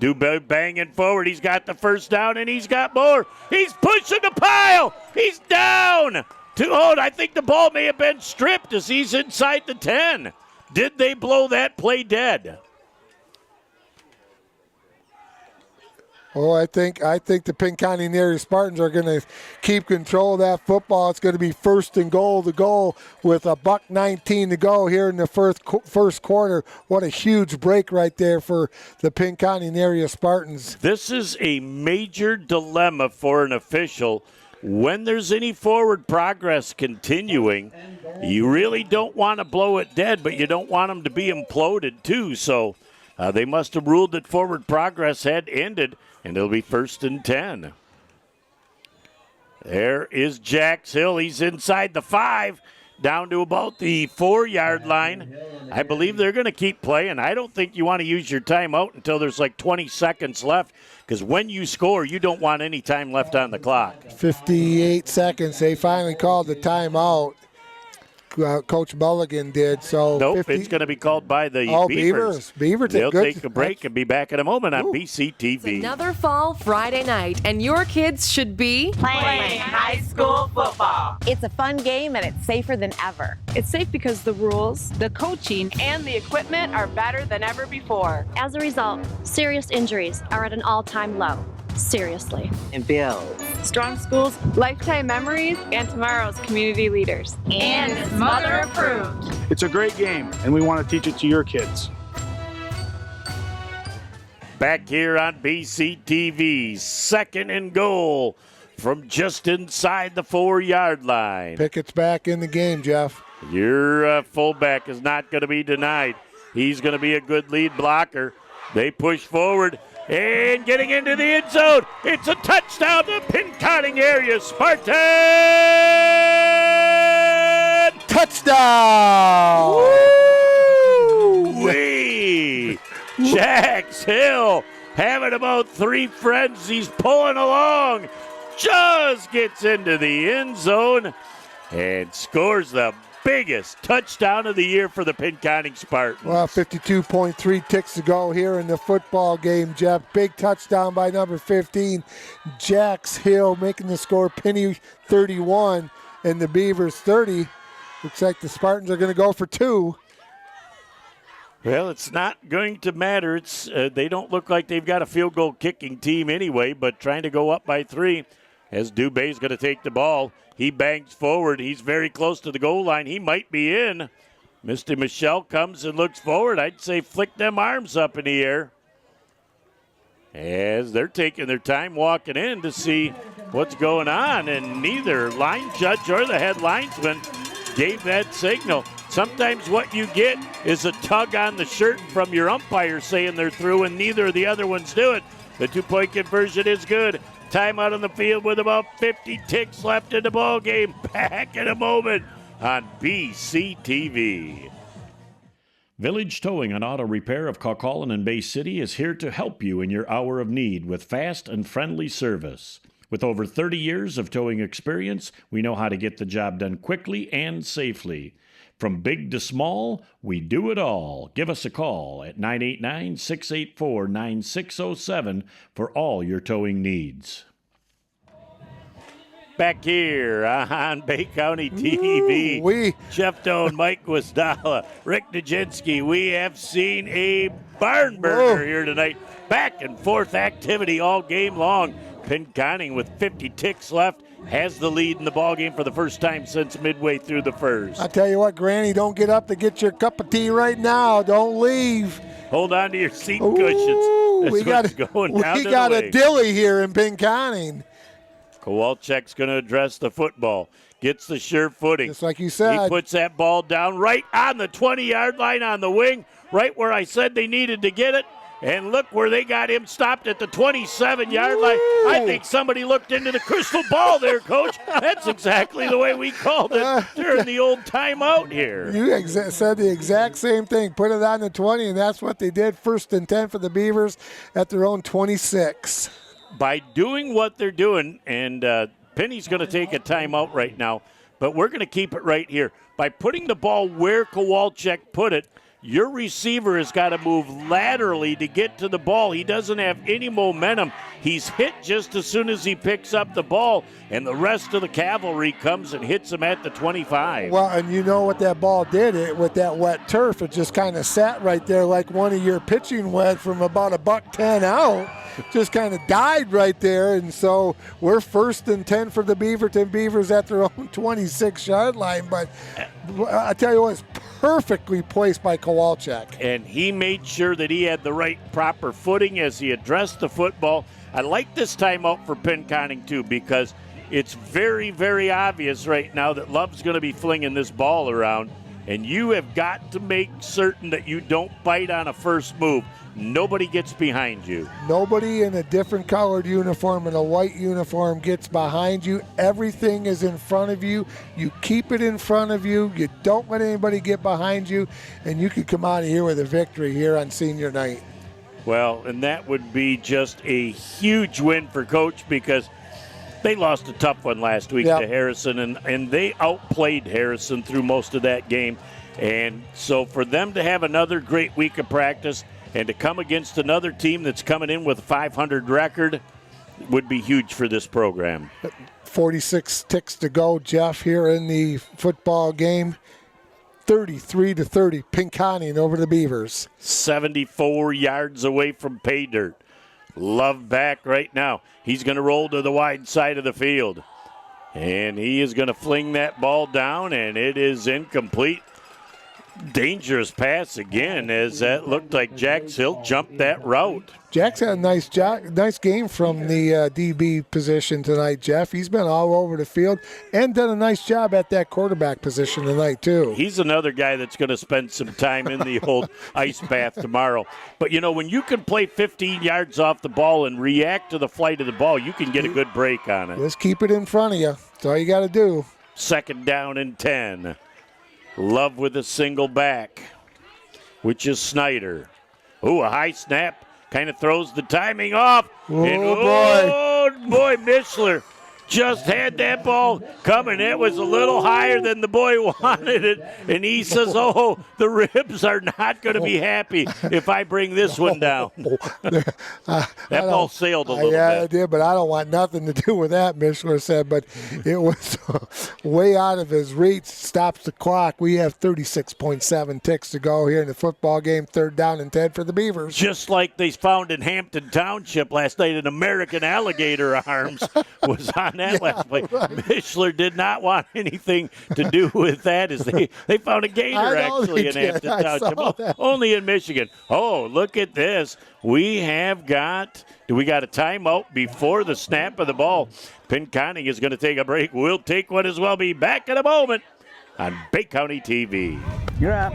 Dubé banging forward. He's got the 1st down, and he's got more. He's pushing the pile. He's down. I think the ball may have been stripped as he's inside the 10. Did they blow that play dead? Oh, I think the Pinconning area Spartans are going to keep control of that football. It's going to be 1st and goal to go with a $1:19 to go here in the first quarter. What a huge break right there for the Pinconning area Spartans. This is a major dilemma for an official. When there's any forward progress continuing, you really don't want to blow it dead, but you don't want them to be imploded too. So they must have ruled that forward progress had ended, and it'll be 1st and 10. There is Jack Hill. He's inside the 5, down to about the 4-yard line. I believe they're going to keep playing. I don't think you want to use your timeout until there's like 20 seconds left, because when you score, you don't want any time left on the clock. 58 seconds. They finally called the timeout. Coach Mulligan did. So nope, it's going to be called by the Beavers. Beaverton. They'll take a break and be back in a moment on BCTV. It's another fall Friday night, and your kids should be playing high school football. It's a fun game, and it's safer than ever. It's safe because the rules, the coaching, and the equipment are better than ever before. As a result, serious injuries are at an all-time low. Seriously. And builds strong schools, lifetime memories, and tomorrow's community leaders. And it's mother approved. It's a great game, and we want to teach it to your kids. Back here on BCTV, 2nd and goal from just inside the 4-yard line. Pickett's back in the game, Jeff. Your fullback is not going to be denied. He's going to be a good lead blocker. They push forward and getting into the end zone. It's a touchdown to Pinconning area. Spartan! Touchdown! Woo-wee! Jax Hill having about 3 friends. He's pulling along. Just gets into the end zone and scores the biggest touchdown of the year for the Pinconning Spartans. Well, 52.3 ticks to go here in the football game, Jeff. Big touchdown by number 15, Jax Hill, making the score. Penny 31 and the Beavers 30. Looks like the Spartans are going to go for 2. Well, it's not going to matter. It's they don't look like they've got a field goal kicking team anyway, but trying to go up by 3 as Dubé's going to take the ball. He bangs forward. He's very close to the goal line. He might be in. Misty Michelle comes and looks forward. I'd say flick them arms up in the air as they're taking their time walking in to see what's going on, and neither line judge or the head linesman gave that signal. Sometimes what you get is a tug on the shirt from your umpire saying they're through, and neither of the other ones do it. The 2-point conversion is good. Timeout on the field with about 50 ticks left in the ball game. Back in a moment on BCTV. Village Towing and Auto Repair of Kaukaulin and Bay City is here to help you in your hour of need with fast and friendly service. With over 30 years of towing experience, we know how to get the job done quickly and safely. From big to small, we do it all. Give us a call at 989-684-9607 for all your towing needs. Back here on Bay County TV, Jeff Doan, Mike Wasdala, Rick Nijinsky. We have seen a barn burner here tonight. Back and forth activity all game long. Pinconning with 50 ticks left has the lead in the ball game for the first time since midway through the first. I tell you what, Granny, don't get up to get your cup of tea right now. Don't leave. Hold on to your seat cushions. That's what's going down to the We got a league. dilly here in Pinconning. Kowalczyk's going to address the football. Gets the sure footing. Just like you said. He puts that ball down right on the 20-yard line on the wing, right where I said they needed to get it. And look where they got him stopped at the 27-yard line. I think somebody looked into the crystal ball there, Coach. That's exactly the way we called it during the old timeout here. You said the exact same thing. Put it on the 20, and that's what they did. 1st and 10 for the Beavers at their own 26. By doing what they're doing, and Penny's going to take a timeout right now, but we're going to keep it right here. By putting the ball where Kowalczyk put it, your receiver has got to move laterally to get to the ball. He doesn't have any momentum. He's hit just as soon as he picks up the ball, and the rest of the cavalry comes and hits him at the 25. Well, and you know what that ball did with that wet turf. It just kind of sat right there like one of your pitching wet from about $110 out. Just kind of died right there, and so we're 1st and 10 for the Beaverton Beavers at their own 26-yard line. But I tell you what, it's perfectly placed by Kowalczyk. And he made sure that he had the right proper footing as he addressed the football. I like this timeout for Pinconning, too, because it's very, very obvious right now that Love's going to be flinging this ball around, and you have got to make certain that you don't bite on a first move. Nobody gets behind you. Nobody in a different colored uniform, in a white uniform, gets behind you. Everything is in front of you. You keep it in front of you. You don't let anybody get behind you, and you can come out of here with a victory here on senior night. Well, and that would be just a huge win for Coach, because they lost a tough one last week to Harrison, and they outplayed Harrison through most of that game. And so for them to have another great week of practice and to come against another team that's coming in with a 500 record would be huge for this program. 46 ticks to go, Jeff, here in the football game. 33-30, Pinconning over the Beavers. 74 yards away from pay dirt. Love back right now. He's going to roll to the wide side of the field. And he is going to fling that ball down, and it is incomplete. Dangerous pass again, as that looked like Jax Hill jumped that route. Jack's had a nice game from the DB position tonight, Jeff. He's been all over the field and done a nice job at that quarterback position tonight, too. He's another guy that's going to spend some time in the old ice bath tomorrow. But, you know, when you can play 15 yards off the ball and react to the flight of the ball, you can get a good break on it. Just keep it in front of you. That's all you got to do. 2nd down and 10. Love with a single back, which is Snyder. Ooh, a high snap. Kind of throws the timing off. Oh, and, boy. Oh, boy, Mishler just had that ball coming. It was a little higher than the boy wanted it. And he says, oh, the ribs are not going to be happy if I bring this one down. That ball sailed a little bit. Yeah, it did, but I don't want nothing to do with that, Mishler said. But it was way out of his reach. Stops the clock. We have 36.7 ticks to go here in the football game. 3rd down and 10 for the Beavers. Just like they found in Hampton Township last night, an American alligator arms was on that last play. Right. Mishler did not want anything to do with that. As they found a gator actually in Hampton Township, only in Michigan. Oh, look at this. We got a timeout before the snap of the ball. Pinconning is going to take a break. We'll take one as well. Be back in a moment on Bay County TV. You're up.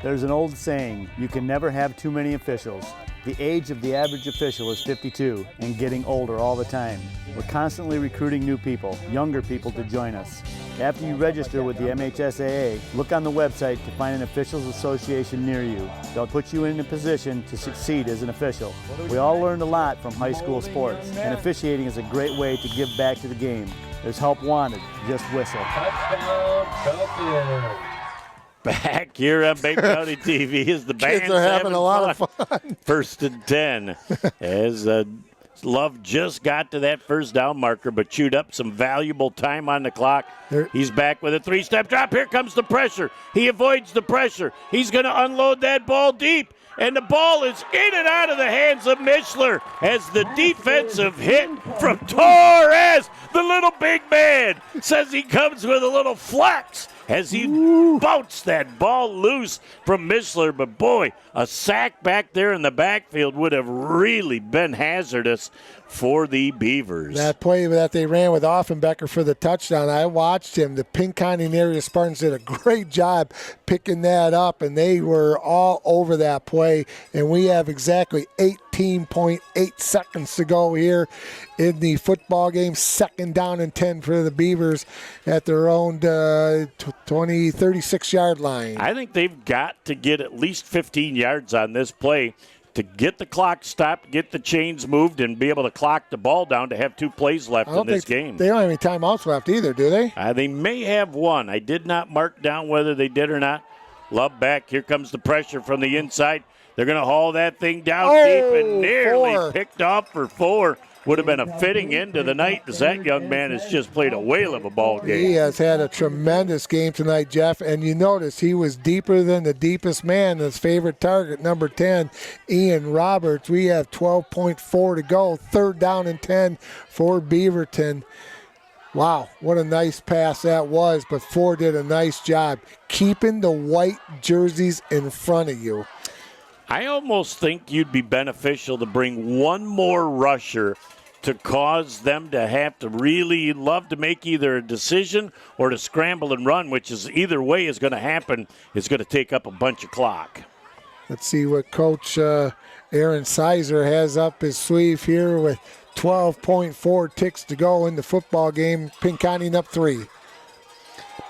There's an old saying, you can never have too many officials. The age of the average official is 52 and getting older all the time. We're constantly recruiting new people, younger people to join us. After you register with the MHSAA, look on the website to find an officials association near you. They'll put you in a position to succeed as an official. We all learned a lot from high school sports, and officiating is a great way to give back to the game. There's help wanted, just whistle. Touchdown, Chalkers. Back here on Bay County TV as the band's Kids are having a lot of fun. 1st and 10 as Love just got to that 1st down marker but chewed up some valuable time on the clock. He's back with a 3-step drop. Here comes the pressure. He avoids the pressure. He's going to unload that ball deep. And the ball is in and out of the hands of Mishler as the defensive hit from Torres. The little big man says he comes with a little flex as he bounced that ball loose from Mishler. But, boy, a sack back there in the backfield would have really been hazardous for the Beavers. That play that they ran with Offenbecker for the touchdown, I watched him. The Pinconning area Spartans did a great job picking that up, and they were all over that play. And we have exactly 18.8 seconds to go here in the football game. 2nd down and 10 for the Beavers at their own 36-yard line. I think they've got to get at least 15 yards on this play to get the clock stopped, get the chains moved, and be able to clock the ball down to have 2 plays left in this game. They don't have any timeouts left either, do they? They may have one. I did not mark down whether they did or not. Love back. Here comes the pressure from the inside. They're going to haul that thing down deep and nearly picked off for 4. Would have been a fitting end to the night as that young man has just played a whale of a ball game. He has had a tremendous game tonight, Jeff, and you notice he was deeper than the deepest man, his favorite target, number 10, Ian Roberts. We have 12.4 to go, 3rd down and 10 for Beaverton. Wow, what a nice pass that was, but Ford did a nice job keeping the white jerseys in front of you. I almost think you'd be beneficial to bring one more rusher to cause them to have to really love to make either a decision or to scramble and run, which is either way is going to happen. It's going to take up a bunch of clock. Let's see what Coach Aaron Sizer has up his sleeve here with 12.4 ticks to go in the football game. Pinconning up 3.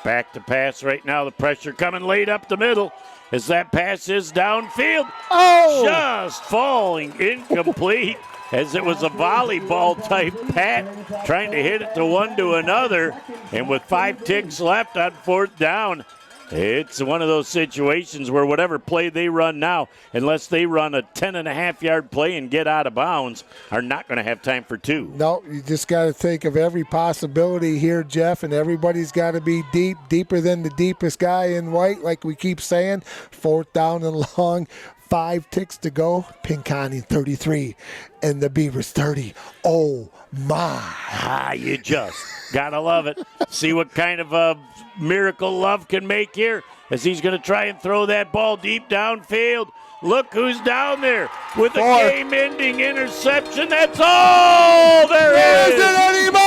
Back to pass right now. The pressure coming late up the middle as that pass is downfield. Oh! Just falling incomplete as it was a volleyball type pat trying to hit it to one to another. And with 5 ticks left on 4th down, it's one of those situations where whatever play they run now, unless they run a 10.5-yard play and get out of bounds, are not going to have time for 2. No, you just got to think of every possibility here, Jeff, and everybody's got to be deeper than the deepest guy in white, like we keep saying. 4th down and long 5 ticks to go. Pinconning 33 and the Beavers 30. Oh, my. You just got to love it. See what kind of a miracle love can make here as he's going to try and throw that ball deep downfield. Look who's down there with a game-ending interception. That's all there is. Isn't anymore.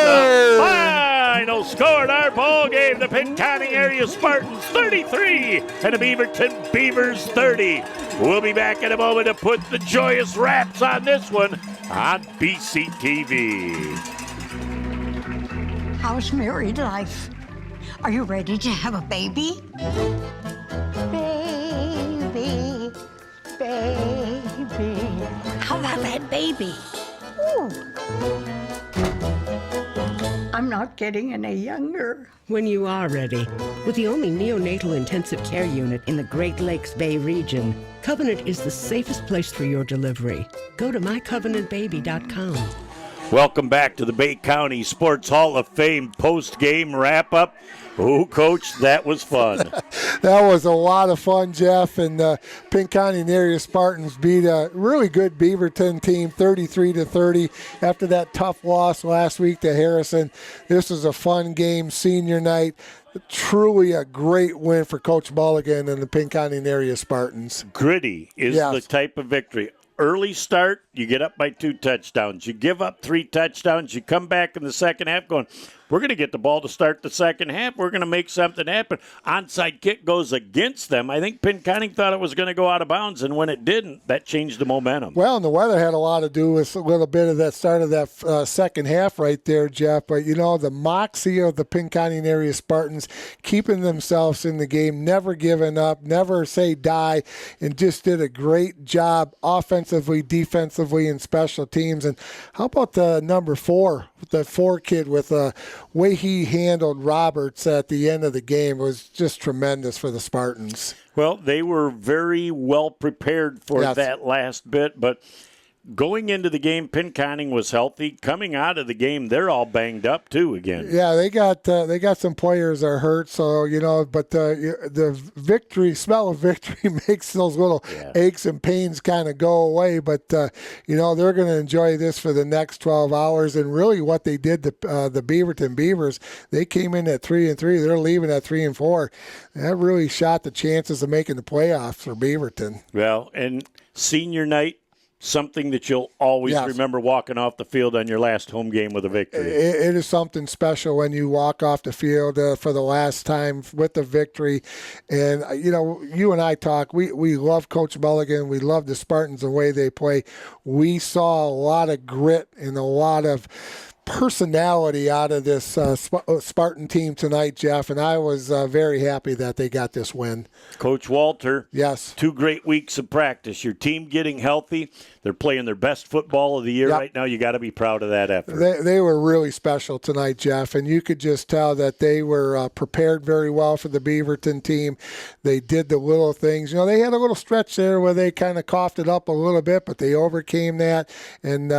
The final score in our ball game: the Pinconning area Spartans 33 and the Beaverton Beavers 30. We'll be back in a moment to put the joyous wraps on this one on BCTV. How's married life? Are you ready to have a baby? Baby, baby. How about that baby? Ooh. I'm not getting any younger. When you are ready. With the only neonatal intensive care unit in the Great Lakes Bay region, Covenant is the safest place for your delivery. Go to mycovenantbaby.com. Welcome back to the Bay County Sports Hall of Fame post-game wrap-up. Oh, Coach, that was fun. That was a lot of fun, Jeff. And Pinconning area Spartans beat a really good Beaverton team 33-30 after that tough loss last week to Harrison. This was a fun game, senior night. Truly a great win for Coach Mulligan and the Pinconning area Spartans. Gritty is the type of victory. Early start, you get up by 2 touchdowns. You give up 3 touchdowns. You come back in the second half going, we're going to get the ball to start the second half. We're going to make something happen. Onside kick goes against them. I think Pinconning thought it was going to go out of bounds, and when it didn't, that changed the momentum. Well, and the weather had a lot to do with a little bit of that start of that second half right there, Jeff. But, the moxie of the Pinconning area Spartans keeping themselves in the game, never giving up, never say die, and just did a great job offensively, defensively, and special teams. And how about the number 4, the 4 kid with way he handled Roberts at the end of the game was just tremendous for the Spartans. Well, they were very well prepared for that last bit, but going into the game, Pinconning was healthy. Coming out of the game, they're all banged up too again. Yeah, they got some players that are hurt. So but the victory, smell of victory makes those little aches and pains kind of go away. But they're going to enjoy this for the next 12 hours. And really, what they did to the Beaverton Beavers, they came in at 3-3. They're leaving at 3-4. That really shot the chances of making the playoffs for Beaverton. Well, and senior night, something that you'll always remember walking off the field on your last home game with a victory. It is something special when you walk off the field for the last time with the victory. And, you and I talk, we love Coach Mulligan. We love the Spartans, the way they play. We saw a lot of grit and a lot of personality out of this Spartan team tonight, Jeff, and I was very happy that they got this win. Coach Walter, yes, 2 great weeks of practice. Your team getting healthy. They're playing their best football of the year right now. You got to be proud of that effort. They were really special tonight, Jeff, and you could just tell that they were prepared very well for the Beaverton team. They did the little things. They had a little stretch there where they kind of coughed it up a little bit, but they overcame that, and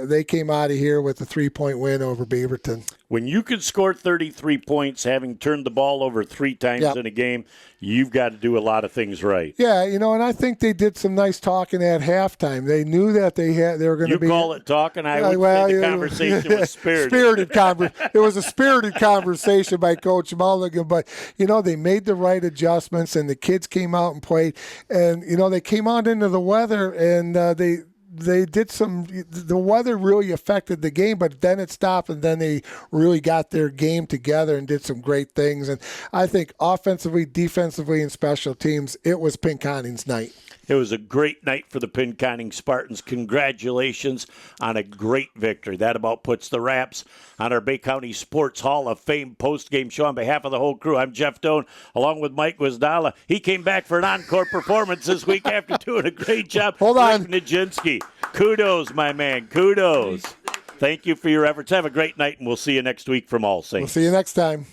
they came out of here with a 3-point win over Beaverton. When you can score 33 points, having turned the ball over 3 times in a game, you've got to do a lot of things right. Yeah, and I think they did some nice talking at halftime. They knew that they were going to be. You call it talking? I would say the conversation was spirited. It was a spirited conversation by Coach Mulligan, but they made the right adjustments, and the kids came out and played, and they came out into the weather, and they did the weather really affected the game, but then it stopped, and then they really got their game together and did some great things. And I think offensively, defensively, and special teams, it was Pinconning's night. It was a great night for the Pinconning Spartans. Congratulations on a great victory. That about puts the wraps on our Bay County Sports Hall of Fame post-game show. On behalf of the whole crew, I'm Jeff Doan, along with Mike Wisdala. He came back for an encore performance this week after doing a great job. Hold on. Rick Nijinsky. Kudos, my man. Kudos. Thank you for your efforts. Have a great night, and we'll see you next week from All Saints. We'll see you next time.